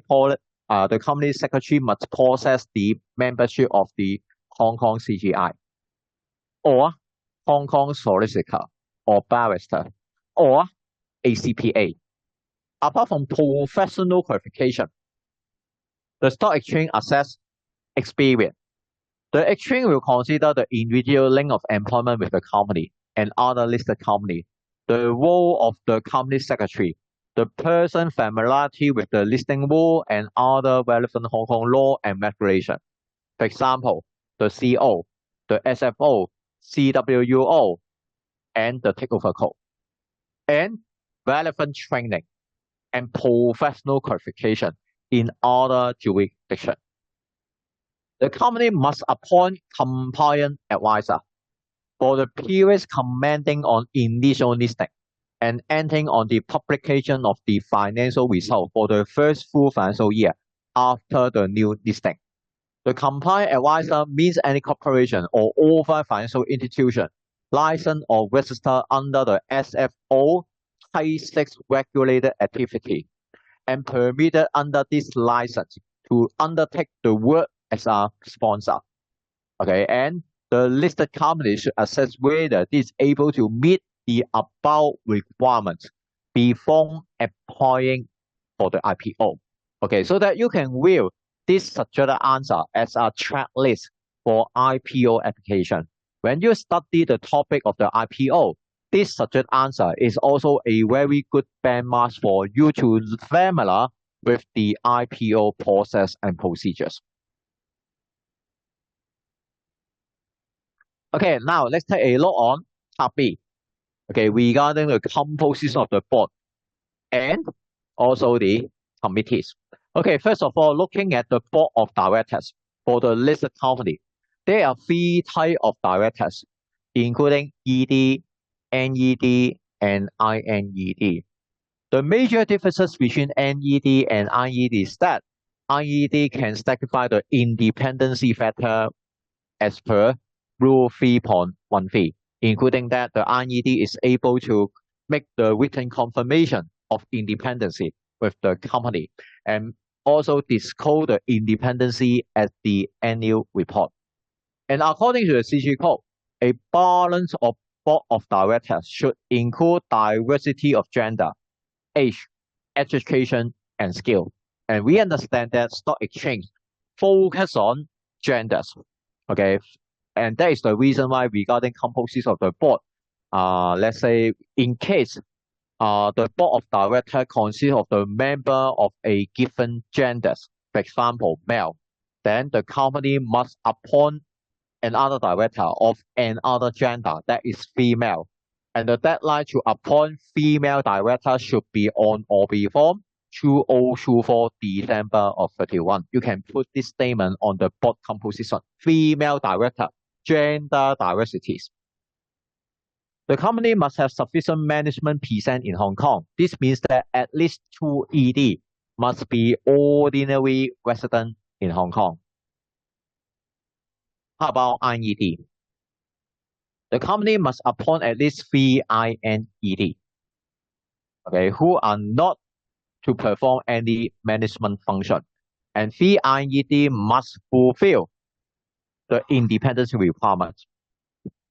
A: secretary must process the membership of the Hong Kong CGI, or Hong Kong solicitor or barrister, or ACPA. Apart from professional qualification, the stock exchange assess experience. The exchange will consider the individual length of employment with the company and other listed company, the role of the company secretary, the person familiarity with the listing rule and other relevant Hong Kong law and regulation. For example, the CO, the SFO, CWUO, and the takeover code, and relevant training and professional qualification in other jurisdictions. The company must appoint compliance advisor for the periods commencing on initial listing and ending on the publication of the financial result for the first full financial year after the new listing. The compliance advisor means any corporation or authorized financial institution licensed or registered under the SFO Type 6 regulated activity and permitted under this license to undertake the work as a sponsor. Okay, and the listed company should assess whether it is able to meet the above requirements before applying for the IPO. Okay, so that you can view this suggested answer as a checklist for IPO application. When you study the topic of the IPO, this suggested answer is also a very good benchmark for you to familiar with the IPO process and procedures. Okay, now let's take a look on part B. Okay, regarding the composition of the board and also the committees. Okay, first of all, looking at the board of directors for the listed company, there are 3 types of directors, including ED, NED, and INED. The major differences between NED and IED is that IED can satisfy the independency factor as per Rule 3.13, including that the IED is able to make the written confirmation of independency with the company and also disclose the independency at the annual report. And according to the CG code, a balance of board of directors should include diversity of gender, age, education, and skill. And we understand that stock exchange focus on genders. Okay, and that is the reason why regarding composition of the board, let's say in case the board of directors consists of the member of a given genders, for example, male, then the company must appoint another director of another gender that is female. And the deadline to appoint female director should be on or before 2024 December of 31. You can put this statement on the board composition. Female director, gender diversities. The company must have sufficient management present in Hong Kong. This means that at least 2 ED must be ordinary resident in Hong Kong. How about INED? The company must appoint at least 3 INED, okay, who are not to perform any management function. And 3 INED must fulfill the independence requirements.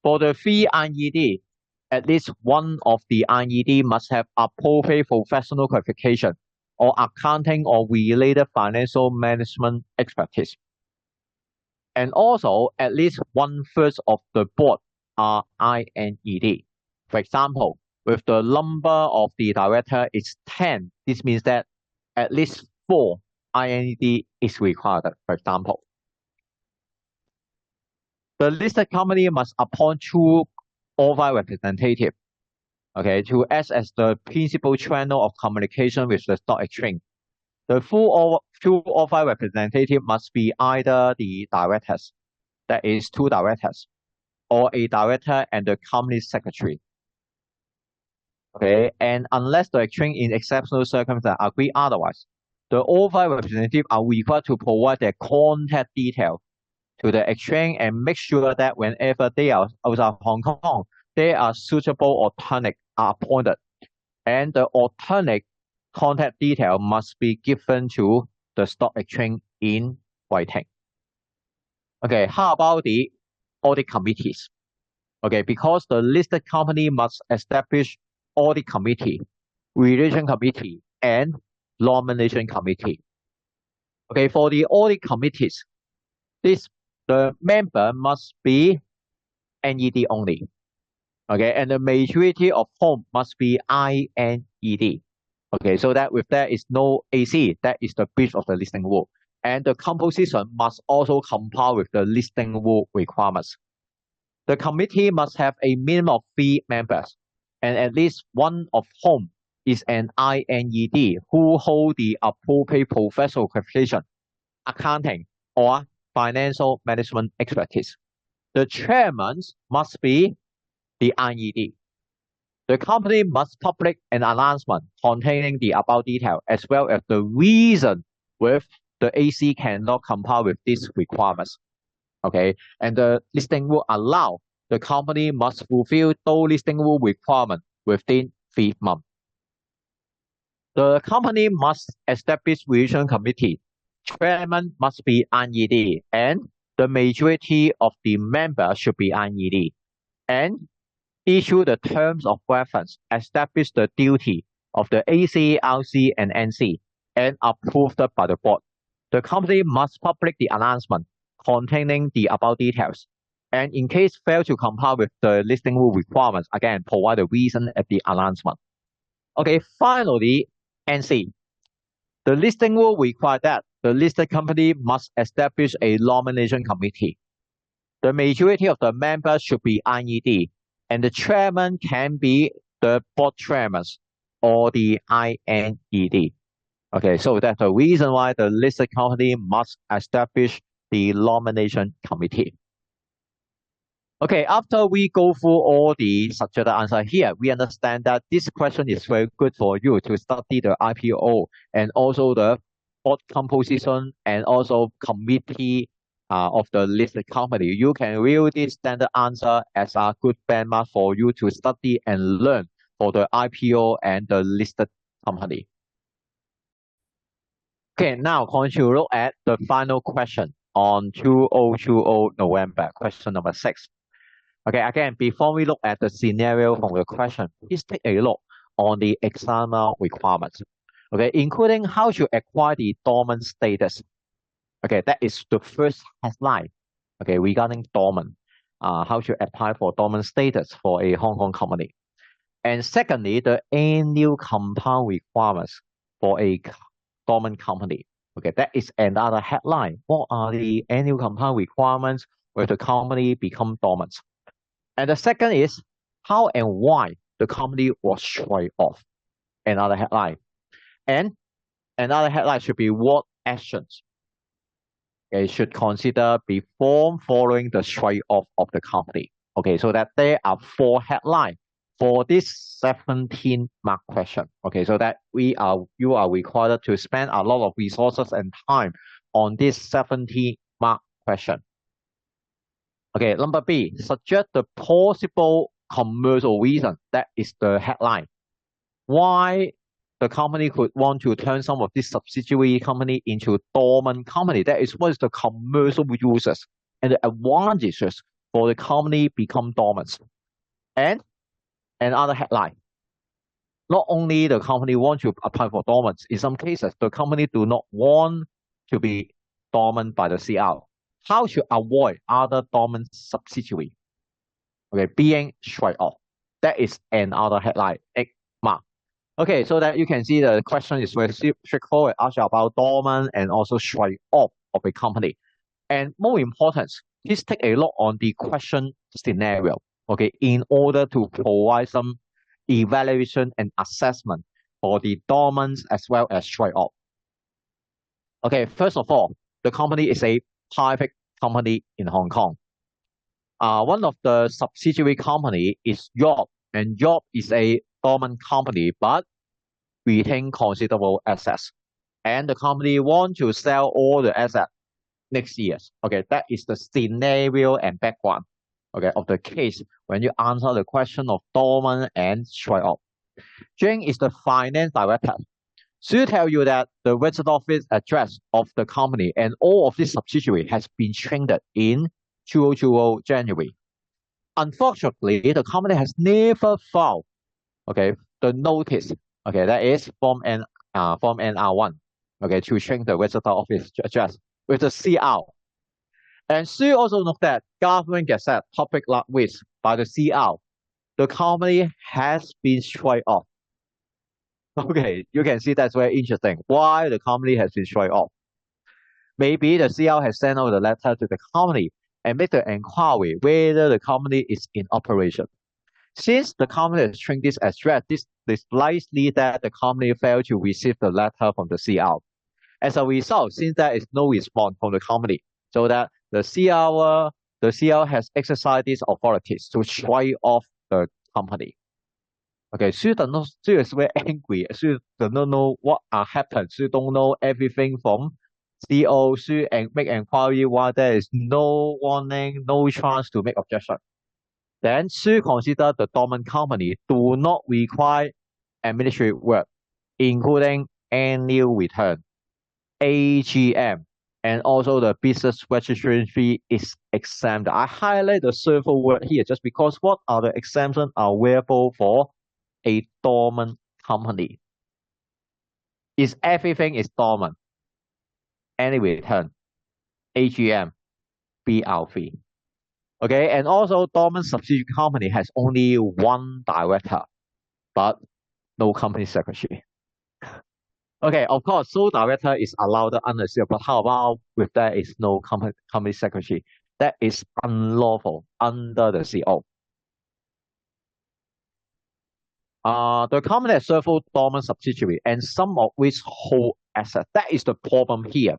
A: For the 3 INED, at least one of the INED must have appropriate professional qualification or accounting or related financial management expertise. And also, at least 1/3 of the board are INED. For example, with the number of the director is 10, this means that at least 4 INED is required, for example. The listed company must appoint 2 authorized representatives, okay, to act as the principal channel of communication with the stock exchange. The 2 authorized representatives must be either the directors, that is 2 directors, or a director and the company secretary. Okay, and unless the exchange in exceptional circumstances agree otherwise, the authorized representatives are required to provide their contact details to the exchange and make sure that whenever they are outside Hong Kong, they are suitable alternate are appointed. And the alternate contact detail must be given to the stock exchange in writing. Okay, how about the audit committees? Okay, because the listed company must establish audit committee, relation committee, and nomination committee. Okay, for the audit committees, the member must be NED only. Okay, and the majority of whom must be INED. Okay, so that if there is no AC, that is the breach of the listing rule. And the composition must also comply with the listing rule requirements. The committee must have a minimum of 3 members, and at least one of whom is an INED who hold the appropriate professional qualification, accounting, or financial management expertise. The chairman must be the INED. The company must publish an announcement containing the above detail as well as the reason with the AC cannot comply with these requirements. Okay, and the listing will allow the company must fulfill those listing rule requirement within 3 months. The company must establish relation committee. Chairman must be INED, and the majority of the members should be INED. And issue the terms of reference, establish the duty of the AC, RC, and NC, and approved by the board. The company must publish the announcement containing the above details. And in case fail to comply with the listing rule requirements, again, provide a reason at the announcement. Okay, finally, NC. The listing rule requires that the listed company must establish a nomination committee. The majority of the members should be INED, and the chairman can be the board chairman or the INED. Okay, so that's the reason why the listed company must establish the nomination committee. Okay, after we go through all the suggested answer here, we understand that this question is very good for you to study the IPO and also the board composition and also committee of the listed company. You can view this standard answer as a good benchmark for you to study and learn for the IPO and the listed company. Okay, now going to look at the final question on 2020 November, question number 6. Okay, again, before we look at the scenario from the question, please take a look on the examiner requirements. Okay, including how to acquire the dormant status. Okay, that is the first headline. Okay, regarding dormant, how to apply for dormant status for a Hong Kong company. And secondly, the annual compound requirements for a dormant company. Okay, that is another headline. What are the annual compound requirements where the company become dormant? And the second is how and why the company was shut off. Another headline. And another headline should be what actions it should consider before following the shut off of the company. Okay, so that there are 4 headlines for this 17-mark question. Okay, so that you are required to spend a lot of resources and time on this 17-mark question. Okay, number B, suggest the possible commercial reason. That is the headline. Why the company could want to turn some of this subsidiary company into dormant company. That is what is the commercial uses and the advantages for the company become dormant. And another headline. Not only the company want to apply for dormant, in some cases, the company do not want to be dormant by the CR. How to avoid other dormant subsidiary being shut off? That is another headline. 8 mark. Okay, so that you can see the question is very straightforward, actually about dormant and also shut off of a company. And more important, please take a look on the question scenario. Okay, in order to provide some evaluation and assessment for the dormant as well as shut off. Okay, first of all, the company is a private company in Hong Kong. One of the subsidiary company is York, and York is a dormant company, but retain considerable assets. And the company want to sell all the assets next year. Okay, that is the scenario and background, okay, of the case when you answer the question of dormant and shut off. Jane is the finance director. should tell you that the registered office address of the company and all of this subsidiary has been changed in 2020 January. Unfortunately, the company has never filed, okay, the notice, okay, that is Form NR1, okay, to change the registered office address with the CR. And should also note that government gazette public list by the CR, the company has been straight off. Okay, you can see that's very interesting. Why the company has been straight off? Maybe the CR has sent out the letter to the company and make the inquiry whether the company is in operation. Since the company has changed this address, this is likely that the company failed to receive the letter from the CR. As a result, since there is no response from the company, so that the CR has exercised these authorities to strike off the company. Okay, she is very angry. She does not know what happened. She don't know everything from CEO. She make inquiry while there is no warning, no chance to make objection. Then she consider the dormant company do not require administrative work, including annual return, AGM, and also the business registration fee is exempt. I highlight the several word here just because what are the exemptions available for a dormant company? Is everything is dormant? Any return, AGM, BR fee. Okay, and also dormant subsidiary company has only one director, but no company secretary. Okay, of course, sole director is allowed under CEO, but how about if there is no company secretary? That is unlawful under the CO. The company has several dormant subsidiary and some of which hold assets. That is the problem here.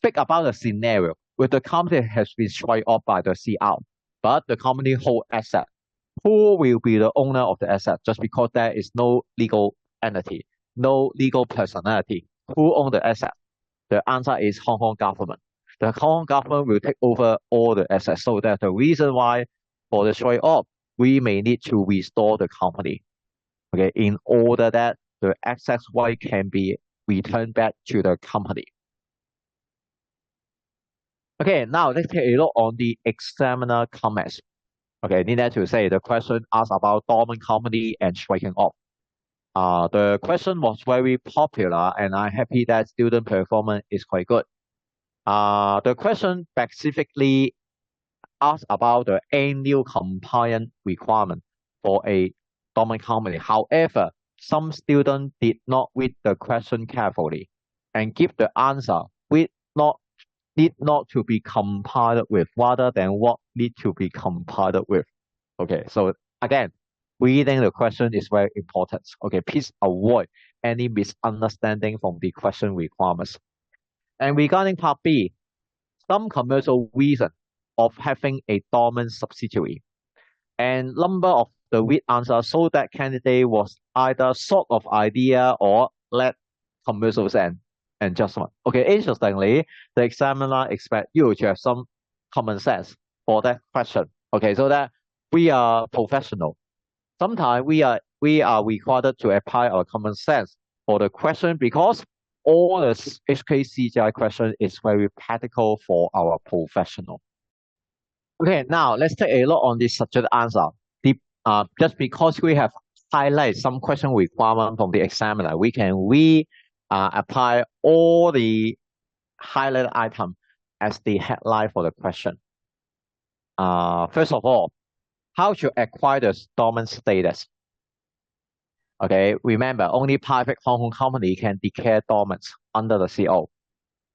A: Think about the scenario where the company has been struck off by the CR, but the company hold asset. Who will be the owner of the asset? Just because there is no legal entity, no legal personality. Who owns the asset? The answer is Hong Kong government. The Hong Kong government will take over all the assets. So that's the reason why for the strike off, we may need to restore the company. Okay, in order that the excess right can be returned back to the company. Okay, now let's take a look on the examiner comments. Okay, needless to say, the question asked about dormant company and striking off. The question was very popular, and I'm happy that student performance is quite good. The question specifically asked about the annual compliance requirement for a dormant company. However, some students did not read the question carefully and give the answer which need not to be compiled with rather than what need to be compiled with. Okay, so again, reading the question is very important. Okay, please avoid any misunderstanding from the question requirements. And regarding part B, some commercial reason of having a dormant subsidiary and number of the read answer so that candidate was either sort of idea or lack commercial sense and judgment. Okay, interestingly, the examiner expect you to have some common sense for that question. Okay, so that we are professional. Sometimes we are required to apply our common sense for the question because all the HKCGI question is very practical for our professional. Okay, now let's take a look on the subject answer. Just because we have highlighted some question requirement from the examiner, we can apply all the highlighted item as the headline for the question. First of all, how to acquire the dormant status? Okay, remember, only private Hong Kong company can declare dormant under the CO.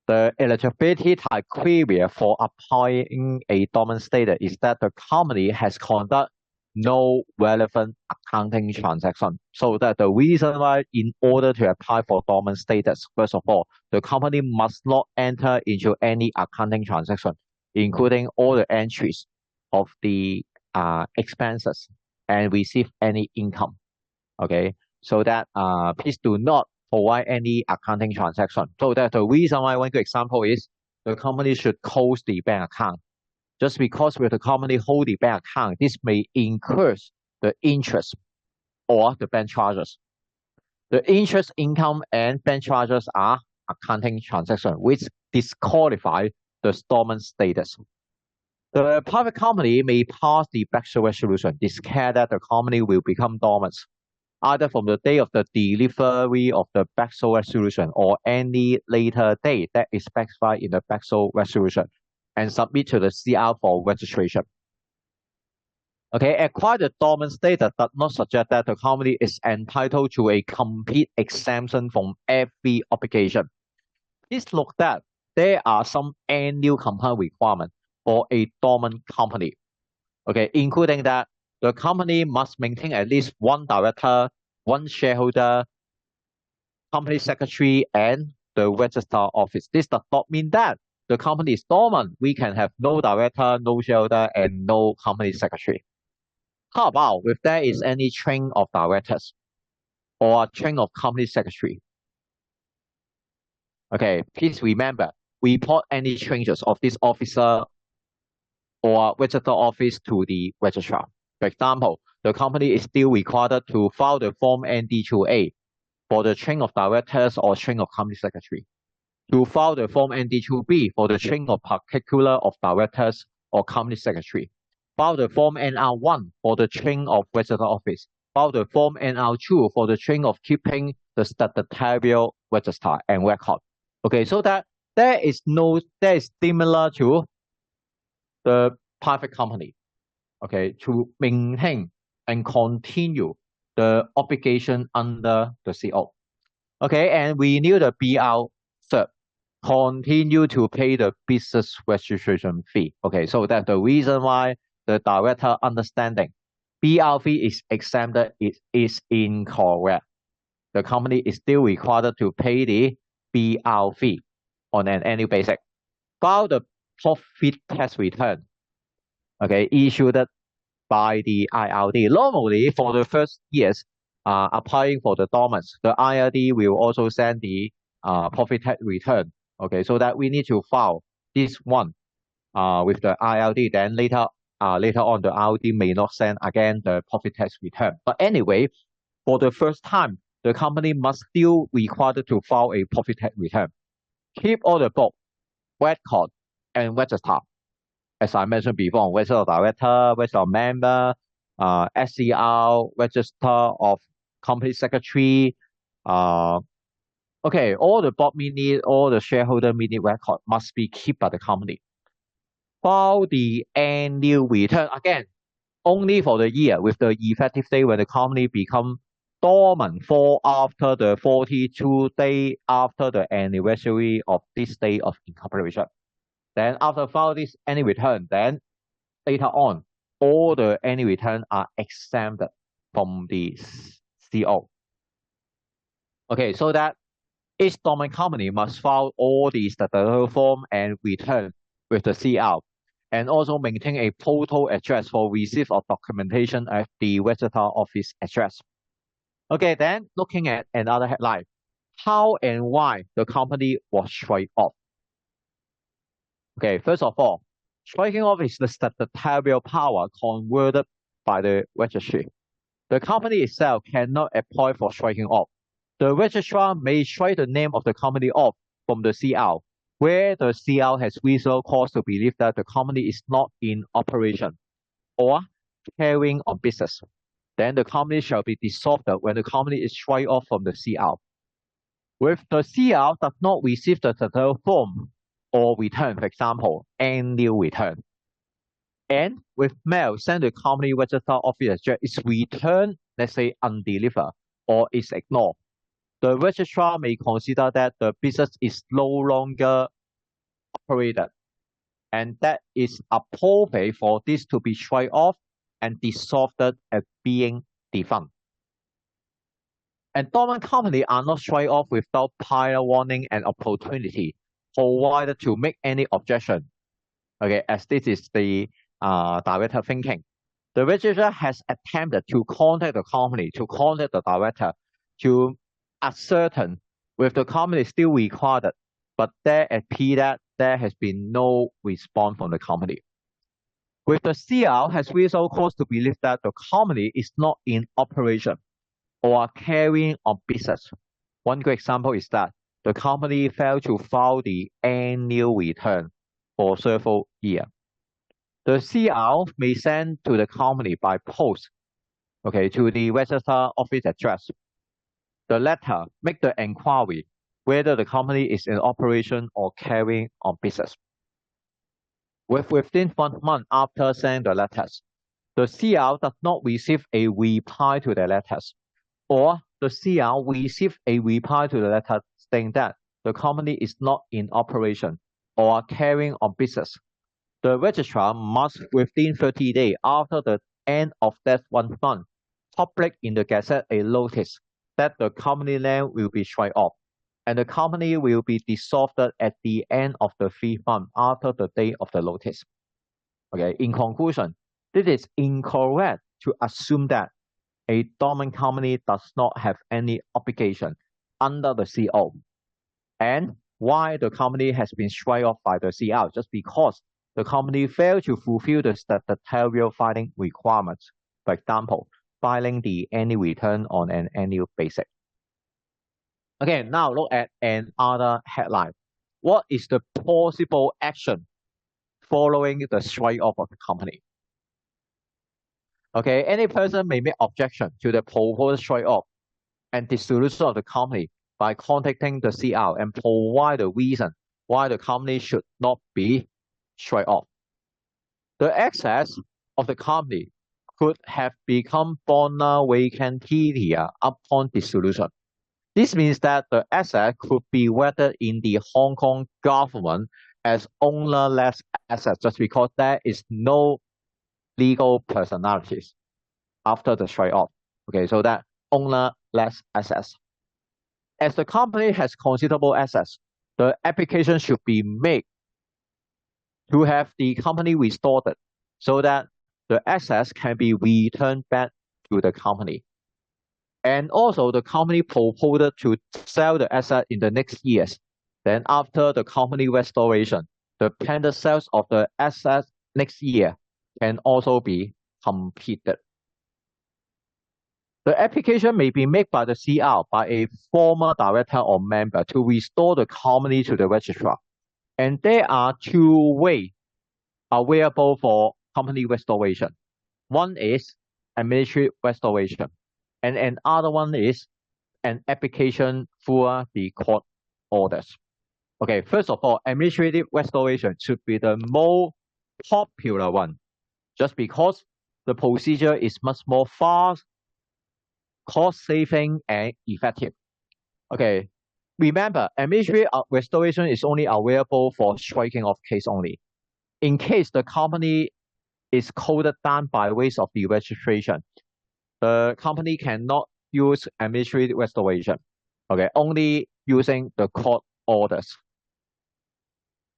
A: The eligibility criteria for applying a dormant status is that the company has conducted no relevant accounting transaction. So that the reason why in order to apply for dormant status, first of all, the company must not enter into any accounting transaction, including all the entries of the expenses and receive any income. Okay, so that please do not provide any accounting transaction. So that the reason why one good example is the company should close the bank account. Just because with the company hold the bank account, this may increase the interest or the bank charges. The interest income and bank charges are accounting transactions which disqualify the dormant status. The private company may pass the backstop resolution, declare that the company will become dormant either from the day of the delivery of the backstop resolution or any later date that is specified in the backstop resolution, and submit to the CR for registration. Okay, acquire the dormant status does not suggest that the company is entitled to a complete exemption from every obligation. Please look that there are some annual compliance requirements for a dormant company. Okay, including that the company must maintain at least one director, one shareholder, company secretary, and the registrar office. This does not mean that the company is dormant. We can have no director, no shareholder, and no company secretary. How about if there is any chain of directors or a chain of company secretary? Okay, please remember, report any changes of this officer or register office to the registrar. For example, the company is still required to file the Form ND2A for the chain of directors or chain of company secretary, to file the Form ND2B for the chain of particular of directors or company secretary, file the Form NR1 for the chain of register office, file the Form NR2 for the chain of keeping the statutory register and record. Okay, so that there is similar to the private company, okay, to maintain and continue the obligation under the CO. Okay, and renew the BR cert, continue to pay the business registration fee. Okay, so that's the reason why the director understanding BR fee is exempted is incorrect. The company is still required to pay the BR fee on an annual basis. File the profit tax return, okay, issued by the IRD. Normally, for the first years, applying for the dormant, the IRD will also send the profit tax return. Okay, so that we need to file this one with the IRD. Then later on, the IRD may not send again the profit tax return. But anyway, for the first time, the company must still required to file a profit tax return. Keep all the book, record, and register. As I mentioned before, register director, register member, SCR, register of company secretary. Okay, all the board minute, all the shareholder minute record must be kept by the company. File the annual return again, only for the year with the effective date when the company become dormant for after the 42 days after the anniversary of this day of incorporation. Then after file this annual return, then later on, all the annual return are exempted from the CO. Okay, so that each dormant company must file all the statutory form and return with the CR, and also maintain a postal address for receipt of documentation at the registrar office address. Okay, then looking at another headline, how and why the company was stripped off. Okay, first of all, striking off is the statutory power converted by the registry. The company itself cannot apply for striking off. The registrar may strike the name of the company off from the CR, where the CR has reasonable cause to believe that the company is not in operation or carrying on business. Then the company shall be dissolved when the company is struck off from the CR. If the CR does not receive the statutory form or return, for example, annual return, and with mail sent to the company register office address is returned, let's say undelivered, or is ignored, the registrar may consider that the business is no longer operated, and that is appropriate for this to be struck off and dissolved as being defunct. And dormant companies are not struck off without prior warning and opportunity provided to make any objection. Okay, as this is the director thinking. The registrar has attempted to contact the company, to contact the director, to ascertain if the company is still required, but there appears that there has been no response from the company. With the CR has reasonable cause to believe that the company is not in operation or carrying on business. One good example is that the company failed to file the annual return for several years. The CR may send to the company by post, to the register office address. The letter make the inquiry whether the company is in operation or carrying on business. Within 1 month after sending the letters, the CR does not receive a reply to the letters, or the CR receives a reply to the letter saying that the company is not in operation or carrying on business. The registrar must, within 30 days after the end of that 1 month, publish in the Gazette a notice that the company name will be struck off, and the company will be dissolved at the end of the 3 months after the date of the notice. In conclusion, it is incorrect to assume that a dormant company does not have any obligation under the CO, and why the company has been struck off by the CR just because the company failed to fulfill the statutory filing requirements. For example, filing the annual return on an annual basis. Okay, now look at another headline. What is the possible action following the strike off of the company? Okay, any person may make objection to the proposed strike off and dissolution of the company by contacting the CR and provide the reason why the company should not be struck off. The assets of the company could have become bona vacantia upon dissolution. This means that the asset could be vetted in the Hong Kong government as ownerless assets just because there is no legal personalities after the strike off. Okay, so that ownerless assets. As the company has considerable assets, the application should be made to have the company restored so that the assets can be returned back to the company. And also the company proposed to sell the asset in the next years. Then after the company restoration, the planned sales of the assets next year can also be completed. The application may be made by the CR by a former director or member to restore the company to the registrar. And there are 2 ways available for company restoration. One is administrative restoration, and another one is an application for the court orders. Okay, first of all, administrative restoration should be the most popular one, just because the procedure is much more fast, cost-saving, and effective. Okay, remember, administrative restoration is only available for striking off case only. In case the company is closed down by ways of the registration, the company cannot use administrative restoration. Okay, only using the court orders.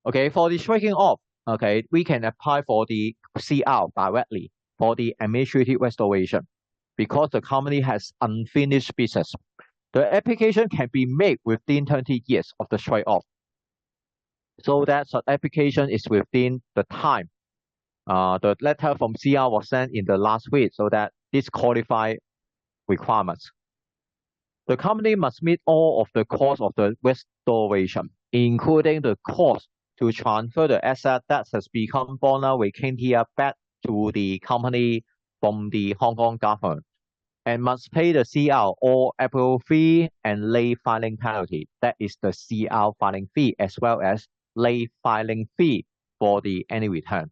A: Okay, for the striking off, okay, we can apply for the CR directly for the administrative restoration because the company has unfinished business. The application can be made within 20 years of the strike off, so that the application is within the time. The letter from CR was sent in the last week, so that this qualify requirements. The company must meet all of the costs of the restoration, including the cost to transfer the asset that has become bona vacantia back to the company from the Hong Kong government, and must pay the CR or appeal fee and late filing penalty. That is the CR filing fee as well as late filing fee for the annual return.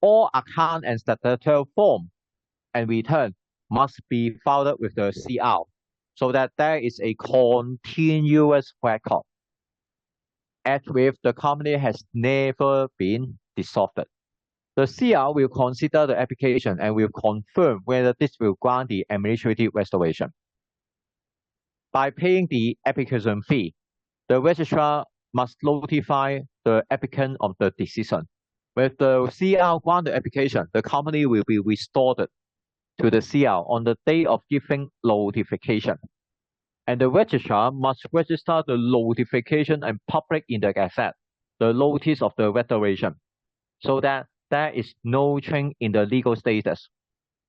A: All account and statutory form and return must be filed with the CR so that there is a continuous record, as if the company has never been dissolved. The CR will consider the application and will confirm whether this will grant the administrative restoration. By paying the application fee, the registrar must notify the applicant of the decision. With the CR grant the application, the company will be restored to the CR on the day of giving notification. And the registrar must register the notification and publish in the Gazette the notice of the restoration, so that there is no change in the legal status.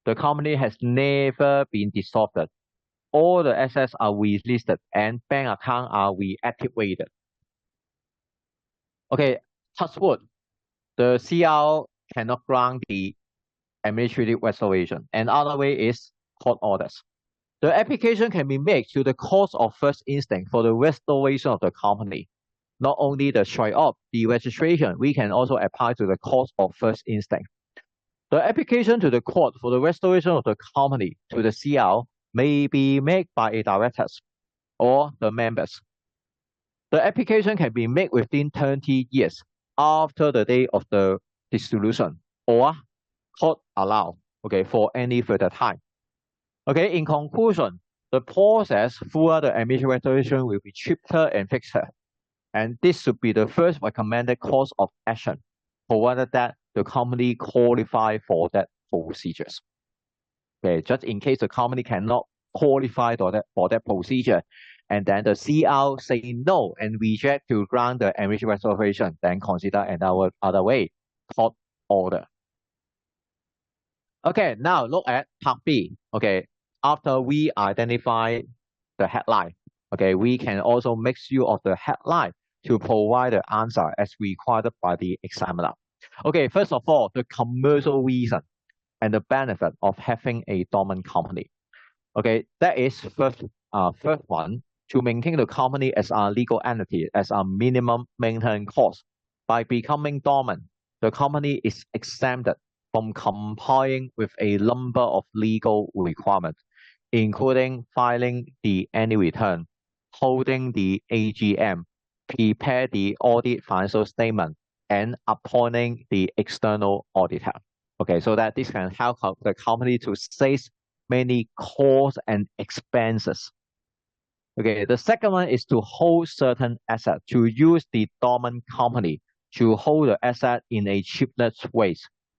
A: The company has never been dissolved. all the assets are relisted and bank accounts are reactivated. Okay, touch wood, the CR cannot grant the administrative restoration. Another way is court orders. The application can be made to the court of first instance for the restoration of the company. Not only the strike up, the registration, we can also apply to the court of first instance. The application to the court for the restoration of the company to the CR may be made by a director or the members. The application can be made within 20 years after the day of the dissolution or court allow, okay, for any further time. Okay, in conclusion, the process through the administrative restoration will be cheaper and faster. And this should be the first recommended course of action, provided that the company qualify for that procedures. Okay, just in case the company cannot qualify for that procedure, and then the CR say no and reject to grant the administrative restoration, then consider another other way, court order. Okay, now look at part B. Okay, after we identify the headline, okay, we can also make use of the headline to provide the answer as required by the examiner. Okay, first of all, the commercial reason and the benefit of having a dormant company. Okay, that is first one, to maintain the company as a legal entity as a minimum maintenance cost. By becoming dormant, the company is exempted from complying with a number of legal requirements, including filing the annual return, holding the AGM, prepare the audit financial statement, and appointing the external auditor. Okay, so that this can help the company to save many costs and expenses. Okay, the second one is to hold certain assets, to use the dormant company to hold the asset in a cheapest way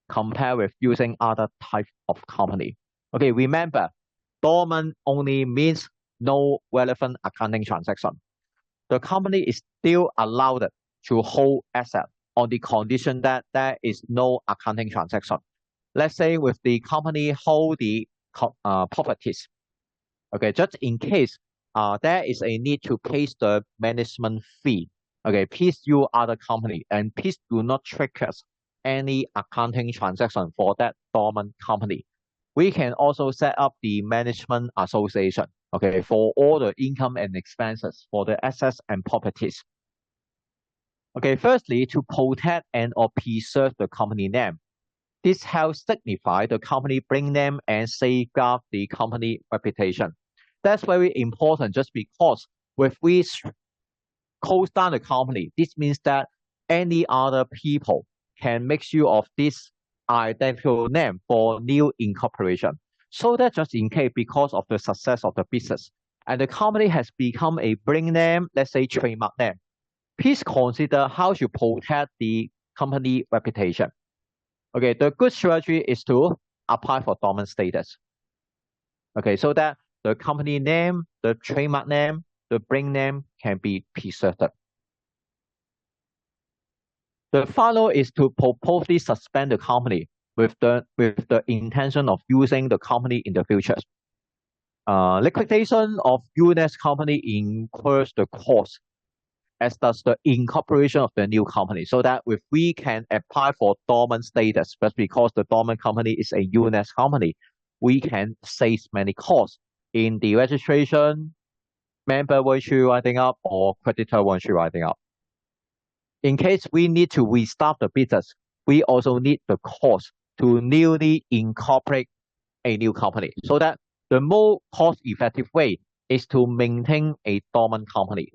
A: compared with using other type of company. Okay, remember, dormant only means no relevant accounting transaction. The company is still allowed to hold asset on the condition that there is no accounting transaction. Let's say with the company hold the properties. Okay, just in case there is a need to pay the management fee. Okay, please use other company and please do not trigger any accounting transaction for that dormant company. We can also set up the management association, okay, for all the income and expenses for the assets and properties. Okay, firstly, to protect and or preserve the company name. This helps signify the company brand name and safeguard the company reputation. That's very important just because if we close down the company, this means that any other people can make use of this identical name for new incorporation. So that just in case because of the success of the business and the company has become a brand name, let's say trademark name, please consider how to protect the company reputation. Okay, the good strategy is to apply for dormant status. Okay, so that the company name, the trademark name, the brand name can be preserved. The final is to purposely suspend the company with the intention of using the company in the future. Liquidation of UNS company incurs the cost, as does the incorporation of the new company, so that if we can apply for dormant status, but because the dormant company is a UNS company, we can save many costs in the registration, member virtual writing up, or creditor virtual writing up. In case we need to restart the business, we also need the cost to newly incorporate a new company, so that the more cost-effective way is to maintain a dormant company.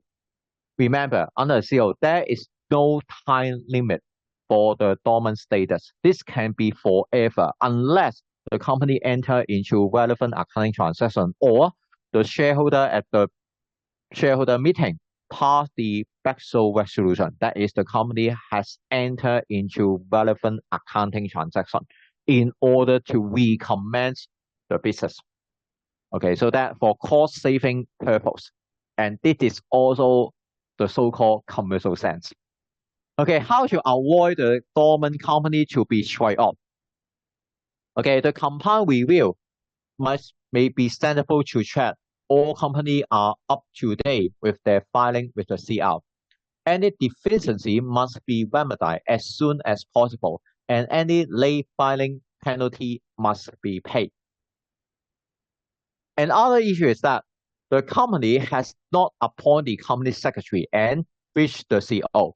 A: Remember, under CO, there is no time limit for the dormant status. This can be forever unless the company enter into relevant accounting transaction or the shareholder at the shareholder meeting pass the backstop resolution. That is, the company has entered into relevant accounting transaction in order to recommence the business. Okay, so that for cost saving purpose, and this is also the so-called commercial sense. Okay, how to avoid the dormant company to be strike off? Okay, the compound review may be sensible to check all companies are up to date with their filing with the CR. Any deficiency must be remedied as soon as possible, and any late filing penalty must be paid. Another issue is that the company has not appointed the company secretary and reached the CO.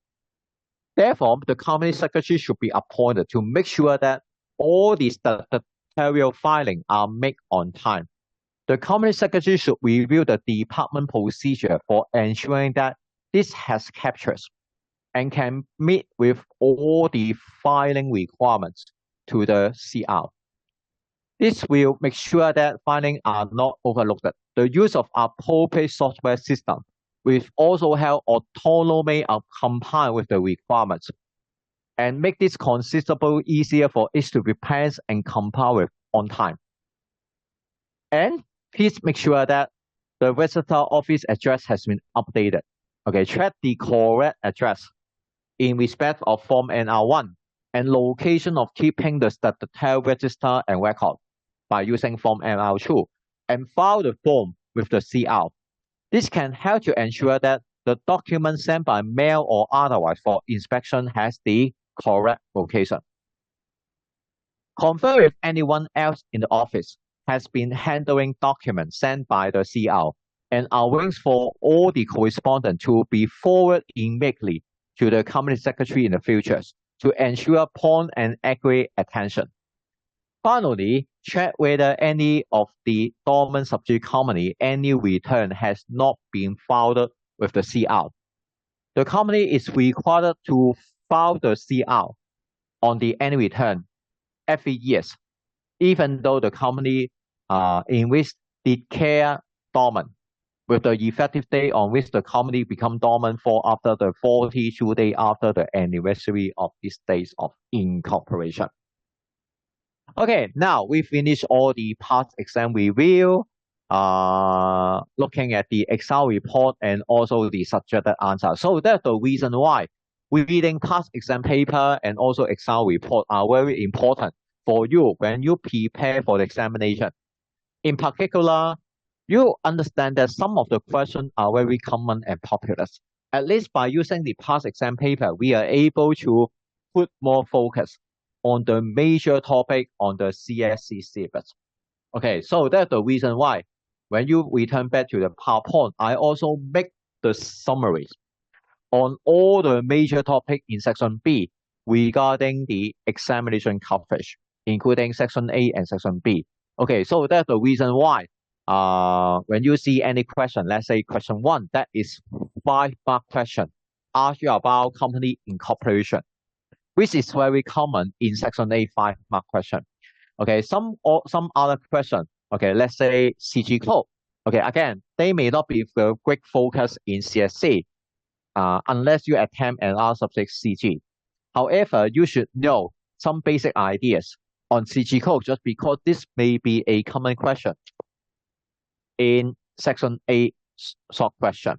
A: Therefore, the company secretary should be appointed to make sure that all the statutory filings are made on time. The company secretary should review the department procedure for ensuring that this has captures and can meet with all the filing requirements to the CR. This will make sure that filings are not overlooked. The use of appropriate software system will also help autonomy of comply with the requirements and make this consistently easier for it to prepare and comply with on time. And please make sure that the visitor office address has been updated. Okay, check the correct address in respect of Form NR1 and location of keeping the statutory register and record by using Form NR2 and file the form with the CR. This can help to ensure that the document sent by mail or otherwise for inspection has the correct location. Confirm if anyone else in the office has been handling documents sent by the CR and arrange for all the correspondence to be forwarded immediately to the company secretary in the future to ensure prompt and accurate attention. Finally, check whether any of the dormant subsidiary company annual return has not been filed with the CR. The company is required to file the CR on the annual return every year, even though the company in which declare dormant, with the effective date on which the company become dormant for after the 42 days after the anniversary of this date of incorporation. Okay, now we finish all the past exam review, looking at the Excel report and also the suggested answer. So that's the reason why reading past exam paper and also Excel report are very important for you when you prepare for the examination. In particular, you understand that some of the questions are very common and popular. At least by using the past exam paper, we are able to put more focus on the major topic on the CSC syllabus. Okay, so that's the reason why when you return back to the PowerPoint, I also make the summaries on all the major topics in Section B regarding the examination coverage, including Section A and Section B. Okay, so that's the reason why when you see any question, let's say question 1, that is 5-mark question, ask you about company incorporation, which is very common in Section A 5-mark question. Okay, some other question. Okay, let's say CG code. Okay, again, they may not be the great focus in CSC unless you attempt an R subject CG. However, you should know some basic ideas on CG code just because this may be a common question in Section A short question.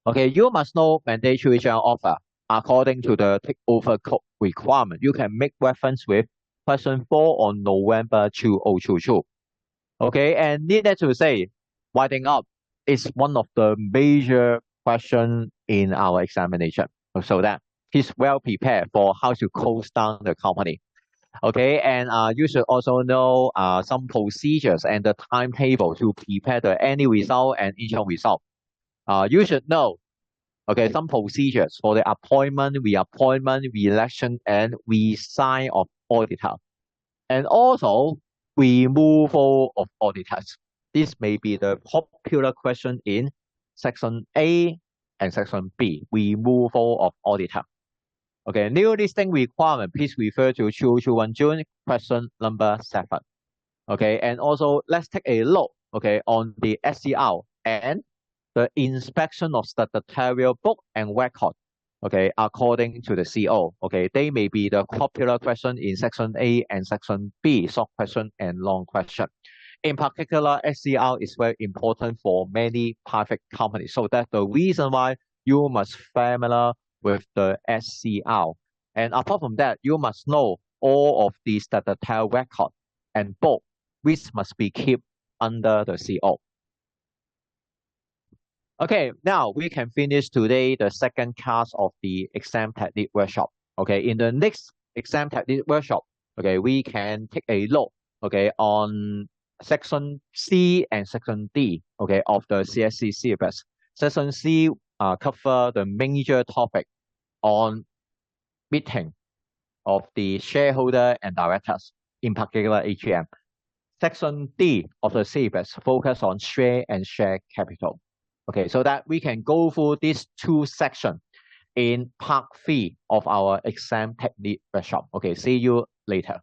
A: Okay, you must know mandatory general offer according to the takeover code requirement. You can make reference with question 4 on November 2022. Okay, and needless to say, winding up is one of the major questions in our examination. So that he's well prepared for how to close down the company. Okay, and you should also know some procedures and the timetable to prepare the annual result and interim result. You should know, okay, some procedures for the appointment, reappointment, reelection, and resign of auditor. And also removal of auditors. This may be the popular question in Section A and Section B, removal of auditor. Okay, new listing requirement, please refer to 2021 June, question number 7. Okay, and also let's take a look, okay, on the SCR and the inspection of statutory book and record, okay, according to the CO. Okay, they may be the popular question in Section A and Section B, short question and long question. In particular, SCR is very important for many private companies. So that's the reason why you must familiar with the SCR. And apart from that, you must know all of the statutory record and book which must be kept under the CO. Okay, now we can finish today the second class of the exam technique workshop. Okay, in the next exam technique workshop, okay, we can take a look, okay, on section C and section D, okay, of the CSC syllabus. Section C cover the major topic on meeting of the shareholder and directors, in particular AGM. Section D of the syllabus focus on share and share capital. Okay, so that we can go through these two sections in part 3 of our exam technique workshop. Okay, see you later.